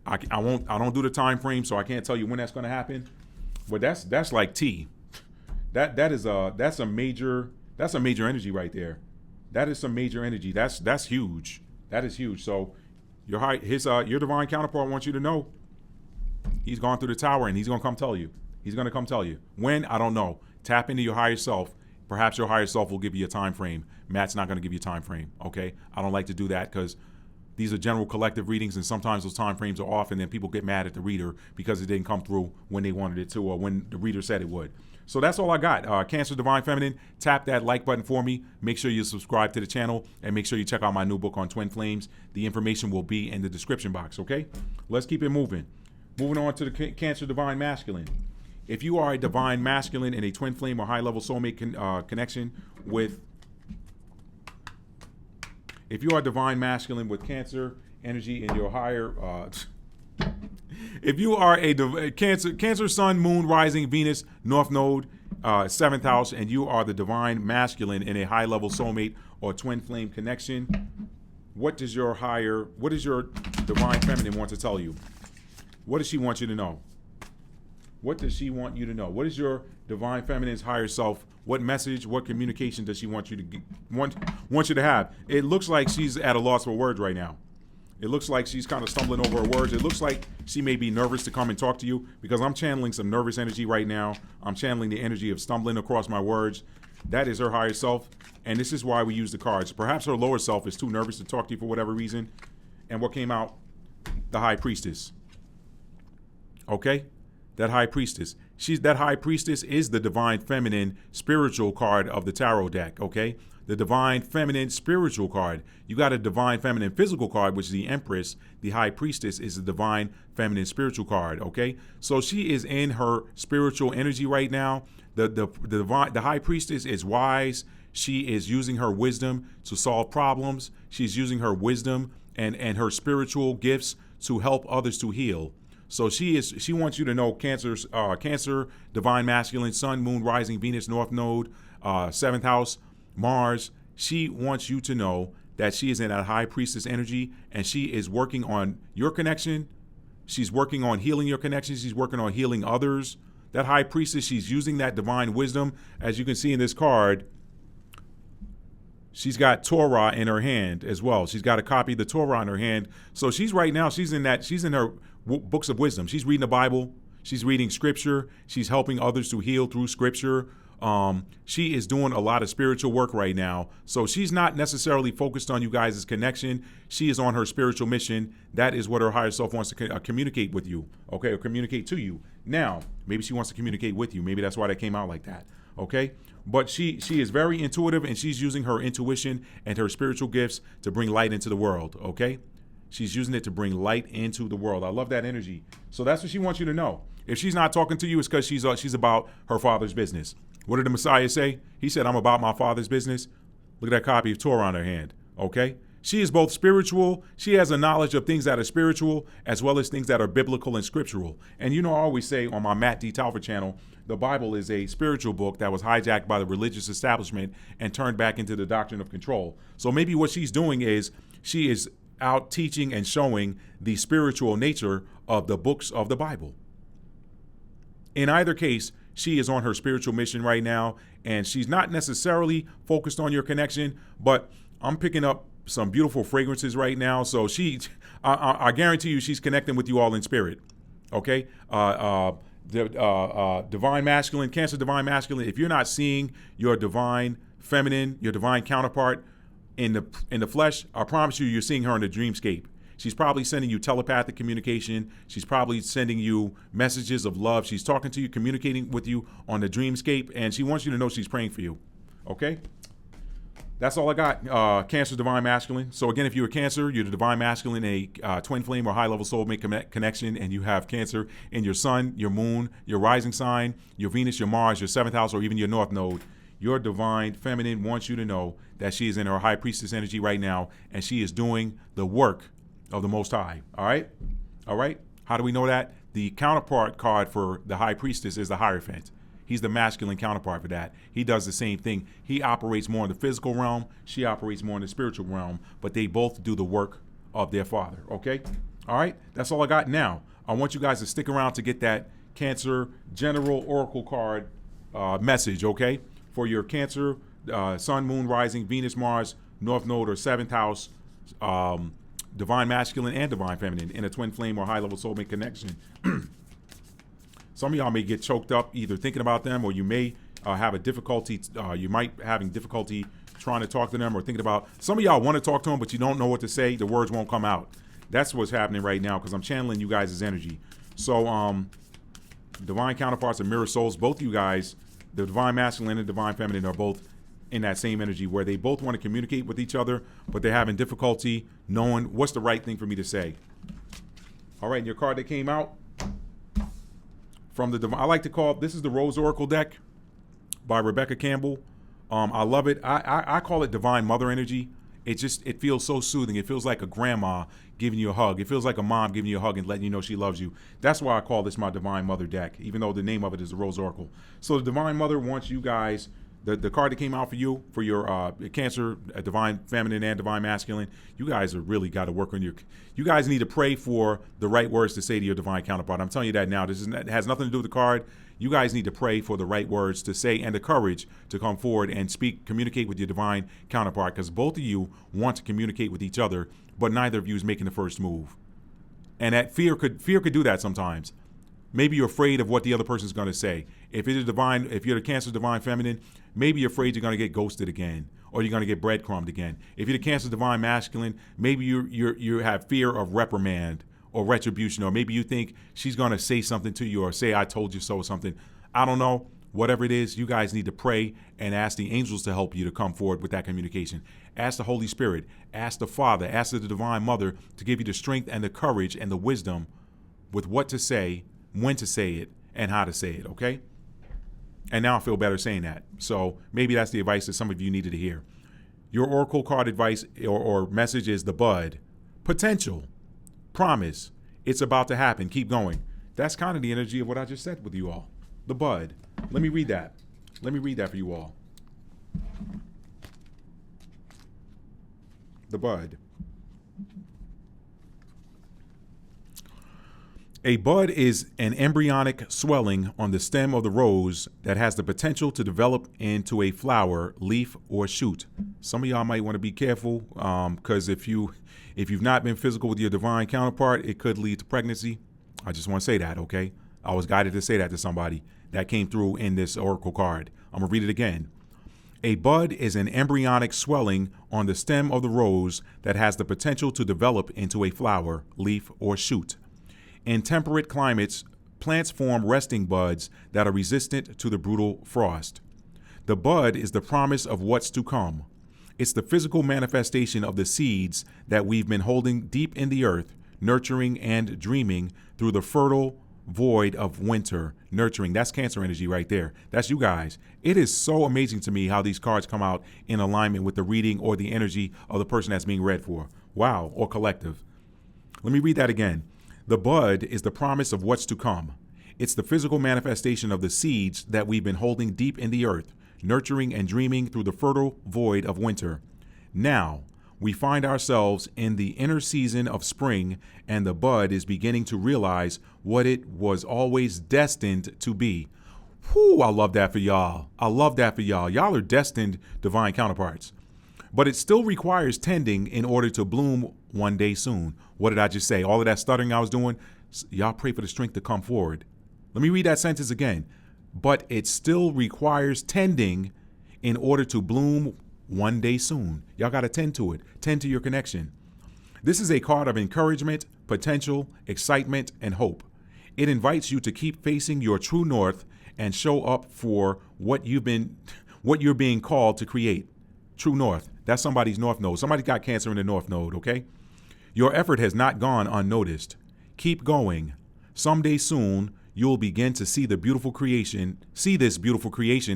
I don't do the time frame, so I can't tell you when that's going to happen. But that's like T. That's a major energy right there. That is some major energy. That's huge. That is huge. So your divine counterpart wants you to know he's gone through the tower and he's going to come tell you. He's going to come tell you. When? I don't know. Tap into your higher self. Perhaps your higher self will give you a time frame. Matt's not going to give you a time frame, okay? I don't like to do that because these are general collective readings, and sometimes those time frames are off, and then people get mad at the reader because it didn't come through when they wanted it to or when the reader said it would. So that's all I got. Cancer Divine Feminine, tap that like button for me. Make sure you subscribe to the channel, and make sure you check out my new book on twin flames. The information will be in the description box, okay? Let's keep it moving. Moving on to the Cancer Divine Masculine. If you are a divine masculine in a twin flame or high-level soulmate connection with... If you are divine masculine with Cancer energy in your higher... if you are a Cancer Sun, Moon, Rising, Venus, North Node, 7th house, and you are the divine masculine in a high-level soulmate or twin flame connection, what does your divine feminine want to tell you? What does she want you to know? What does she want you to know? What is your divine feminine's higher self? What message, what communication does she want you to want you to have? It looks like she's at a loss for words right now. It looks like she's kind of stumbling over her words. It looks like she may be nervous to come and talk to you because I'm channeling some nervous energy right now. I'm channeling the energy of stumbling across my words. That is her higher self, and this is why we use the cards. Perhaps her lower self is too nervous to talk to you for whatever reason. And what came out? The High Priestess. Okay? That high priestess. That high priestess is the divine feminine spiritual card of the tarot deck, okay? The divine feminine spiritual card. You got a divine feminine physical card, which is the Empress. The high priestess is the divine feminine spiritual card, okay? So she is in her spiritual energy right now. The high priestess is wise. She is using her wisdom to solve problems. She's using her wisdom and her spiritual gifts to help others to heal. So she wants you to know Cancer, divine masculine, Sun, Moon, Rising, Venus, North Node, 7th house, Mars. She wants you to know that she is in that high priestess energy, and she is working on your connection. She's working on healing your connection. She's working on healing others. That high priestess, she's using that divine wisdom. As you can see in this card, she's got Torah in her hand as well. She's got a copy of the Torah in her hand. So she's in her books of wisdom. She's reading the Bible. She's reading scripture. She's helping others to heal through scripture. She is doing a lot of spiritual work right now. So she's not necessarily focused on you guys' connection. She is on her spiritual mission. That is what her higher self wants to communicate with you, okay, or communicate to you. Now, maybe she wants to communicate with you. Maybe that's why that came out like that, okay? But she is very intuitive, and she's using her intuition and her spiritual gifts to bring light into the world, okay? She's using it to bring light into the world. I love that energy. So that's what she wants you to know. If she's not talking to you, it's because she's about her father's business. What did the Messiah say? He said, I'm about my father's business. Look at that copy of Torah on her hand, okay? She is both spiritual. She has a knowledge of things that are spiritual as well as things that are biblical and scriptural. And you know, I always say on my Matt D. Talford channel, the Bible is a spiritual book that was hijacked by the religious establishment and turned back into the doctrine of control. So maybe what she's doing is she is out teaching and showing the spiritual nature of the books of the Bible. In either case, she is on her spiritual mission right now, and she's not necessarily focused on your connection, but I'm picking up some beautiful fragrances right now. So I guarantee you she's connecting with you all in spirit, okay? Divine masculine, Cancer divine masculine, if you're not seeing your divine feminine, your divine counterpart in the flesh, I promise you're seeing her in the dreamscape. She's probably sending you telepathic communication. She's probably sending you messages of love. She's talking to you, communicating with you on the dreamscape, and she wants you to know she's praying for you. Okay? That's all I got. Cancer divine masculine. So again, if you're a Cancer, you're the divine masculine, a twin flame or high level soulmate connection, and you have Cancer in your sun, your moon, your rising sign, your Venus, your Mars, your 7th house, or even your North Node, your divine feminine wants you to know that she is in her high priestess energy right now, and she is doing the work of the Most High. All right? All right? How do we know that? The counterpart card for the high priestess is the Hierophant. He's the masculine counterpart for that. He does the same thing. He operates more in the physical realm. She operates more in the spiritual realm, but they both do the work of their father. Okay? All right? That's all I got now. I want you guys to stick around to get that Cancer General Oracle card message, okay? For your Cancer, Sun, Moon, Rising, Venus, Mars, North Node, or 7th house, divine masculine and divine feminine in a twin flame or high level soulmate connection. Some of y'all may get choked up either thinking about them, or you may have a difficulty, you might having difficulty trying to talk to them or thinking about, some of y'all want to talk to them, but you don't know what to say. The words won't come out. That's what's happening right now because I'm channeling you guys' energy. So divine counterparts and mirror souls, both you guys, the divine masculine and divine feminine, are both in that same energy where they both want to communicate with each other, but they're having difficulty knowing what's the right thing for me to say. All right, and your card that came out from the divine, I like to call, this is the Rose Oracle deck by Rebecca Campbell. I love it. I call it divine mother energy. It feels so soothing. It feels like a grandma giving you a hug. It feels like a mom giving you a hug and letting you know she loves you. That's why I call this my divine mother deck, even though the name of it is the Rose Oracle. So the divine mother wants you guys, the card that came out for you, for your Cancer, divine feminine and divine masculine, you guys are really got to work on you guys need to pray for the right words to say to your divine counterpart. I'm telling you that now. It has nothing to do with the card. You guys need to pray for the right words to say and the courage to come forward and communicate with your divine counterpart, because both of you want to communicate with each other, but neither of you is making the first move. And that fear could do that sometimes. Maybe you're afraid of what the other person's going to say. If you're the Cancer divine feminine, maybe you're afraid you're going to get ghosted again, or you're going to get breadcrumbed again. If you're the Cancer divine masculine, maybe you have fear of reprimand or retribution, or maybe you think she's going to say something to you or say, I told you so or something. I don't know. Whatever it is, you guys need to pray and ask the angels to help you to come forward with that communication. Ask the Holy Spirit, ask the Father, ask the Divine Mother to give you the strength and the courage and the wisdom with what to say, when to say it, and how to say it, okay? And now I feel better saying that. So maybe that's the advice that some of you needed to hear. Your oracle card advice or message is the bud. Potential. Promise. It's about to happen. Keep going. That's kind of the energy of what I just said with you all. The bud. Let me read that. Let me read that for you all. The bud. A bud is an embryonic swelling on the stem of the rose that has the potential to develop into a flower, leaf, or shoot. Some of y'all might want to be careful because if you've not been physical with your divine counterpart, it could lead to pregnancy. I just want to say that, okay? I was guided to say that to somebody that came through in this oracle card. I'm going to read it again. A bud is an embryonic swelling on the stem of the rose that has the potential to develop into a flower, leaf, or shoot. In temperate climates, plants form resting buds that are resistant to the brutal frost. The bud is the promise of what's to come. It's the physical manifestation of the seeds that we've been holding deep in the earth, nurturing and dreaming through the fertile void of winter. Nurturing, that's Cancer energy right there. That's you guys. It is so amazing to me how these cards come out in alignment with the reading or the energy of the person that's being read for. Wow, or collective. Let me read that again. The bud is the promise of what's to come. It's the physical manifestation of the seeds that we've been holding deep in the earth, nurturing and dreaming through the fertile void of winter. Now, we find ourselves in the inner season of spring, and the bud is beginning to realize what it was always destined to be. Whew, I love that for y'all. I love that for y'all. Y'all are destined divine counterparts. But it still requires tending in order to bloom one day soon. What did I just say? All of that stuttering I was doing, y'all pray for the strength to come forward. Let me read that sentence again. But it still requires tending in order to bloom one day soon. Y'all got to tend to it. Tend to your connection. This is a card of encouragement, potential, excitement, and hope. It invites you to keep facing your true north and show up for what you're being called to create. True north. That's somebody's north node. Somebody's got Cancer in the north node, okay? Your effort has not gone unnoticed. Keep going. Someday soon, you'll begin to see this beautiful creation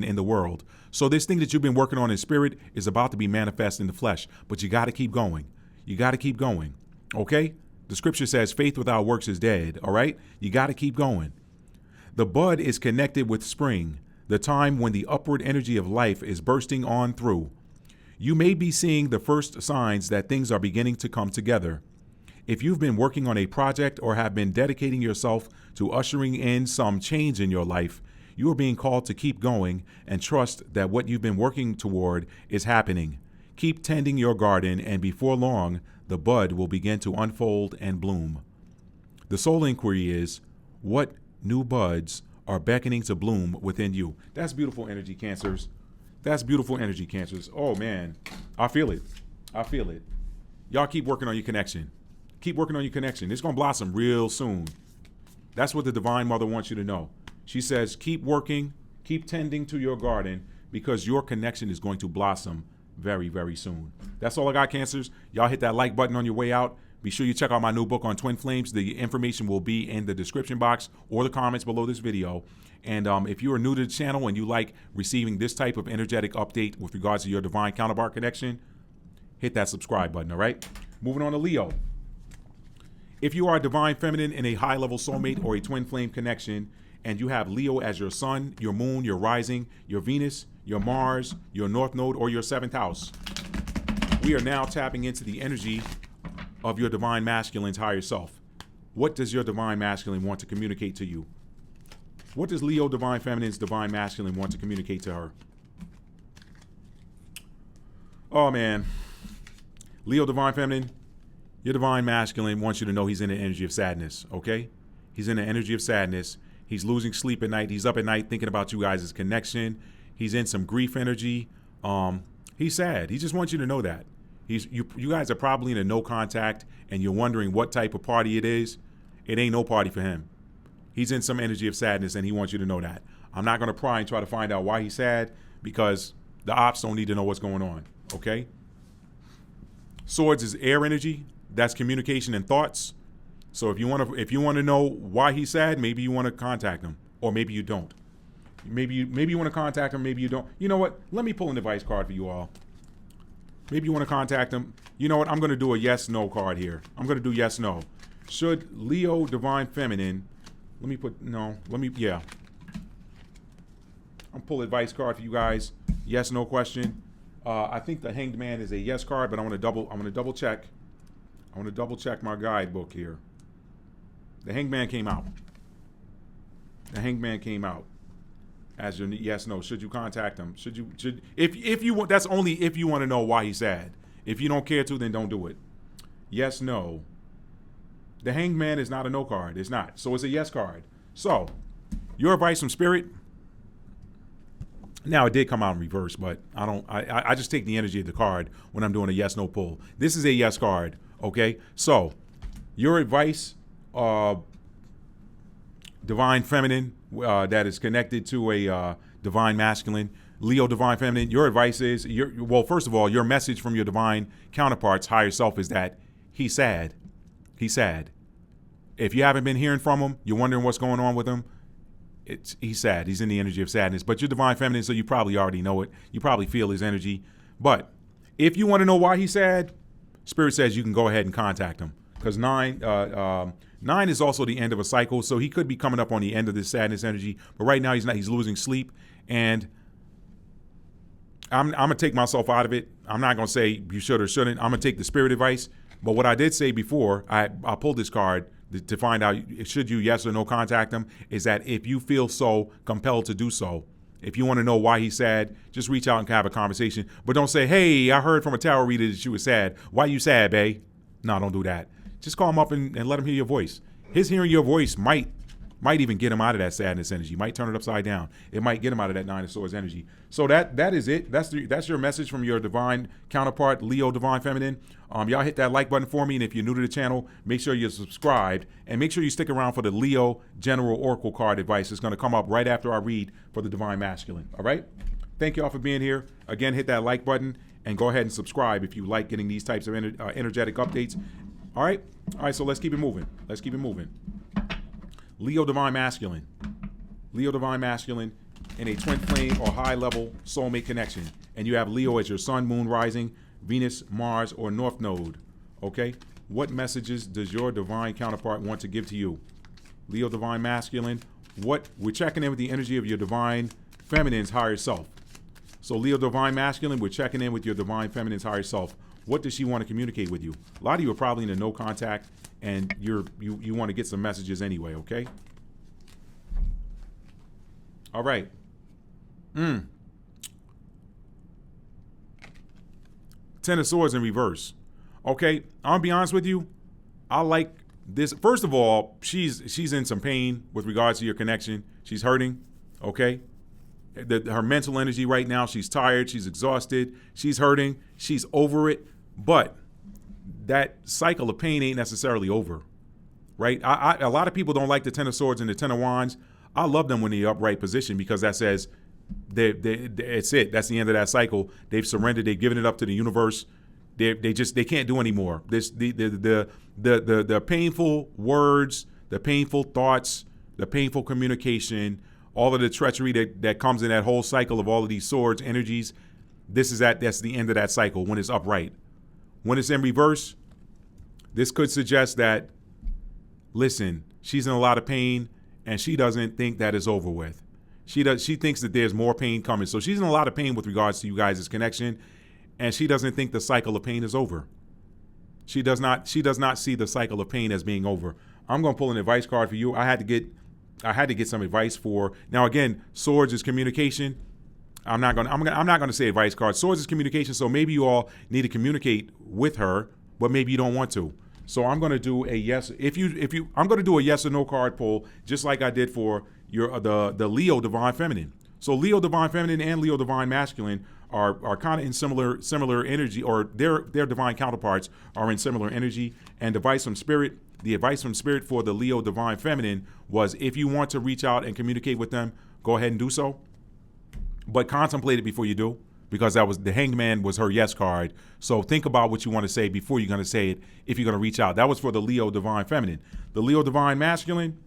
in the world. So this thing that you've been working on in spirit is about to be manifest in the flesh, but you got to keep going. You got to keep going, okay? The scripture says faith without works is dead, all right? You got to keep going. The bud is connected with spring, the time when the upward energy of life is bursting on through. You may be seeing the first signs that things are beginning to come together. If you've been working on a project or have been dedicating yourself to ushering in some change in your life, you are being called to keep going and trust that what you've been working toward is happening. Keep tending your garden, and before long, the bud will begin to unfold and bloom. The soul inquiry is, what new buds are beckoning to bloom within you? That's beautiful energy, Cancers. That's beautiful energy, Cancers. Oh, man. I feel it. I feel it. Y'all keep working on your connection. Keep working on your connection. It's going to blossom real soon. That's what the Divine Mother wants you to know. She says, keep working, keep tending to your garden, because your connection is going to blossom very, very soon. That's all I got, Cancers. Y'all hit that like button on your way out. Be sure you check out my new book on twin flames. The information will be in the description box or the comments below this video. And if you are new to the channel and you like receiving this type of energetic update with regards to your divine counterpart connection, hit that subscribe button, all right? Moving on to Leo. If you are a divine feminine in a high-level soulmate or a twin flame connection, and you have Leo as your sun, your moon, your rising, your Venus, your Mars, your north node, or your seventh house, we are now tapping into the energy of your divine masculine's higher self. What does your divine masculine want to communicate to you? What does Leo divine feminine's divine masculine want to communicate to her? Oh, man. Leo divine feminine, your divine masculine wants you to know he's in the energy of sadness, okay? He's in the energy of sadness. He's losing sleep at night. He's up at night thinking about you guys' connection. He's in some grief energy. He's sad. He just wants you to know that. You guys are probably in a no contact, and you're wondering what type of party it is. it ain't no party for him. He's in some energy of sadness, and he wants you to know that. I'm not going to pry and try to find out why he's sad, because the ops don't need to know what's going on, okay? Swords is air energy. That's communication and thoughts. So if you want to know why he's sad, maybe you want to contact him, or maybe you don't. Maybe you want to contact him, maybe you don't. You know what? Let me pull an advice card for you all. Maybe you want to contact him. You know what? I'm going to do a yes/no card here. I'm going to do yes/no. Should Leo Divine Feminine, yeah. I'm pull advice card for you guys. Yes/no question. I think the Hanged Man is a yes card, but I'm going to double check. I want to double check my guidebook here. The Hanged Man came out. The Hanged Man came out as your yes/no. Should you contact him? If you want, that's only if you want to know why he's sad. If you don't care to, then don't do it. Yes/no. The Hanged Man is not a no card. It's not. So it's a yes card. So your advice from Spirit. Now it did come out in reverse, but I just take the energy of the card when I'm doing a yes/no pull. This is a yes card. Okay, so your advice, Divine Feminine, that is connected to a Divine Masculine, Leo Divine Feminine, your advice is, first of all, your message from your Divine Counterparts, higher self, is that he's sad. He's sad. If you haven't been hearing from him, you're wondering what's going on with him, he's sad. He's in the energy of sadness. But you're Divine Feminine, so you probably already know it. You probably feel his energy. But if you want to know why he's sad, Spirit says you can go ahead and contact him, because 9 is also the end of a cycle, so he could be coming up on the end of this sadness energy. But right now he's not. He's losing sleep, and I'm gonna take myself out of it. I'm not gonna say you should or shouldn't. I'm gonna take the Spirit advice. But what I did say before, I pulled this card to find out should you yes or no contact him, is that if you feel so compelled to do so, if you want to know why he's sad, just reach out and have a conversation. But don't say, hey, I heard from a tarot reader that you were sad. Why you sad, bae? No, don't do that. Just call him up and let him hear your voice. His hearing your voice might even get him out of that sadness energy. Might turn it upside down. It might get him out of that 9 of Swords energy. So that is it. That's your message from your Divine Counterpart, Leo Divine Feminine. Y'all hit that like button for me, and if you're new to the channel, make sure you're subscribed, and make sure you stick around for the Leo General Oracle card advice. It's going to come up right after I read for the Divine Masculine. All right? Thank y'all for being here. Again, hit that like button, and go ahead and subscribe if you like getting these types of energetic updates. All right? All right, so let's keep it moving. Leo Divine Masculine. Leo Divine Masculine in a twin flame or high level soulmate connection. And you have Leo as your sun, moon, rising, Venus, Mars, or North Node. Okay? What messages does your Divine Counterpart want to give to you? Leo Divine Masculine. We're checking in with the energy of your Divine Feminine's higher self. So Leo Divine Masculine, we're checking in with your Divine Feminine's higher self. What does she want to communicate with you? A lot of you are probably in a no contact, and you want to get some messages anyway, okay? All right. 10 of Swords in reverse. Okay, I'm gonna be honest with you. I like this. First of all, she's in some pain with regards to your connection. She's hurting, okay? Her mental energy right now, she's tired, she's exhausted, she's hurting, she's over it, but that cycle of pain ain't necessarily over, right? A lot of people don't like the 10 of Swords and the 10 of Wands. I love them when they're upright position, because that says it's it. That's the end of that cycle. They've surrendered. They've given it up to the universe. They can't do anymore. The painful words, the painful thoughts, the painful communication, all of the treachery that comes in that whole cycle of all of these swords energies. That's the end of that cycle when it's upright. When it's in reverse, this could suggest that, listen, she's in a lot of pain and she doesn't think that it's over with. She thinks that there's more pain coming. So she's in a lot of pain with regards to you guys' connection, and she doesn't think the cycle of pain is over. She does not see the cycle of pain as being over. I'm going to pull an advice card for you. I had to get some advice for. Now again, Swords is communication. I'm not going to say advice card. Swords is communication, so maybe you all need to communicate with her, but maybe you don't want to. So I'm going to do a yes. I'm going to do a yes or no card pull, just like I did for the Leo Divine Feminine. So Leo Divine Feminine and Leo Divine Masculine are kind of in similar energy, or their divine counterparts are in similar energy. And advice from Spirit the advice from Spirit for the Leo Divine Feminine was, if you want to reach out and communicate with them, go ahead and do so. But contemplate it before you do, because that was the Hangman was her yes card. So think about what you want to say before you're going to say it if you're going to reach out. That was for the Leo Divine Feminine. The Leo Divine Masculine,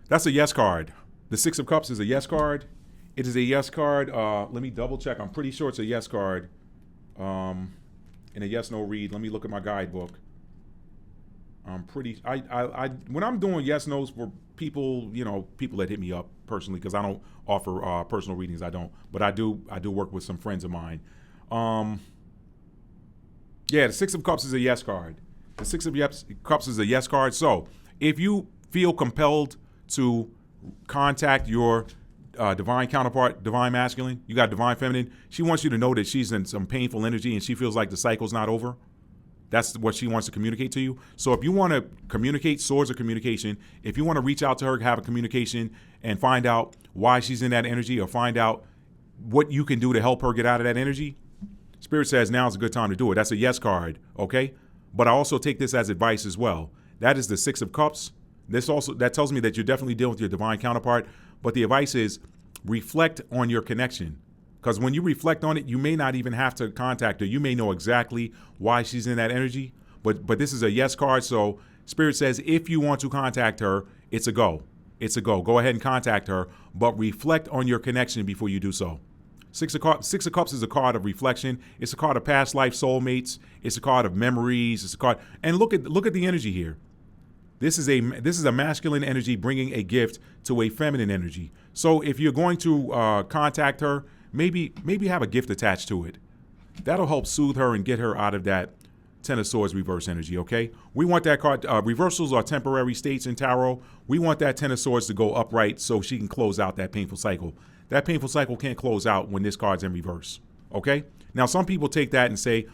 that's a yes card. The Six of Cups is a yes card. It is a yes card. Let me double check. I'm pretty sure it's a yes card. In a yes no read. Let me look at my guidebook. I'm pretty. I when I'm doing yes nos for people, people that hit me up personally, because I don't offer personal readings. I don't, but I do work with some friends of mine. Yeah, the Six of Cups is a yes card. The Six of Cups is a yes card. So if you feel compelled to contact your divine counterpart, divine masculine, you got divine feminine, she wants you to know that she's in some painful energy and she feels like the cycle's not over. That's what she wants to communicate to you. So if you want to communicate, swords of communication, if you want to reach out to her, have a communication and find out why she's in that energy, or find out what you can do to help her get out of that energy, Spirit says now is a good time to do it. That's a yes card, okay? But I also take this as advice as well. That is the Six of Cups. That tells me that you're definitely dealing with your divine counterpart. But the advice is reflect on your connection. Because when you reflect on it, you may not even have to contact her. You may know exactly why she's in that energy. But this is a yes card. So Spirit says if you want to contact her, it's a go. It's a go. Go ahead and contact her. But reflect on your connection before you do so. Six of Cups is a card of reflection. It's a card of past life soulmates. It's a card of memories. It's a card. And look at the energy here. This is a masculine energy bringing a gift to a feminine energy. So if you're going to contact her, maybe have a gift attached to it. That'll help soothe her and get her out of that Ten of Swords reverse energy, okay? We want that card. Reversals are temporary states in tarot. We want that Ten of Swords to go upright so she can close out that painful cycle. That painful cycle can't close out when this card's in reverse, okay? Now, some people take that and say,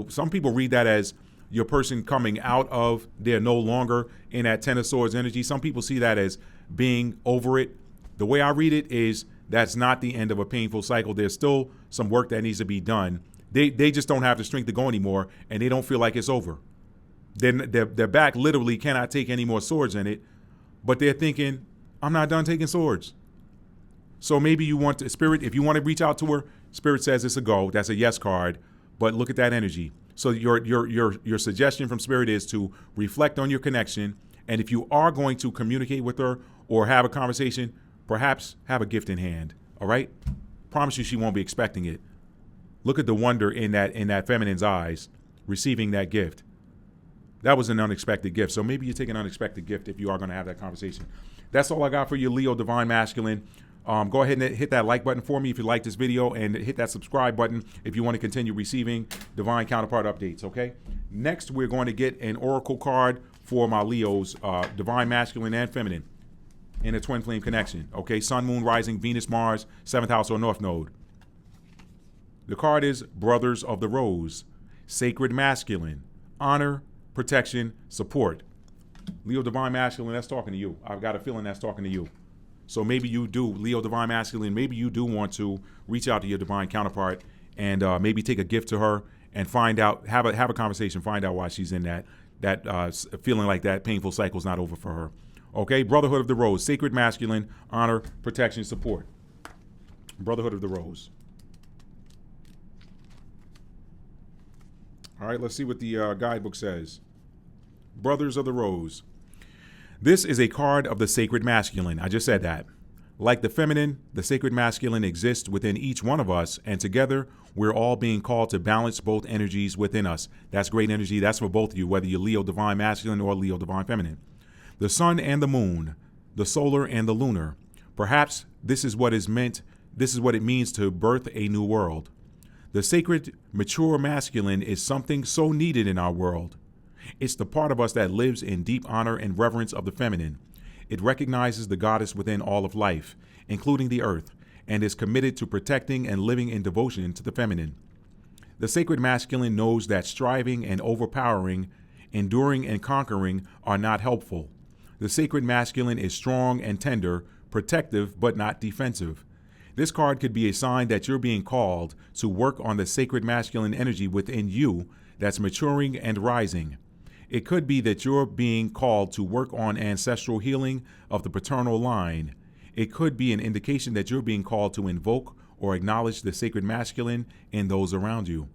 some people read that as your person coming out of, they're no longer in that Ten of Swords energy. Some people see that as being over it. The way I read it is that's not the end of a painful cycle. There's still some work that needs to be done. They just don't have the strength to go anymore, and they don't feel like it's over. Their back literally cannot take any more swords in it, but they're thinking, I'm not done taking swords. So maybe you want to, Spirit, if you want to reach out to her, Spirit says it's a go. That's a yes card, but look at that energy. So your suggestion from Spirit is to reflect on your connection, and if you are going to communicate with her or have a conversation, perhaps have a gift in hand, all right? Promise you she won't be expecting it. Look at the wonder in that feminine's eyes receiving that gift. That was an unexpected gift. So maybe you take an unexpected gift if you are going to have that conversation. That's all I got for you, Leo Divine Masculine. Go ahead and hit that like button for me if you like this video, and hit that subscribe button if you want to continue receiving Divine Counterpart updates, okay? Next, we're going to get an oracle card for my Leos, Divine Masculine and Feminine, in a twin flame connection, okay? Sun, Moon, Rising, Venus, Mars, 7th house or North Node. The card is Brothers of the Rose, Sacred Masculine, Honor, Protection, Support. Leo Divine Masculine, that's talking to you. I've got a feeling that's talking to you. So maybe you do, Leo Divine Masculine, maybe you do want to reach out to your divine counterpart and maybe take a gift to her and find out, have a conversation, find out why she's in that feeling like that painful cycle's not over for her. Okay, Brotherhood of the Rose, Sacred Masculine, Honor, Protection, Support. Brotherhood of the Rose. All right, let's see what the guidebook says. Brothers of the Rose. This is a card of the Sacred Masculine. I just said that. Like the feminine, the Sacred Masculine exists within each one of us, and together we're all being called to balance both energies within us. That's great energy. That's for both of you, whether you're Leo Divine Masculine or Leo Divine Feminine. The sun and the moon, the solar and the lunar. Perhaps this is what it means to birth a new world. The sacred, mature masculine is something so needed in our world. It's the part of us that lives in deep honor and reverence of the feminine. It recognizes the goddess within all of life, including the earth, and is committed to protecting and living in devotion to the feminine. The sacred masculine knows that striving and overpowering, enduring and conquering are not helpful. The sacred masculine is strong and tender, protective but not defensive. This card could be a sign that you're being called to work on the sacred masculine energy within you that's maturing and rising. It could be that you're being called to work on ancestral healing of the paternal line. It could be an indication that you're being called to invoke or acknowledge the sacred masculine in those around you.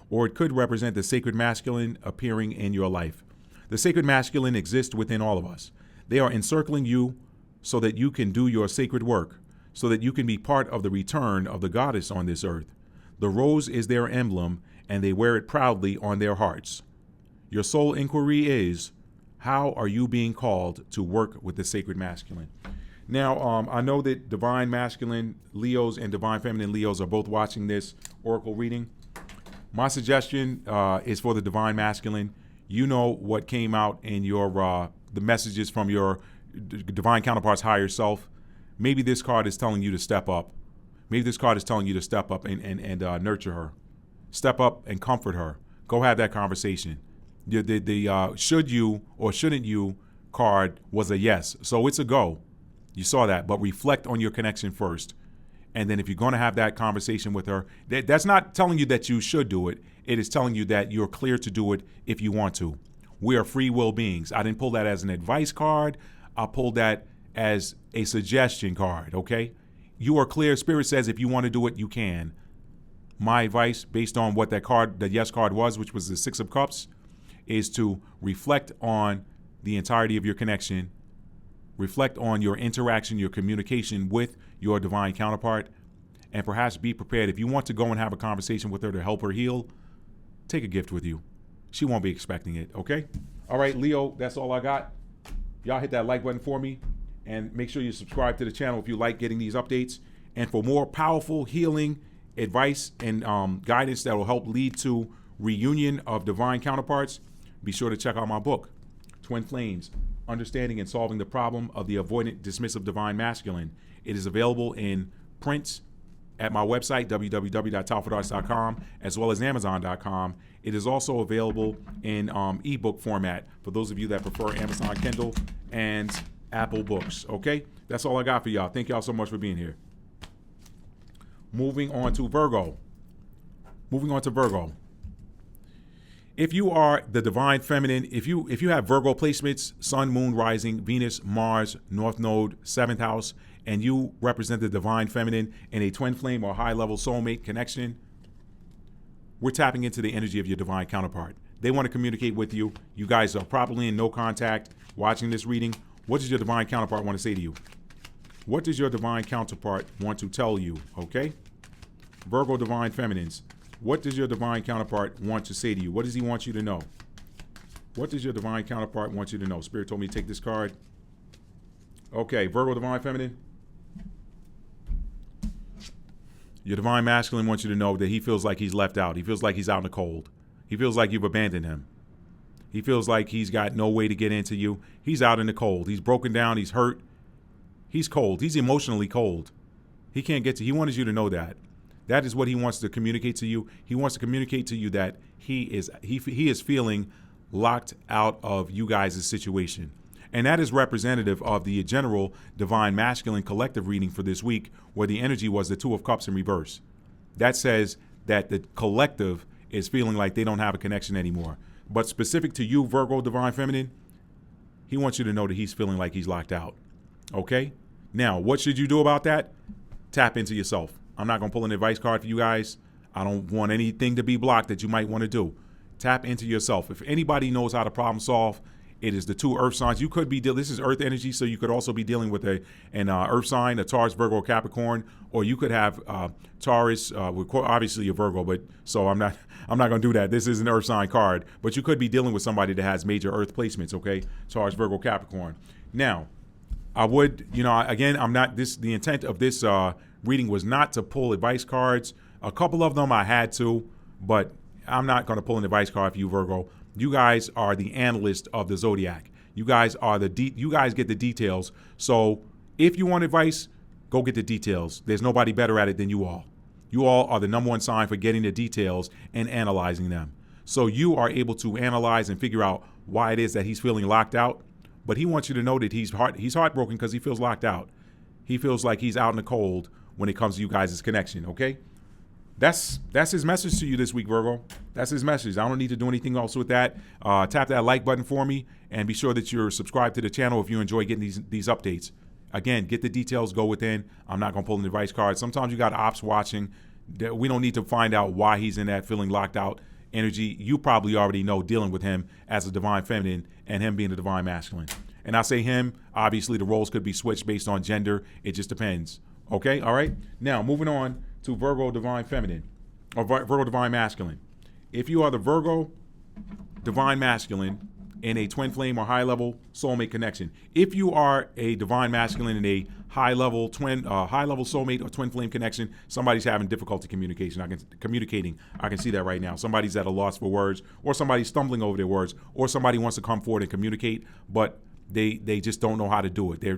Or it could represent the sacred masculine appearing in your life. The sacred masculine exists within all of us. They are encircling you so that you can do your sacred work, so that you can be part of the return of the goddess on this earth. The rose is their emblem, and they wear it proudly on their hearts. Your soul inquiry is, how are you being called to work with the sacred masculine? Now, I know that divine masculine Leos and divine feminine Leos are both watching this oracle reading. My suggestion is for the divine masculine. You know what came out in your the messages from your divine counterpart's higher self. Maybe this card is telling you to step up. Maybe this card is telling you to step up and nurture her. Step up and comfort her. Go have that conversation. The should you or shouldn't you card was a yes. So it's a go. You saw that, but reflect on your connection first. And then if you're going to have that conversation with her, that's not telling you that you should do it. It is telling you that you're clear to do it if you want to. We are free will beings. I didn't pull that as an advice card. I pulled that as a suggestion card, okay? You are clear. Spirit says if you want to do it, you can. My advice, based on what that card, the yes card was, which was the Six of Cups, is to reflect on the entirety of your connection. Reflect on your interaction, your communication with your divine counterpart, and perhaps be prepared. If you want to go and have a conversation with her to help her heal, take a gift with you. She won't be expecting it, okay? All right, Leo, that's all I got. Y'all hit that like button for me, and make sure you subscribe to the channel if you like getting these updates. And for more powerful healing advice and guidance that will help lead to reunion of divine counterparts, be sure to check out my book, Twin Flames, Understanding and Solving the Problem of the Avoidant Dismissive Divine Masculine. It is available in print at my website, www.talfordarts.com, as well as amazon.com. It is also available in ebook format for those of you that prefer Amazon Kindle and Apple Books, okay? That's all I got for y'all. Thank y'all so much for being here. Moving on to Virgo. If you are the divine feminine, if you have Virgo placements, Sun, Moon, Rising, Venus, Mars, North Node, 7th house, and you represent the divine feminine in a twin flame or high-level soulmate connection, we're tapping into the energy of your divine counterpart. They want to communicate with you. You guys are probably in no contact watching this reading. What does your divine counterpart want to say to you? What does your divine counterpart want to tell you, okay? Virgo divine feminines. What does your divine counterpart want to say to you? What does he want you to know? What does your divine counterpart want you to know? Spirit told me to take this card. Okay, Virgo divine feminine. Your divine masculine wants you to know that he feels like he's left out. He feels like he's out in the cold. He feels like you've abandoned him. He feels like he's got no way to get into you. He's out in the cold. He's broken down. He's hurt. He's cold. He's emotionally cold. He can't get to. He wants you to know that. That is what he wants to communicate to you. He wants to communicate to you that he is feeling locked out of you guys' situation. And that is representative of the general divine masculine collective reading for this week, where the energy was the Two of Cups in reverse. That says that the collective is feeling like they don't have a connection anymore. But specific to you, Virgo divine feminine, he wants you to know that he's feeling like he's locked out. Okay? Now, what should you do about that? Tap into yourself. I'm not going to pull an advice card for you guys. I don't want anything to be blocked that you might want to do. Tap into yourself. If anybody knows how to problem solve, it is the two earth signs. You could be this is earth energy, so you could also be dealing with an earth sign, a Taurus, Virgo, or Capricorn, or you could have Taurus. Obviously, you're Virgo, but so I'm not going to do that. This is an earth sign card, but you could be dealing with somebody that has major earth placements. Okay, Taurus, Virgo, Capricorn. Now, I would, again, I'm not this. The intent of this reading was not to pull advice cards. A couple of them I had to, but I'm not going to pull an advice card for you, Virgo. You guys are the analyst of the zodiac. You guys are you guys get the details. So if you want advice, go get the details. There's nobody better at it than you all. You all are the number one sign for getting the details and analyzing them. So you are able to analyze and figure out why it is that he's feeling locked out. But he wants you to know that he's heartbroken because he feels locked out. He feels like he's out in the cold when it comes to you guys' connection, okay? that's his message to you this week, Virgo. That's his message. I don't need to do anything else with that. Tap that like button for me, and be sure that you're subscribed to the channel if you enjoy getting these updates. Again, get the details, go within. I'm not going to pull an advice card. Sometimes you got ops watching. We don't need to find out why he's in that feeling locked out energy. You probably already know, dealing with him as a divine feminine and him being a divine masculine. And I say him, obviously the roles could be switched based on gender. It just depends. Okay, all right? Now, moving on to Virgo divine feminine, or Virgo divine masculine. If you are the Virgo divine masculine in a twin flame or high level soulmate connection, if you are a divine masculine in a high level soulmate or twin flame connection, somebody's having difficulty communicating. I can see that right now. Somebody's at a loss for words, or somebody's stumbling over their words, or somebody wants to come forward and communicate, but they just don't know how to do it. They're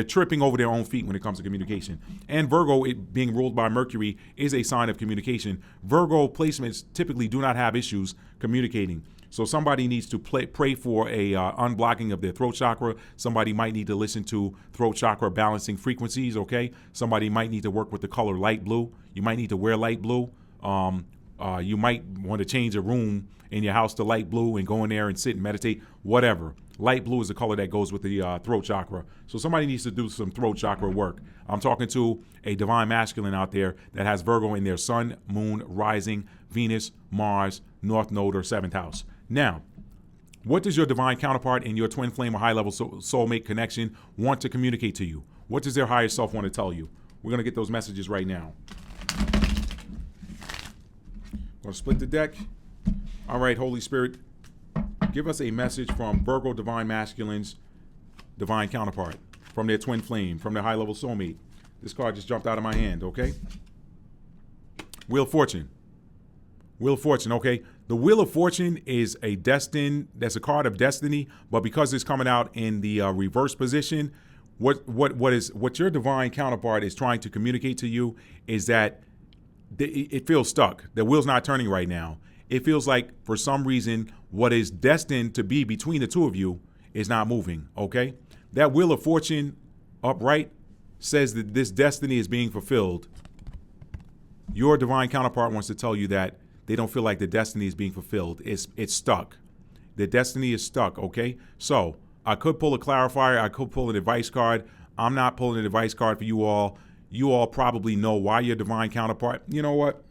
tripping over their own feet when it comes to communication. And Virgo, it being ruled by Mercury, is a sign of communication. Virgo placements typically do not have issues communicating. So somebody needs to pray for a unblocking of their throat chakra. Somebody might need to listen to throat chakra balancing frequencies, okay? Somebody might need to work with the color light blue. You might need to wear light blue. You might want to change a room in your house to light blue and go in there and sit and meditate, whatever. Light blue is the color that goes with the throat chakra. So somebody needs to do some throat chakra work. I'm talking to a divine masculine out there that has Virgo in their sun, moon, rising, Venus, Mars, North Node, or 7th house. Now, what does your divine counterpart in your twin flame or high-level soulmate connection want to communicate to you? What does their higher self want to tell you? We're going to get those messages right now. Going to split the deck. All right, Holy Spirit, give us a message from Virgo divine masculine's divine counterpart, from their twin flame, from their high-level soulmate. This card just jumped out of my hand, okay? Wheel of Fortune. Wheel of Fortune, okay? The Wheel of Fortune is that's a card of destiny, but because it's coming out in the reverse position, what your divine counterpart is trying to communicate to you is that it feels stuck. The wheel's not turning right now. It feels like, for some reason, what is destined to be between the two of you is not moving, okay? That Wheel of Fortune upright says that this destiny is being fulfilled. Your divine counterpart wants to tell you that they don't feel like the destiny is being fulfilled. It's stuck. The destiny is stuck, okay? So I could pull a clarifier. I could pull an advice card. I'm not pulling an advice card for you all. You all probably know why your divine counterpart. You know what?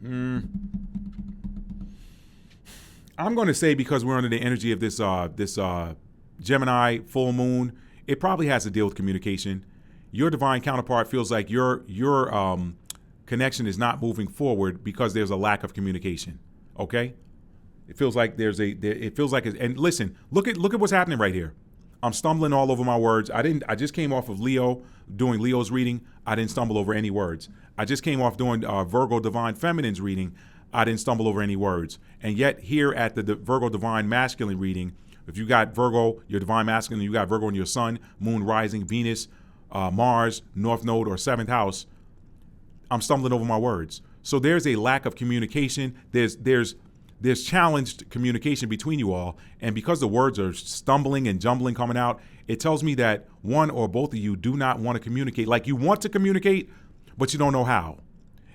I'm going to say, because we're under the energy of this Gemini full moon, it probably has to deal with communication. Your divine counterpart feels like your connection is not moving forward because there's a lack of communication. Okay, it feels like and listen, look at what's happening right here. I'm stumbling all over my words. I just came off of Leo, doing Leo's reading. I didn't stumble over any words. I just came off doing Virgo divine feminine's reading. I didn't stumble over any words. And yet here at the Virgo divine masculine reading, if you got Virgo, your divine masculine, you got Virgo in your sun, moon, rising, Venus, Mars, North Node, or 7th house, I'm stumbling over my words. So there's a lack of communication. There's challenged communication between you all. And because the words are stumbling and jumbling coming out, it tells me that one or both of you do not want to communicate. Like, you want to communicate, but you don't know how.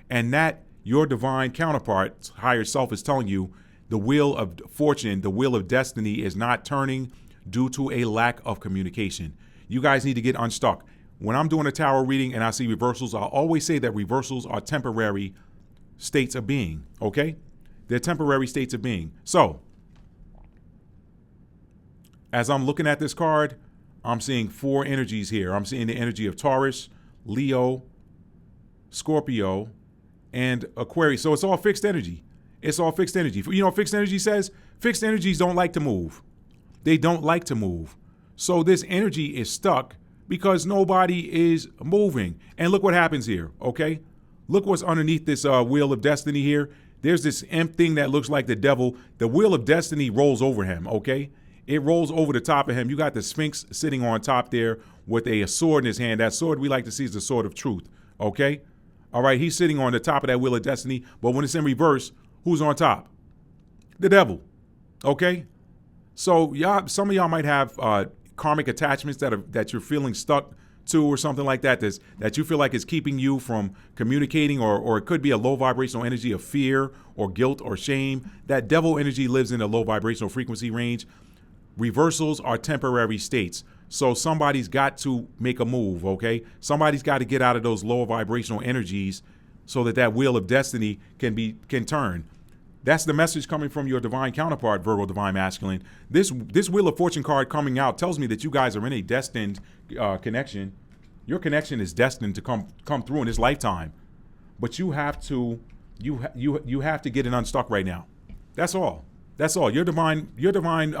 And that your divine counterpart, higher self, is telling you the Wheel of Fortune, the Wheel of Destiny, is not turning due to a lack of communication. You guys need to get unstuck. When I'm doing a tarot reading and I see reversals, I'll always say that reversals are temporary states of being, okay? They're temporary states of being. So, as I'm looking at this card, I'm seeing 4 energies here. I'm seeing the energy of Taurus, Leo, Scorpio, and Aquarius. So it's all fixed energy. It's all fixed energy. You know what fixed energy says? Fixed energies don't like to move. They don't like to move. So this energy is stuck because nobody is moving. And look what happens here, okay? Look what's underneath this Wheel of Destiny here. There's this imp thing that looks like the devil. The Wheel of Destiny rolls over him, okay? It rolls over the top of him. You got the Sphinx sitting on top there with a sword in his hand. That sword we like to see is the sword of truth, okay? All right, he's sitting on the top of that Wheel of Destiny. But when it's in reverse, who's on top? The devil, okay? So some of y'all might have karmic attachments that you're feeling stuck to or something like that that you feel like is keeping you from communicating, or it could be a low vibrational energy of fear or guilt or shame. That devil energy lives in a low vibrational frequency range. Reversals are temporary states. So somebody's got to make a move, okay? Somebody's got to get out of those lower vibrational energies so that wheel of destiny can turn. That's the message coming from your divine counterpart, Virgo divine masculine. This Wheel of Fortune card coming out tells me that you guys are in a destined connection. Your connection is destined to come through in this lifetime, but you have to get it unstuck right now. That's all. That's all. Your divine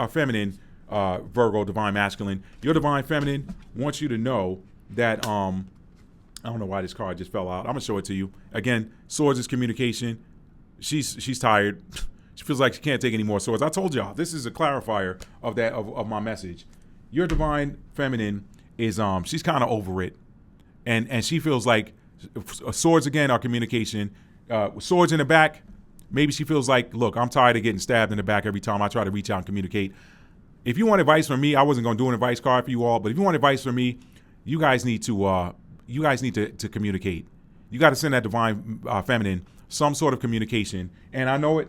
feminine, Virgo divine masculine. Your divine feminine wants you to know that I don't know why this card just fell out. I'm gonna show it to you again. Swords is communication. She's tired. She feels like she can't take any more swords. I told y'all, this is a clarifier of my message. Your divine feminine is she's kind of over it, and she feels like swords again are communication. Swords in the back. Maybe she feels like, look, I'm tired of getting stabbed in the back every time I try to reach out and communicate. If you want advice from me, I wasn't going to do an advice card for you all, but if you want advice from me, you guys need to communicate. You got to send that divine feminine some sort of communication. And I know the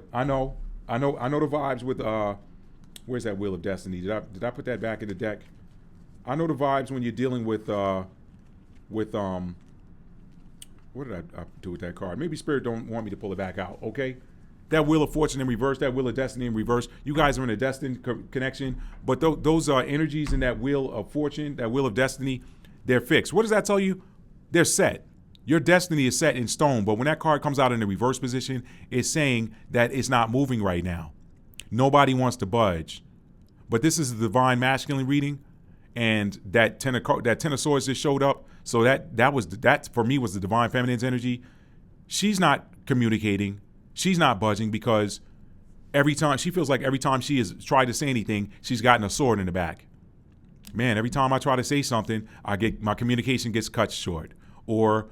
vibes with where's that Wheel of Destiny? Did I put that back in the deck? I know the vibes when you're dealing with what did I do with that card? Maybe Spirit don't want me to pull it back out, okay? That Wheel of Fortune in reverse, that Wheel of Destiny in reverse. You guys are in a destined connection, but those energies in that Wheel of Fortune, that Wheel of Destiny, they're fixed. What does that tell you? They're set. Your destiny is set in stone, but when that card comes out in the reverse position, it's saying that it's not moving right now. Nobody wants to budge. But this is the divine masculine reading, and that Ten of Swords just showed up. So that for me was the divine feminine's energy. She's not communicating. She's not budging because she feels like every time she has tried to say anything, she's gotten a sword in the back. Man, every time I try to say something, my communication gets cut short, or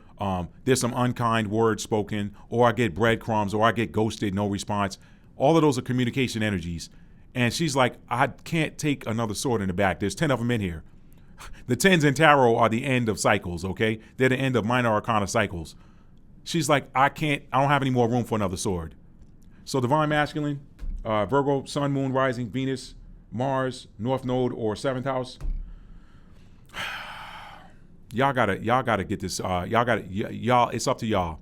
there's some unkind words spoken, or I get breadcrumbs, or I get ghosted, no response. All of those are communication energies. And she's like, I can't take another sword in the back. There's 10 of them in here. The 10s in tarot are the end of cycles, okay? They're the end of minor arcana cycles. She's like, I don't have any more room for another sword. So divine masculine, Virgo, sun, moon, rising, Venus, Mars, North Node, or 7th house. Y'all gotta get this. Y'all. It's up to y'all.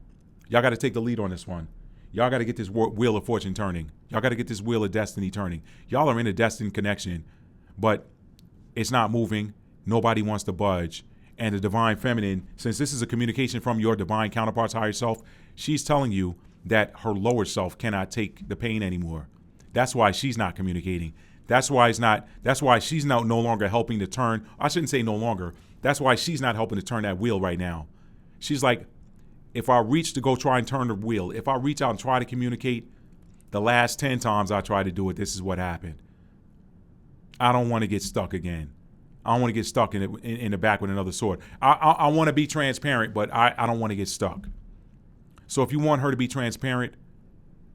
Y'all gotta take the lead on this one. Y'all gotta get this Wheel of Fortune turning. Y'all gotta get this Wheel of Destiny turning. Y'all are in a destined connection, but it's not moving. Nobody wants to budge. And the divine feminine, since this is a communication from your divine counterpart's higher self, she's telling you that her lower self cannot take the pain anymore. That's why she's not communicating. That's why she's no longer helping to turn. I shouldn't say no longer. That's why she's not helping to turn that wheel right now. She's like, if I reach to go try and turn the wheel, if I reach out and try to communicate, the last 10 times I tried to do it, this is what happened. I don't want to get stuck again. I don't want to get stuck in the back with another sword. I want to be transparent, but I don't want to get stuck. So if you want her to be transparent,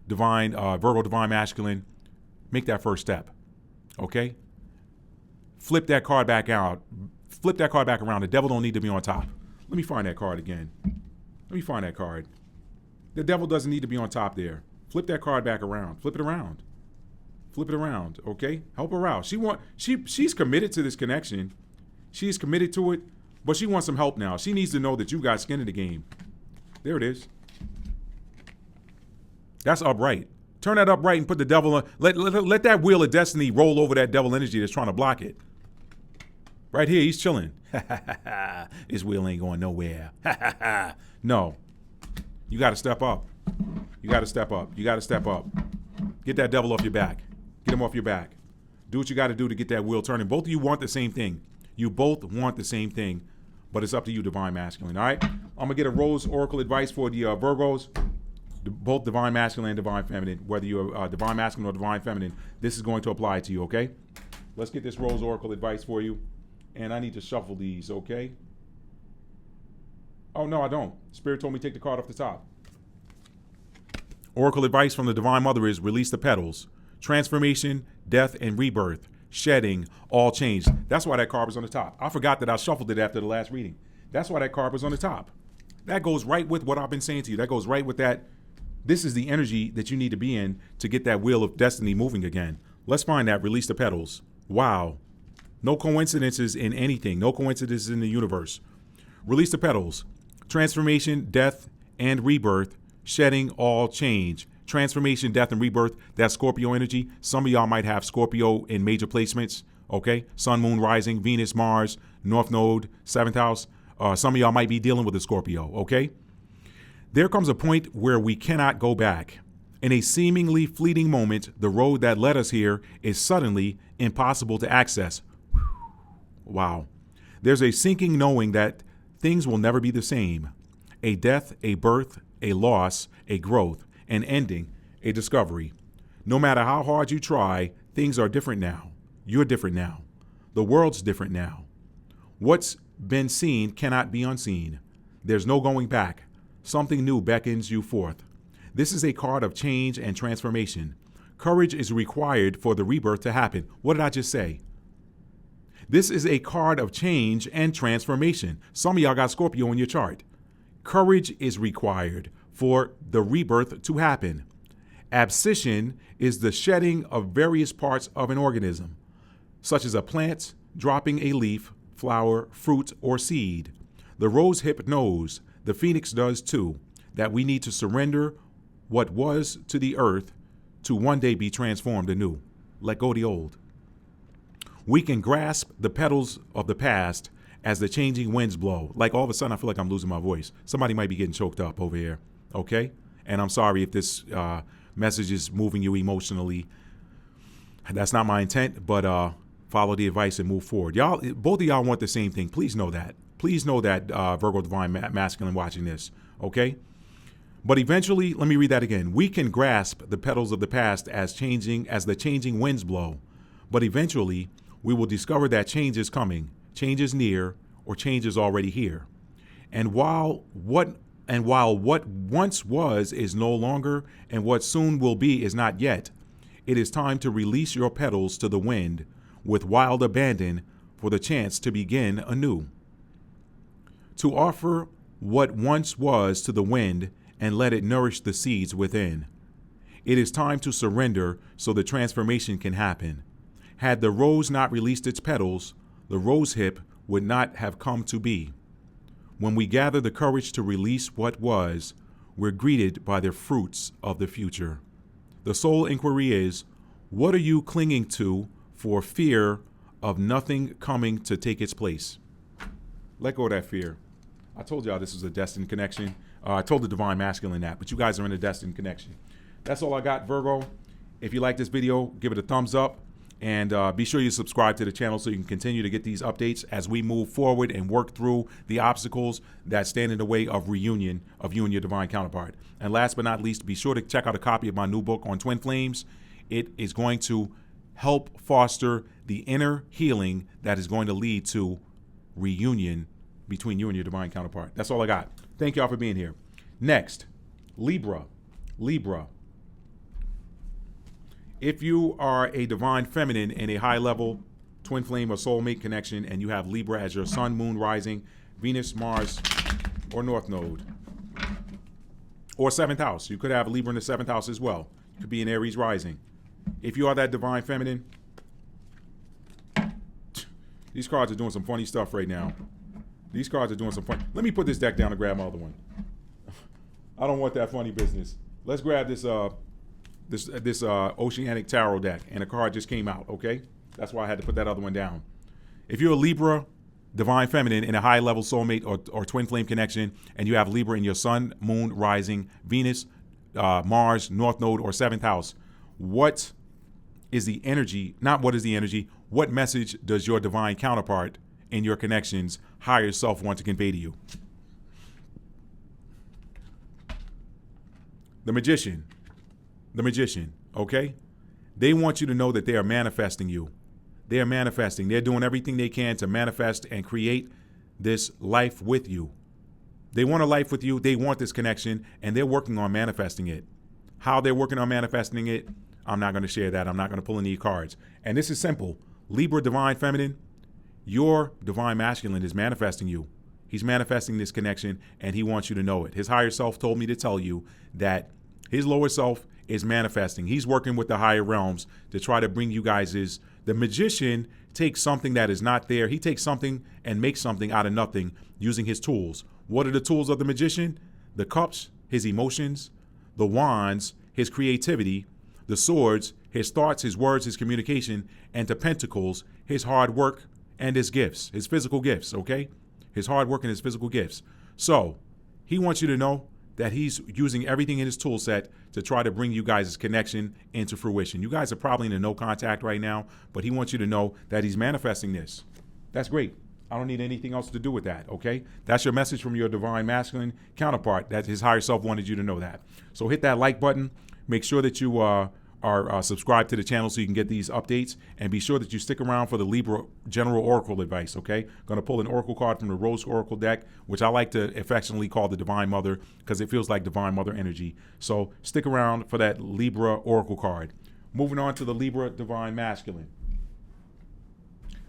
Virgo divine masculine, make that first step. Okay? Flip that card back out. Flip that card back around. The devil don't need to be on top. Let me find that card again. Let me find that card. The devil doesn't need to be on top there. Flip that card back around. Flip it around. Flip it around, okay? Help her out. She's committed to this connection. She's committed to it, but she wants some help now. She needs to know that you got skin in the game. There it is. That's upright. Turn that upright and put the devil on. Let that Wheel of Destiny roll over that devil energy that's trying to block it. Right here, he's chilling. This wheel ain't going nowhere. No. You got to step up. You got to step up. You got to step up. Get that devil off your back. Get him off your back. Do what you got to do to get that wheel turning. Both of you want the same thing. You both want the same thing, but it's up to you, divine masculine. All right? I'm going to get a Rose Oracle advice for the Virgos, both divine masculine and divine feminine. Whether you're divine masculine or divine feminine, this is going to apply to you, okay? Let's get this Rose Oracle advice for you. And I need to shuffle these, okay? Oh, no, I don't. Spirit told me to take the card off the top. Oracle advice from the Divine Mother is release the petals. Transformation, death, and rebirth. shedding, all change. That's why that card was on the top. I forgot that I shuffled it after the last reading. That's why that card was on the top. That goes right with what I've been saying to you. That goes right with that. This is the energy that you need to be in to get that wheel of destiny moving again. Let's find that. Release the petals. Wow. No coincidences in anything. No coincidences in the universe. Release the petals. Transformation, death, and rebirth. Shedding, all change. Transformation, death, and rebirth. That's Scorpio energy. Some of y'all might have Scorpio in major placements. Okay. Sun, moon, rising, Venus, Mars, North Node, 7th house. Some of y'all might be dealing with a Scorpio. Okay. There comes a point where we cannot go back. In a seemingly fleeting moment, the road that led us here is suddenly impossible to access. Wow. There's a sinking knowing that things will never be the same. A death, a birth, a loss, a growth, an ending, a discovery. No matter how hard you try, things are different now. You're different now. The world's different now. What's been seen cannot be unseen. There's no going back. Something new beckons you forth. This is a card of change and transformation. Courage is required for the rebirth to happen. What did I just say? This is a card of change and transformation. Some of y'all got Scorpio in your chart. Courage is required for the rebirth to happen. Abscission is the shedding of various parts of an organism, such as a plant dropping a leaf, flower, fruit, or seed. The rose hip knows, the phoenix does too, that we need to surrender what was to the earth to one day be transformed anew. Let go of the old. We can grasp the petals of the past as the changing winds blow. Like all of a sudden, I feel like I'm losing my voice. Somebody might be getting choked up over here. Okay? And I'm sorry if this message is moving you emotionally. That's not my intent, but follow the advice and move forward. Y'all, both of y'all want the same thing. Please know that. Please know that, Virgo Divine Masculine watching this. Okay? But eventually, let me read that again. We can grasp the petals of the past as the changing winds blow. But eventually, we will discover that change is coming, change is near, or change is already here. And while what once was is no longer, and what soon will be is not yet, it is time to release your petals to the wind with wild abandon for the chance to begin anew. To offer what once was to the wind and let it nourish the seeds within. It is time to surrender so the transformation can happen. Had the rose not released its petals, the rose hip would not have come to be. When we gather the courage to release what was, we're greeted by the fruits of the future. The soul inquiry is, what are you clinging to for fear of nothing coming to take its place? Let go of that fear. I told y'all this was a destined connection. I told the Divine Masculine that, but you guys are in a destined connection. That's all I got, Virgo. If you like this video, give it a thumbs up. And be sure you subscribe to the channel so you can continue to get these updates as we move forward and work through the obstacles that stand in the way of reunion of you and your divine counterpart. And last but not least, be sure to check out a copy of my new book on twin flames. It is going to help foster the inner healing that is going to lead to reunion between you and your divine counterpart. That's all I got. Thank y'all for being here. Next, Libra. If you are a divine feminine in a high level twin flame or soulmate connection and you have Libra as your sun, moon, rising, Venus, Mars, or North Node, or 7th house, you could have Libra in the 7th house as well. You could be an Aries rising. If you are that divine feminine, these cards are doing some funny stuff right now. These cards are doing some fun. Let me put this deck down and grab my other one. I don't want that funny business. Let's grab this Oceanic Tarot deck, and a card just came out, okay? That's why I had to put that other one down. If you're a Libra, divine feminine in a high-level soulmate or twin flame connection, and you have Libra in your sun, moon, rising, Venus, Mars, North Node, or 7th house, what is the energy, not what is the energy, what message does your divine counterpart in your connections higher self want to convey to you? The magician, okay? They want you to know that they are manifesting you. They are manifesting. They're doing everything they can to manifest and create this life with you. They want a life with you. They want this connection, and they're working on manifesting it. How they're working on manifesting it, I'm not going to share that. I'm not going to pull any cards. And this is simple. Libra divine feminine, your divine masculine is manifesting you. He's manifesting this connection, and he wants you to know it. His higher self told me to tell you that his lower self is manifesting. He's working with the higher realms to try to bring you guys the magician takes something that is not there. He takes something and makes something out of nothing using his tools. What are the tools of the magician? The cups, his emotions, the wands, his creativity, the swords, his thoughts, his words, his communication, and the pentacles, his hard work and his gifts, his physical gifts, okay? His hard work and his physical gifts. So he wants you to know that he's using everything in his tool set to try to bring you guys' connection into fruition. You guys are probably in a no contact right now, but he wants you to know that he's manifesting this. That's great. I don't need anything else to do with that, okay? That's your message from your divine masculine counterpart, that his higher self wanted you to know that. So hit that like button. Make sure that you are subscribed to the channel so you can get these updates, and be sure that you stick around for the Libra general oracle advice, okay? Going to pull an oracle card from the Rose Oracle deck, which I like to affectionately call the Divine Mother because it feels like Divine Mother energy. So stick around for that Libra oracle card. Moving on to the Libra divine masculine.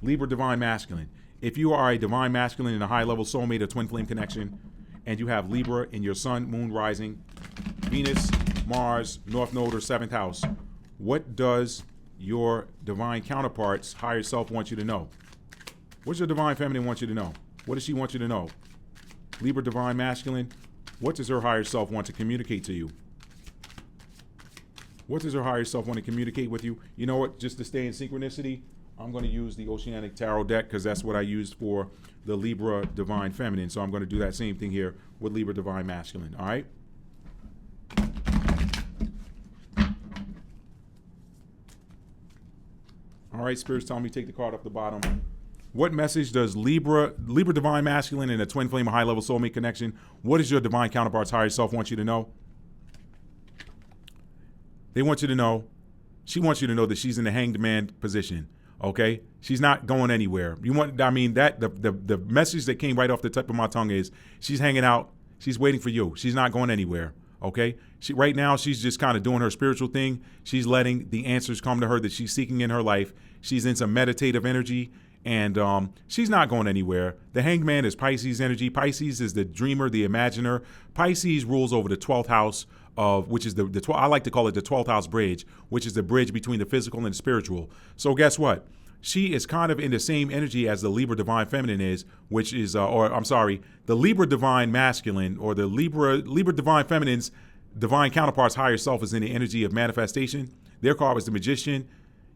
Libra divine masculine. If you are a divine masculine in a high-level soulmate or twin flame connection, and you have Libra in your sun, moon, rising, Venus, Mars, North Node, or 7th house, what does your divine counterpart's higher self want you to know? What does your divine feminine want you to know? What does she want you to know? Libra divine masculine, what does her higher self want to communicate to you? What does her higher self want to communicate with you? You know what? Just to stay in synchronicity, I'm going to use the Oceanic Tarot deck because that's what I used for the Libra divine feminine. So I'm going to do that same thing here with Libra divine masculine. All right? All right, spirits telling me take the card off the bottom. What message does Libra divine masculine and a twin flame high level soulmate connection, what does your divine counterpart's higher self want you to know? They want you to know, she wants you to know that she's in the hanged man position. Okay, she's not going anywhere. The message that came right off the tip of my tongue is she's hanging out. She's waiting for you. She's not going anywhere. Okay, right now she's just kind of doing her spiritual thing. She's letting the answers come to her that she's seeking in her life. She's in some meditative energy, and she's not going anywhere. The hanged man is Pisces energy. Pisces is the dreamer, the imaginer. Pisces rules over the 12th house of, which is I like to call it the 12th house bridge, which is the bridge between the physical and the spiritual. So guess what? She is kind of in the same energy as the Libra divine feminine is, which is, the Libra divine masculine, or the Libra divine feminine's divine counterpart's higher self is in the energy of manifestation. Their card was the magician.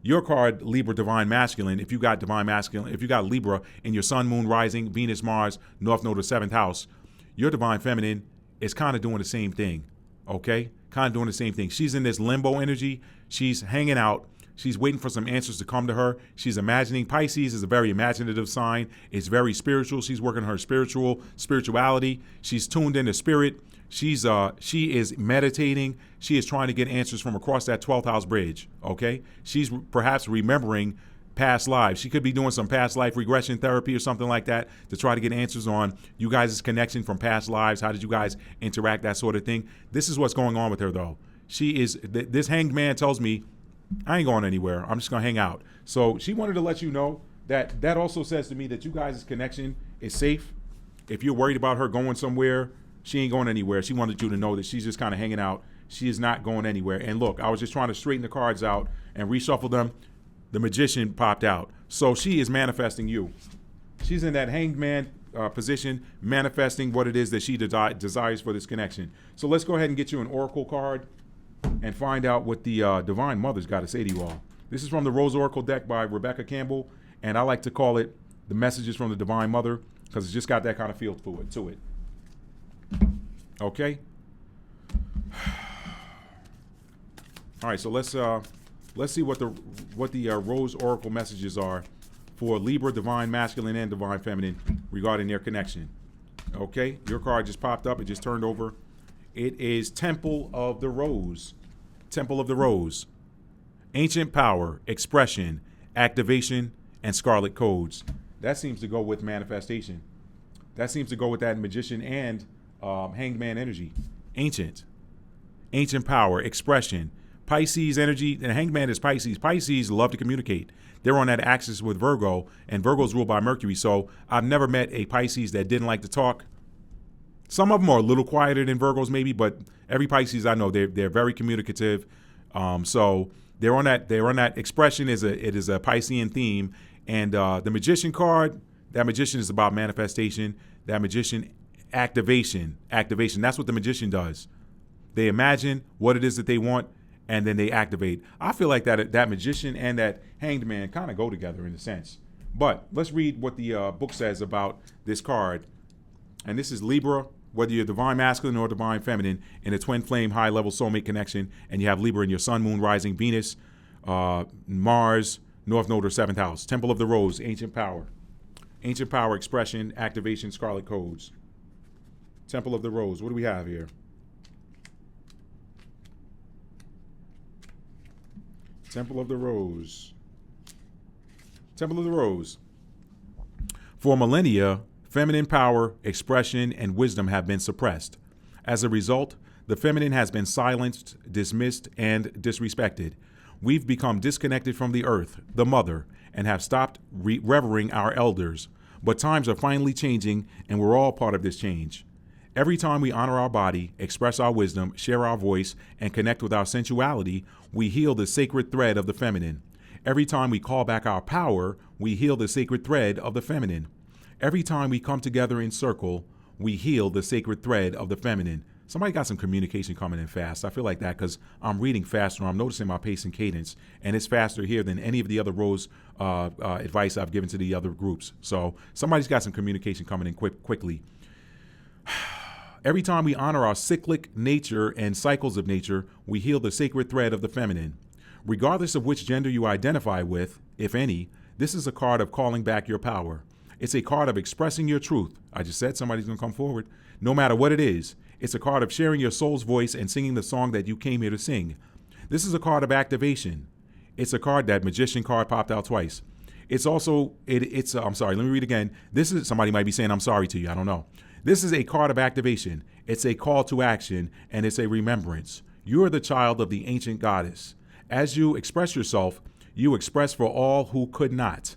Your card, Libra divine masculine, if you got divine masculine, if you got Libra in your sun, moon, rising, Venus, Mars, North Node, or 7th house, your divine feminine is kind of doing the same thing. Okay? Kind of doing the same thing. She's in this limbo energy. She's hanging out. She's waiting for some answers to come to her. She's imagining. Pisces is a very imaginative sign. It's very spiritual. She's working her spirituality. She's tuned into spirit. She is meditating. She is trying to get answers from across that 12th house bridge. Okay? She's perhaps remembering past lives. She could be doing some past life regression therapy or something like that to try to get answers on you guys' connection from past lives. How did you guys interact? That sort of thing. This is what's going on with her, though. This hanged man tells me, I ain't going anywhere. I'm just going to hang out. So she wanted to let you know that also says to me that you guys' connection is safe. If you're worried about her going somewhere, she ain't going anywhere. She wanted you to know that she's just kind of hanging out. She is not going anywhere. And look, I was just trying to straighten the cards out and reshuffle them. The magician popped out. So she is manifesting you. She's in that hanged man position, manifesting what it is that she desires for this connection. So let's go ahead and get you an oracle card and find out what the Divine Mother's got to say to you all. This is from the Rose Oracle deck by Rebecca Campbell, and I like to call it the messages from the Divine Mother because it's just got that kind of feel to it. Okay? All right, so let's see what the Rose Oracle messages are for Libra, Divine Masculine, and Divine Feminine regarding their connection. Okay? Your card just popped up. It just turned over. It is Temple of the Rose. Temple of the Rose. Ancient power, expression, activation, and scarlet codes. That seems to go with manifestation. That seems to go with that magician and hanged man energy. Ancient power, expression, Pisces energy, and Hanged Man is Pisces. Pisces love to communicate. They're on that axis with Virgo, and Virgo's ruled by Mercury. So I've never met a Pisces that didn't like to talk. Some of them are a little quieter than Virgos maybe, but every Pisces I know, they're very communicative. So they're on that expression. It is a Piscean theme. And the Magician card, that Magician is about manifestation. That Magician activation. That's what the Magician does. They imagine what it is that they want, and then they activate. I feel like that Magician and that Hanged Man kind of go together in a sense. But let's read what the book says about this card. And this is Libra, whether you're divine masculine or divine feminine, in a twin flame high level soulmate connection, and you have Libra in your sun, moon, rising, Venus, Mars, North Node or 7th house. Temple of the Rose, ancient power. Ancient power, expression, activation, scarlet codes. Temple of the Rose. What do we have here? Temple of the Rose. Temple of the Rose. For millennia, feminine power, expression, and wisdom have been suppressed. As a result, the feminine has been silenced, dismissed, and disrespected. We've become disconnected from the earth, the mother, and have stopped revering our elders. But times are finally changing, and we're all part of this change. Every time we honor our body, express our wisdom, share our voice, and connect with our sensuality, we heal the sacred thread of the feminine. Every time we call back our power, we heal the sacred thread of the feminine. Every time we come together in circle, we heal the sacred thread of the feminine. Somebody got some communication coming in fast. I feel like that because I'm reading faster. I'm noticing my pace and cadence, and it's faster here than any of the other rows advice I've given to the other groups. So somebody's got some communication coming in quickly. Every time we honor our cyclic nature and cycles of nature, we heal the sacred thread of the feminine. Regardless of which gender you identify with, if any, this is a card of calling back your power. It's a card of expressing your truth. I just said somebody's going to come forward. No matter what it is, it's a card of sharing your soul's voice and singing the song that you came here to sing. This is a card of activation. It's a card, that Magician card popped out twice. It's also, I'm sorry, let me read again. Somebody might be saying I'm sorry to you. I don't know. This is a card of activation. It's a call to action, and it's a remembrance. You are the child of the ancient goddess. As you express yourself, you express for all who could not.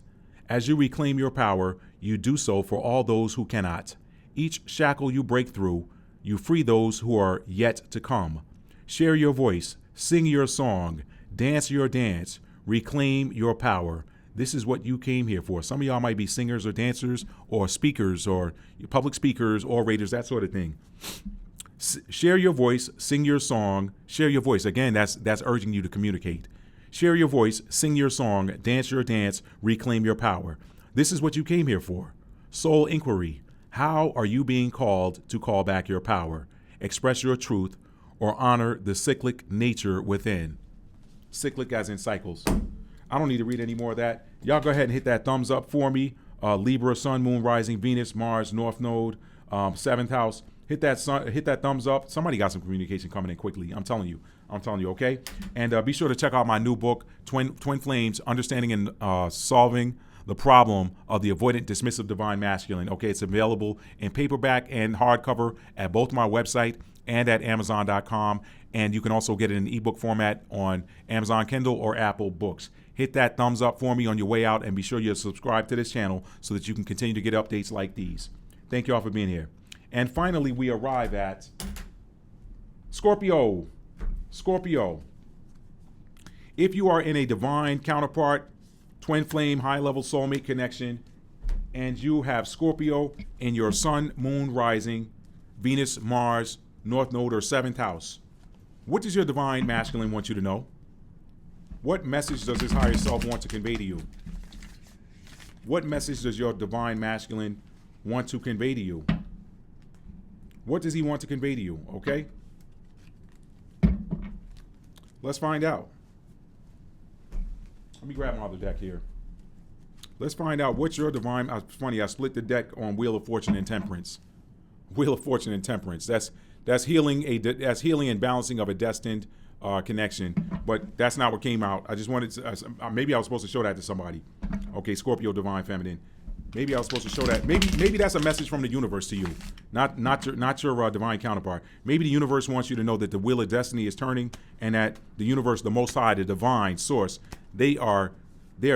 As you reclaim your power, you do so for all those who cannot. Each shackle you break through, you free those who are yet to come. Share your voice, sing your song, dance your dance, reclaim your power. This is what you came here for. Some of y'all might be singers or dancers or speakers or public speakers, orators, that sort of thing. Share your voice, sing your song, share your voice. Again, that's urging you to communicate. Share your voice, sing your song, dance your dance, reclaim your power. This is what you came here for. Soul inquiry. How are you being called to call back your power, express your truth, or honor the cyclic nature within? Cyclic as in cycles. I don't need to read any more of that. Y'all go ahead and hit that thumbs up for me. Libra, Sun, Moon, Rising, Venus, Mars, North Node, 7th house. Hit that thumbs up. Somebody got some communication coming in quickly. I'm telling you, okay? And be sure to check out my new book, Twin Flames, Understanding and Solving the Problem of the Avoidant Dismissive Divine Masculine. Okay, it's available in paperback and hardcover at both my website and at Amazon.com. And you can also get it in ebook format on Amazon Kindle or Apple Books. Hit that thumbs up for me on your way out, and be sure you subscribe to this channel so that you can continue to get updates like these. Thank you all for being here. And finally, we arrive at Scorpio. Scorpio. If you are in a divine counterpart, twin flame, high-level soulmate connection, and you have Scorpio in your sun, moon, rising, Venus, Mars, North Node, or 7th house, what does your divine masculine want you to know? What message does his higher self want to convey to you? What message does your divine masculine want to convey to you? What does he want to convey to you? Okay? Let's find out. Let me grab my other deck here. Let's find out what's your divine. It's funny, I split the deck on Wheel of Fortune and Temperance. Wheel of Fortune and Temperance. That's healing and balancing of a destined connection, but that's not what came out. I just wanted to, maybe I was supposed to show that to somebody. Okay, Scorpio, divine feminine. Maybe I was supposed to show that. Maybe that's a message from the universe to you, not your divine counterpart. Maybe the universe wants you to know that the wheel of destiny is turning, and that the universe, the Most High, the divine source, they are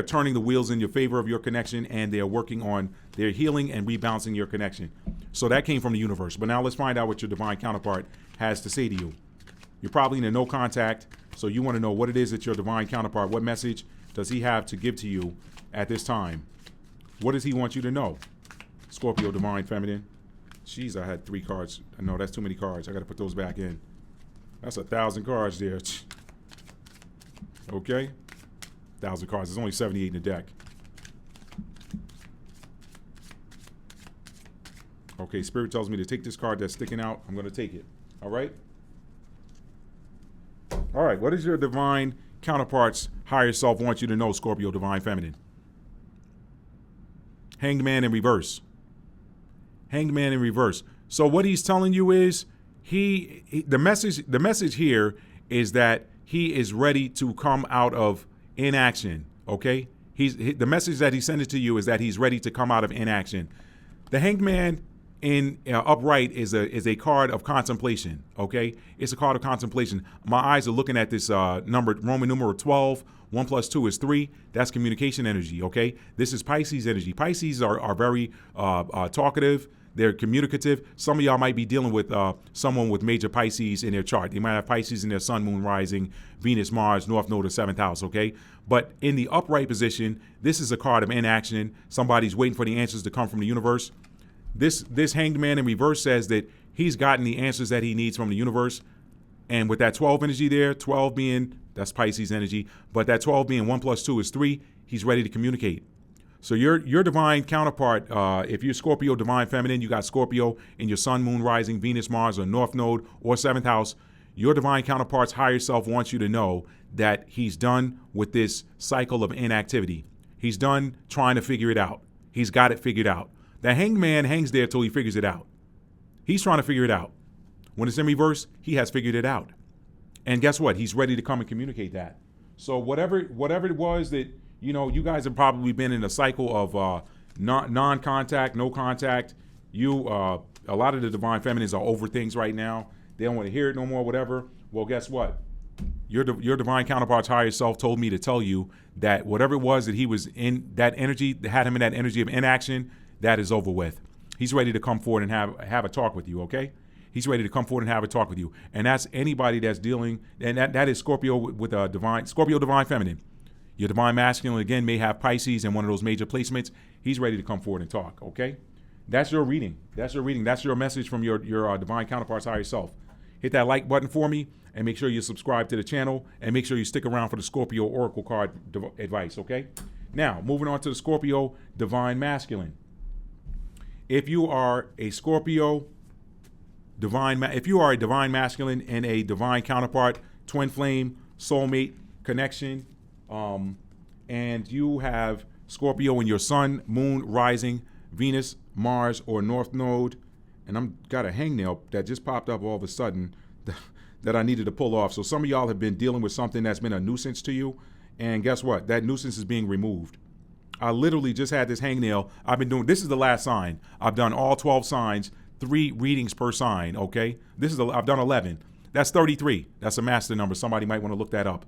turning the wheels in your favor of your connection, and they are working on their healing and rebalancing your connection. So that came from the universe. But now let's find out what your divine counterpart has to say to you. You're probably in a no contact, so you want to know what it is that your divine counterpart, what message does he have to give to you at this time? What does he want you to know? Scorpio, divine feminine. Jeez, I had 3 cards. No, that's too many cards. I got to put those back in. That's 1,000 cards there. Okay? 1,000 cards. There's only 78 in the deck. Okay, Spirit tells me to take this card that's sticking out. I'm going to take it. All right? All right, what does your divine counterpart's higher self want you to know, Scorpio, divine feminine? Hanged Man in reverse. Hanged Man in reverse. So what he's telling you is the message here is that he is ready to come out of inaction, okay? The message that he sent it to you is that he's ready to come out of inaction. The Hanged Man in upright is a card of contemplation, okay? It's a card of contemplation. My eyes are looking at this number, Roman numeral 12. 1 + 2 is 3. That's communication energy, okay? This is Pisces energy. Pisces are very talkative. They're communicative. Some of y'all might be dealing with someone with major Pisces in their chart. They might have Pisces in their sun, moon, rising, Venus, Mars, North Node, or 7th house, okay? But in the upright position, this is a card of inaction. Somebody's waiting for the answers to come from the universe. This Hanged Man in reverse says that he's gotten the answers that he needs from the universe. And with that 12 energy there, 12 being, that's Pisces energy, but that 12 being 1 + 2 is 3, he's ready to communicate. So your divine counterpart, if you're Scorpio, divine feminine, you got Scorpio in your sun, moon, rising, Venus, Mars, or North Node, or 7th house, your divine counterpart's higher self wants you to know that he's done with this cycle of inactivity. He's done trying to figure it out. He's got it figured out. The Hanged Man hangs there till he figures it out. He's trying to figure it out. When it's in reverse, he has figured it out. And guess what? He's ready to come and communicate that. So whatever it was that, you guys have probably been in a cycle of non-contact, no contact. A lot of the divine feminines are over things right now. They don't want to hear it no more, whatever. Well, guess what? Your divine counterpart's higher self told me to tell you that whatever it was that he was in, that energy, that had him in that energy of inaction, that is over with. He's ready to come forward and have a talk with you, okay? He's ready to come forward and have a talk with you. And that's anybody that's dealing, and that is Scorpio with a Scorpio divine feminine. Your divine masculine, again, may have Pisces in one of those major placements. He's ready to come forward and talk, okay? That's your reading. That's your message from your divine counterpart's higher self. Hit that like button for me, and make sure you subscribe to the channel, and make sure you stick around for the Scorpio Oracle card advice, okay? Now, moving on to the Scorpio divine masculine. If you are a Scorpio if you are a divine masculine and a divine counterpart, twin flame, soulmate connection, and you have Scorpio in your sun, moon, rising, Venus, Mars, or North Node, and I've got a hangnail that just popped up all of a sudden that I needed to pull off. So some of y'all have been dealing with something that's been a nuisance to you, and guess what? That nuisance is being removed. I literally just had this hangnail. This is the last sign. I've done all 12 signs, 3 readings per sign, okay? I've done 11. That's 33. That's a master number. Somebody might want to look that up.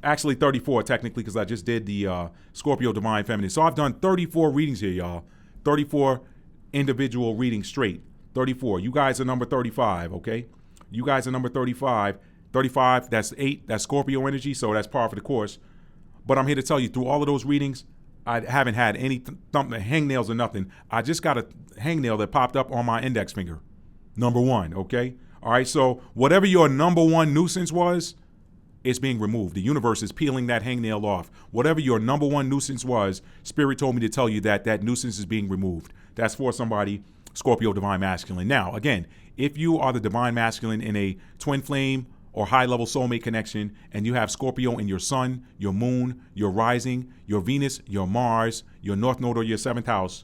Actually 34 technically, because I just did the Scorpio divine feminine. So I've done 34 readings here, y'all. 34 individual readings straight. 34. You guys are number 35, okay? You guys are number 35. 35, that's 8. That's Scorpio energy, so that's par for the course. But I'm here to tell you, through all of those readings, I haven't had any hangnails or nothing. I just got a hangnail that popped up on my index finger. Number 1, okay? All right, so whatever your number 1 nuisance was, it's being removed. The universe is peeling that hangnail off. Whatever your number 1 nuisance was, Spirit told me to tell you that that nuisance is being removed. That's for somebody, Scorpio divine masculine. Now, again, if you are the divine masculine in a twin flame or high-level soulmate connection, and you have Scorpio in your sun, your moon, your rising, your Venus, your Mars, your North Node, or your 7th house,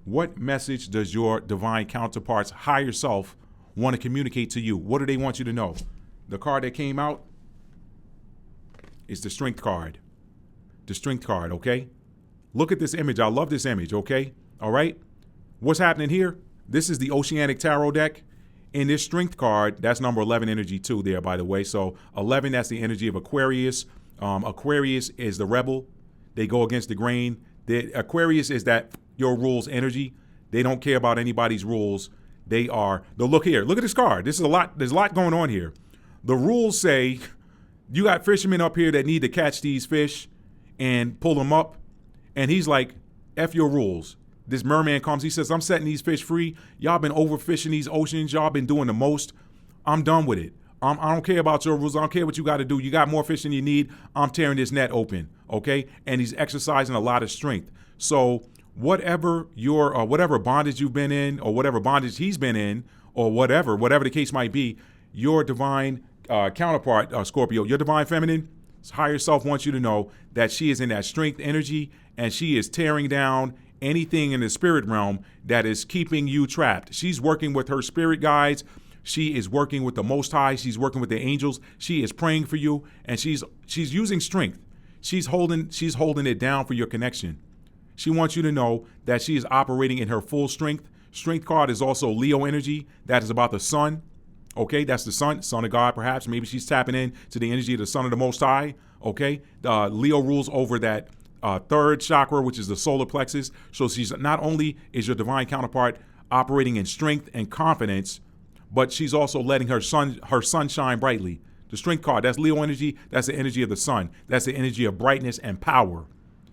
what message does your divine counterpart's higher self want to communicate to you? What do they want you to know? The card that came out is the Strength card. The Strength card, okay? Look at this image. I love this image, okay? All right? What's happening here? This is the Oceanic Tarot deck. In this strength card, that's number 11 energy too there, by the way. So 11, that's the energy of Aquarius. Aquarius is the rebel. They go against the grain. The Aquarius is that your rules energy. They don't care about anybody's rules. Look here. Look at this card. This is a lot. There's a lot going on here. The rules say you got fishermen up here that need to catch these fish and pull them up. And he's like, F your rules. This merman comes, he says, I'm setting these fish free. Y'all been overfishing these oceans. Y'all been doing the most. I'm done with it. I don't care about your rules. I don't care what you got to do. You got more fish than you need. I'm tearing this net open, okay? And he's exercising a lot of strength. So whatever whatever bondage you've been in, or whatever bondage he's been in, or whatever the case might be, your divine counterpart, Scorpio, your divine feminine, higher self wants you to know that she is in that strength energy, and she is tearing down anything in the spirit realm that is keeping you trapped. She's working with her spirit guides. She is working with the Most High. She's working with the angels. She is praying for you, and she's using strength. She's holding it down for your connection. She wants you to know that she is operating in her full strength. Strength card is also Leo energy. That is about the sun. Okay, that's the son of God, perhaps. Maybe she's tapping in to the energy of the son of the Most High. Okay, Leo rules over that third chakra, which is the solar plexus. So she's not only is your divine counterpart operating in strength and confidence, but she's also letting her sun shine brightly. The strength card, that's Leo energy. That's the energy of the sun. That's the energy of brightness and power.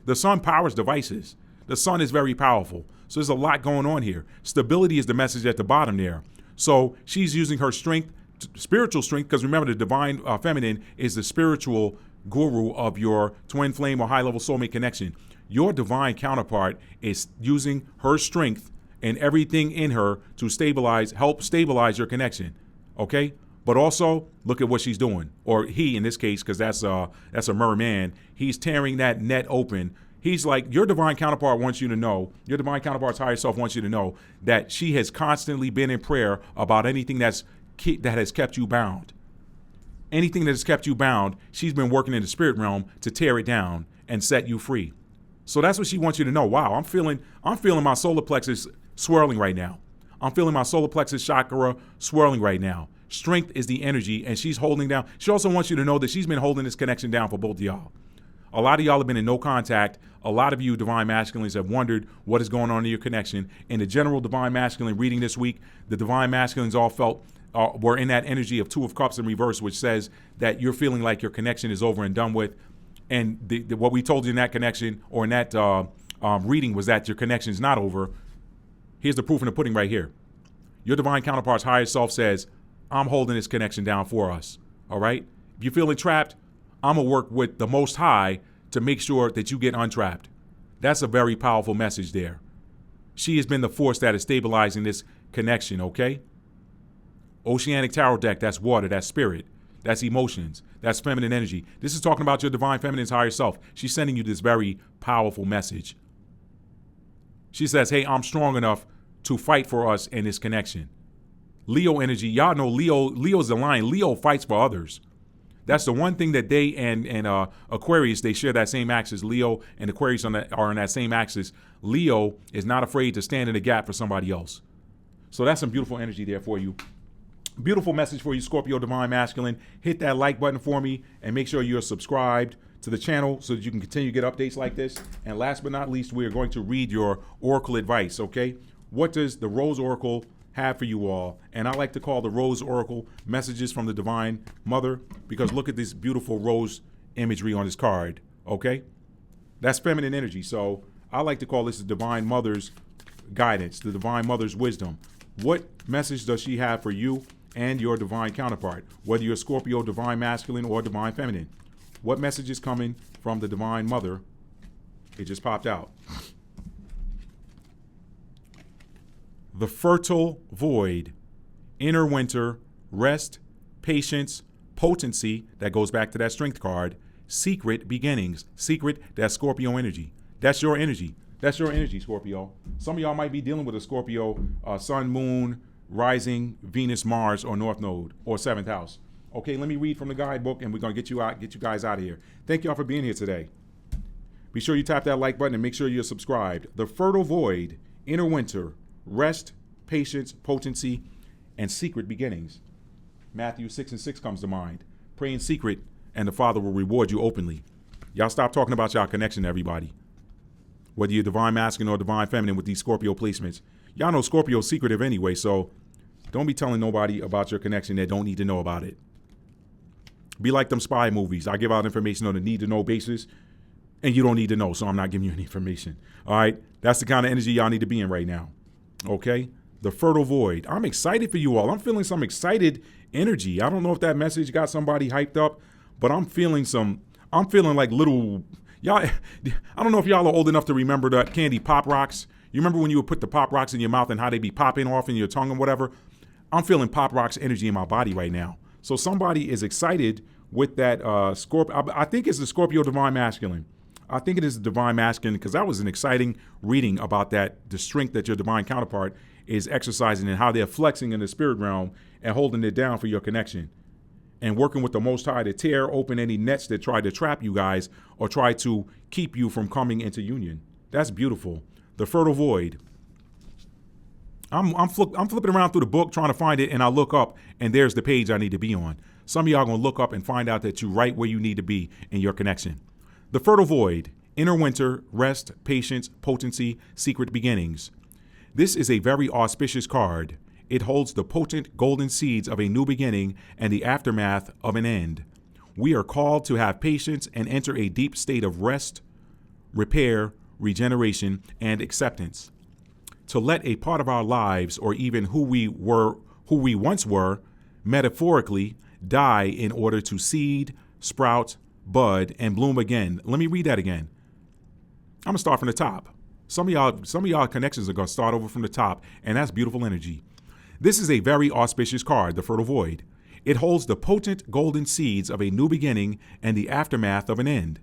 The sun powers devices. The sun is very powerful. So there's a lot going on here. Stability is the message at the bottom there. So she's using her strength, spiritual strength, because remember, the divine feminine is the spiritual guru of your twin flame or high-level soulmate connection. Your divine counterpart is using her strength and everything in her to help stabilize your connection, okay? But also, look at what she's doing, or he in this case, because that's a merman. He's tearing that net open. He's like, your divine counterpart wants you to know, your divine counterpart's higher self wants you to know that she has constantly been in prayer about anything that has kept you bound. Anything that has kept you bound, she's been working in the spirit realm to tear it down and set you free. So that's what she wants you to know. Wow, I'm feeling my solar plexus swirling right now. I'm feeling my solar plexus chakra swirling right now. Strength is the energy, and she's holding down. She also wants you to know that she's been holding this connection down for both of y'all. A lot of y'all have been in no contact. A lot of you divine masculines have wondered what is going on in your connection. In the general divine masculine reading this week, the divine masculines all felt were in that energy of Two of Cups in reverse, which says that you're feeling like your connection is over and done with. And what we told you in that connection, or in that reading, was that your connection is not over. Here's the proof in the pudding right here. Your divine counterpart's higher self says, I'm holding this connection down for us. All right? If you're feeling trapped, I'm going to work with the Most High to make sure that you get untrapped. That's a very powerful message there. She has been the force that is stabilizing this connection, okay? Oceanic Tarot deck, that's water, that's spirit, that's emotions, that's feminine energy. This is talking about your divine feminine's higher self. She's sending you this very powerful message. She says, hey, I'm strong enough to fight for us in this connection. Leo energy, y'all know Leo's the lion. Leo fights for others. That's the one thing that they and Aquarius, they share that same axis. Leo and Aquarius are on that same axis. Leo is not afraid to stand in the gap for somebody else. So that's some beautiful energy there for you. Beautiful message for you, Scorpio Divine Masculine. Hit that like button for me and make sure you're subscribed to the channel so that you can continue to get updates like this. And last but not least, we are going to read your oracle advice, okay? What does the Rose Oracle have for you all? And I like to call the Rose Oracle messages from the Divine Mother, because look at this beautiful rose imagery on this card, okay? That's feminine energy. So I like to call this the Divine Mother's guidance, the Divine Mother's wisdom. What message does she have for you and your divine counterpart, whether you're Scorpio Divine Masculine or Divine Feminine? What message is coming from the Divine Mother? It just popped out. The fertile void, inner winter, rest, patience, potency, that goes back to that strength card, secret beginnings. Secret, that's Scorpio energy. That's your energy. That's your energy, Scorpio. Some of y'all might be dealing with a Scorpio sun, moon, rising, Venus, Mars, or North Node, or 7th house. Okay, let me read from the guidebook, and we're going to get you guys out of here. Thank y'all for being here today. Be sure you tap that like button and make sure you're subscribed. The fertile void, inner winter, rest, patience, potency, and secret beginnings. Matthew 6:6 comes to mind. Pray in secret, and the Father will reward you openly. Y'all stop talking about y'all connection to everybody. Whether you're divine masculine or divine feminine with these Scorpio placements. Y'all know Scorpio's secretive anyway, so don't be telling nobody about your connection that don't need to know about it. Be like them spy movies. I give out information on a need-to-know basis, and you don't need to know, so I'm not giving you any information. All right? That's the kind of energy y'all need to be in right now. Okay? The fertile void. I'm excited for you all. I'm feeling some excited energy. I don't know if that message got somebody hyped up, but I'm feeling like little, y'all, I don't know if y'all are old enough to remember that candy Pop Rocks. You remember when you would put the Pop Rocks in your mouth and how they be popping off in your tongue and whatever? I'm feeling Pop Rocks energy in my body right now. So somebody is excited with that Scorpio. I think it's the Scorpio divine masculine. I think it is the divine masculine because that was an exciting reading about that, the strength that your divine counterpart is exercising and how they're flexing in the spirit realm and holding it down for your connection and working with the Most High to tear open any nets that try to trap you guys or try to keep you from coming into union. That's beautiful. The fertile void. I'm flipping around through the book trying to find it, and I look up, and there's the page I need to be on. Some of y'all going to look up and find out that you're right where you need to be in your connection. The fertile void, inner winter, rest, patience, potency, secret beginnings. This is a very auspicious card. It holds the potent golden seeds of a new beginning and the aftermath of an end. We are called to have patience and enter a deep state of rest, repair, regeneration, and acceptance. To let a part of our lives, or even who we once were, metaphorically, die in order to seed, sprout, bud, and bloom again. Let me read that again. I'm gonna start from the top. Some of y'all connections are gonna start over from the top, and that's beautiful energy. This is a very auspicious card, the fertile void. It holds the potent golden seeds of a new beginning and the aftermath of an end.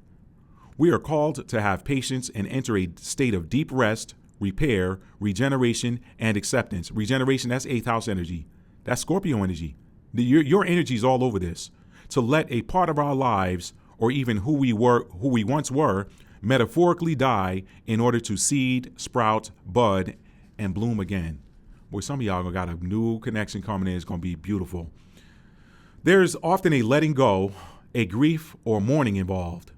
We are called to have patience and enter a state of deep rest, repair, regeneration, and acceptance. Regeneration, that's 8th house energy. That's Scorpio energy. Your energy is all over this. To let a part of our lives, or even who we once were, metaphorically die in order to seed, sprout, bud, and bloom again. Boy, some of y'all got a new connection coming in. It's going to be beautiful. There's often a letting go, a grief or mourning involved.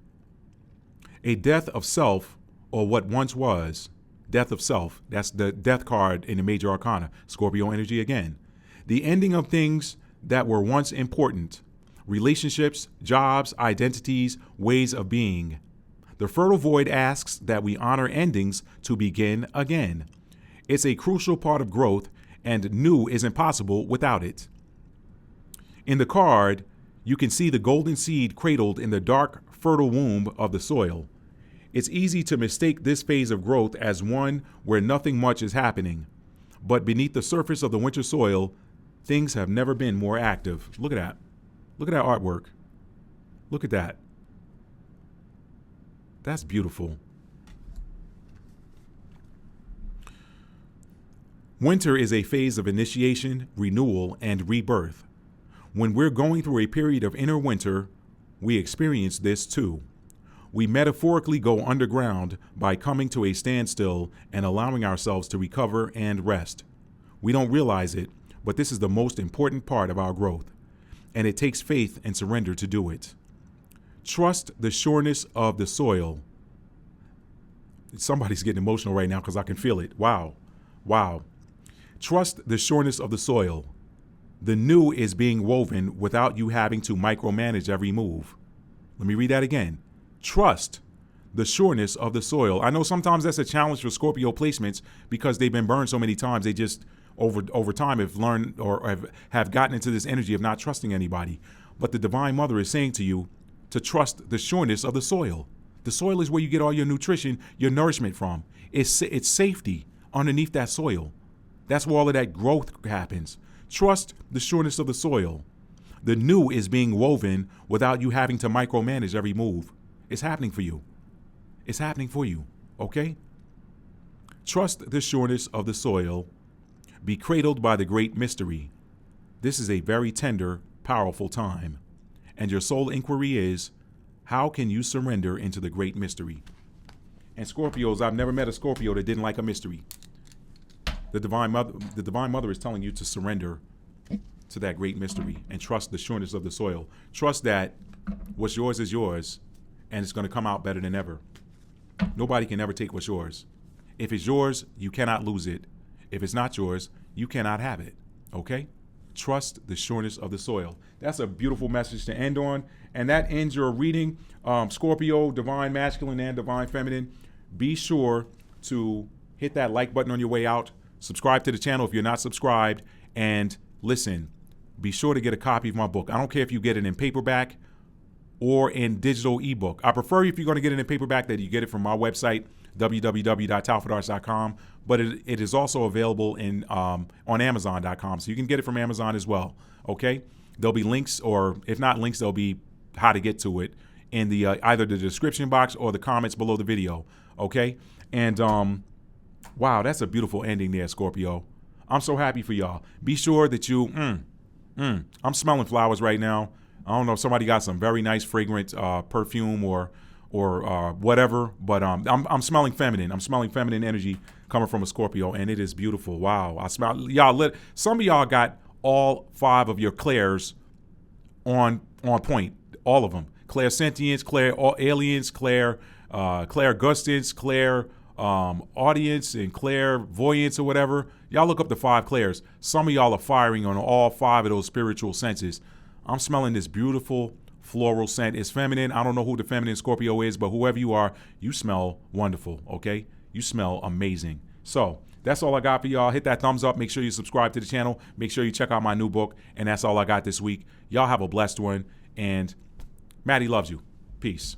A death of self or what once was. Death of self. That's the death card in the major arcana. Scorpio energy again. The ending of things that were once important. Relationships, jobs, identities, ways of being. The fertile void asks that we honor endings to begin again. It's a crucial part of growth, and new is impossible without it. In the card, you can see the golden seed cradled in the dark, fertile womb of the soil. It's easy to mistake this phase of growth as one where nothing much is happening. But beneath the surface of the winter soil, things have never been more active. Look at that. Look at that artwork. Look at that. That's beautiful. Winter is a phase of initiation, renewal, and rebirth. When we're going through a period of inner winter, we experience this too. We metaphorically go underground by coming to a standstill and allowing ourselves to recover and rest. We don't realize it, but this is the most important part of our growth, and it takes faith and surrender to do it. Trust the sureness of the soil. Somebody's getting emotional right now because I can feel it. Wow. Trust the sureness of the soil. The new is being woven without you having to micromanage every move. Let me read that again. Trust the sureness of the soil. I know sometimes that's a challenge for Scorpio placements because they've been burned so many times. They just over time have learned or have gotten into this energy of not trusting anybody. But the Divine Mother is saying to you to trust the sureness of the soil. The soil is where you get all your nutrition, your nourishment from. It's safety underneath that soil. That's where all of that growth happens. Trust the sureness of the soil. The new is being woven without you having to micromanage every move. It's happening for you. It's happening for you, okay? Trust the sureness of the soil. Be cradled by the great mystery. This is a very tender, powerful time. And your soul inquiry is, how can you surrender into the great mystery? And Scorpios, I've never met a Scorpio that didn't like a mystery. The Divine Mother is telling you to surrender to that great mystery and trust the sureness of the soil. Trust that what's yours is yours, and it's going to come out better than ever. Nobody can ever take what's yours. If it's yours, you cannot lose it. If it's not yours, you cannot have it. Okay? Trust the sureness of the soil. That's a beautiful message to end on. And that ends your reading. Scorpio, divine masculine and divine feminine. Be sure to hit that like button on your way out. Subscribe to the channel if you're not subscribed. And listen, be sure to get a copy of my book. I don't care if you get it in paperback or in digital ebook. I prefer if you're going to get it in paperback that you get it from my website, www.talfordarts.com. But it is also available on Amazon.com. So you can get it from Amazon as well. Okay? There'll be links, or if not links, there'll be how to get to it in the either the description box or the comments below the video. Okay? And wow, that's a beautiful ending there, Scorpio. I'm so happy for y'all. Be sure that you, I'm smelling flowers right now. I don't know if somebody got some very nice fragrant perfume or whatever, but I'm smelling feminine. I'm smelling feminine energy coming from a Scorpio, and it is beautiful. Wow, I smell y'all. Some of y'all got all 5 of your clairs on point. All of them: clairsentience, aliens, clairgustance, audience, and clairvoyance or whatever. Y'all look up the 5 clairs. Some of y'all are firing on all 5 of those spiritual senses. I'm smelling this beautiful floral scent. It's feminine. I don't know who the feminine Scorpio is, but whoever you are, you smell wonderful, okay? You smell amazing. So that's all I got for y'all. Hit that thumbs up. Make sure you subscribe to the channel. Make sure you check out my new book. And that's all I got this week. Y'all have a blessed one. And Maddie loves you. Peace.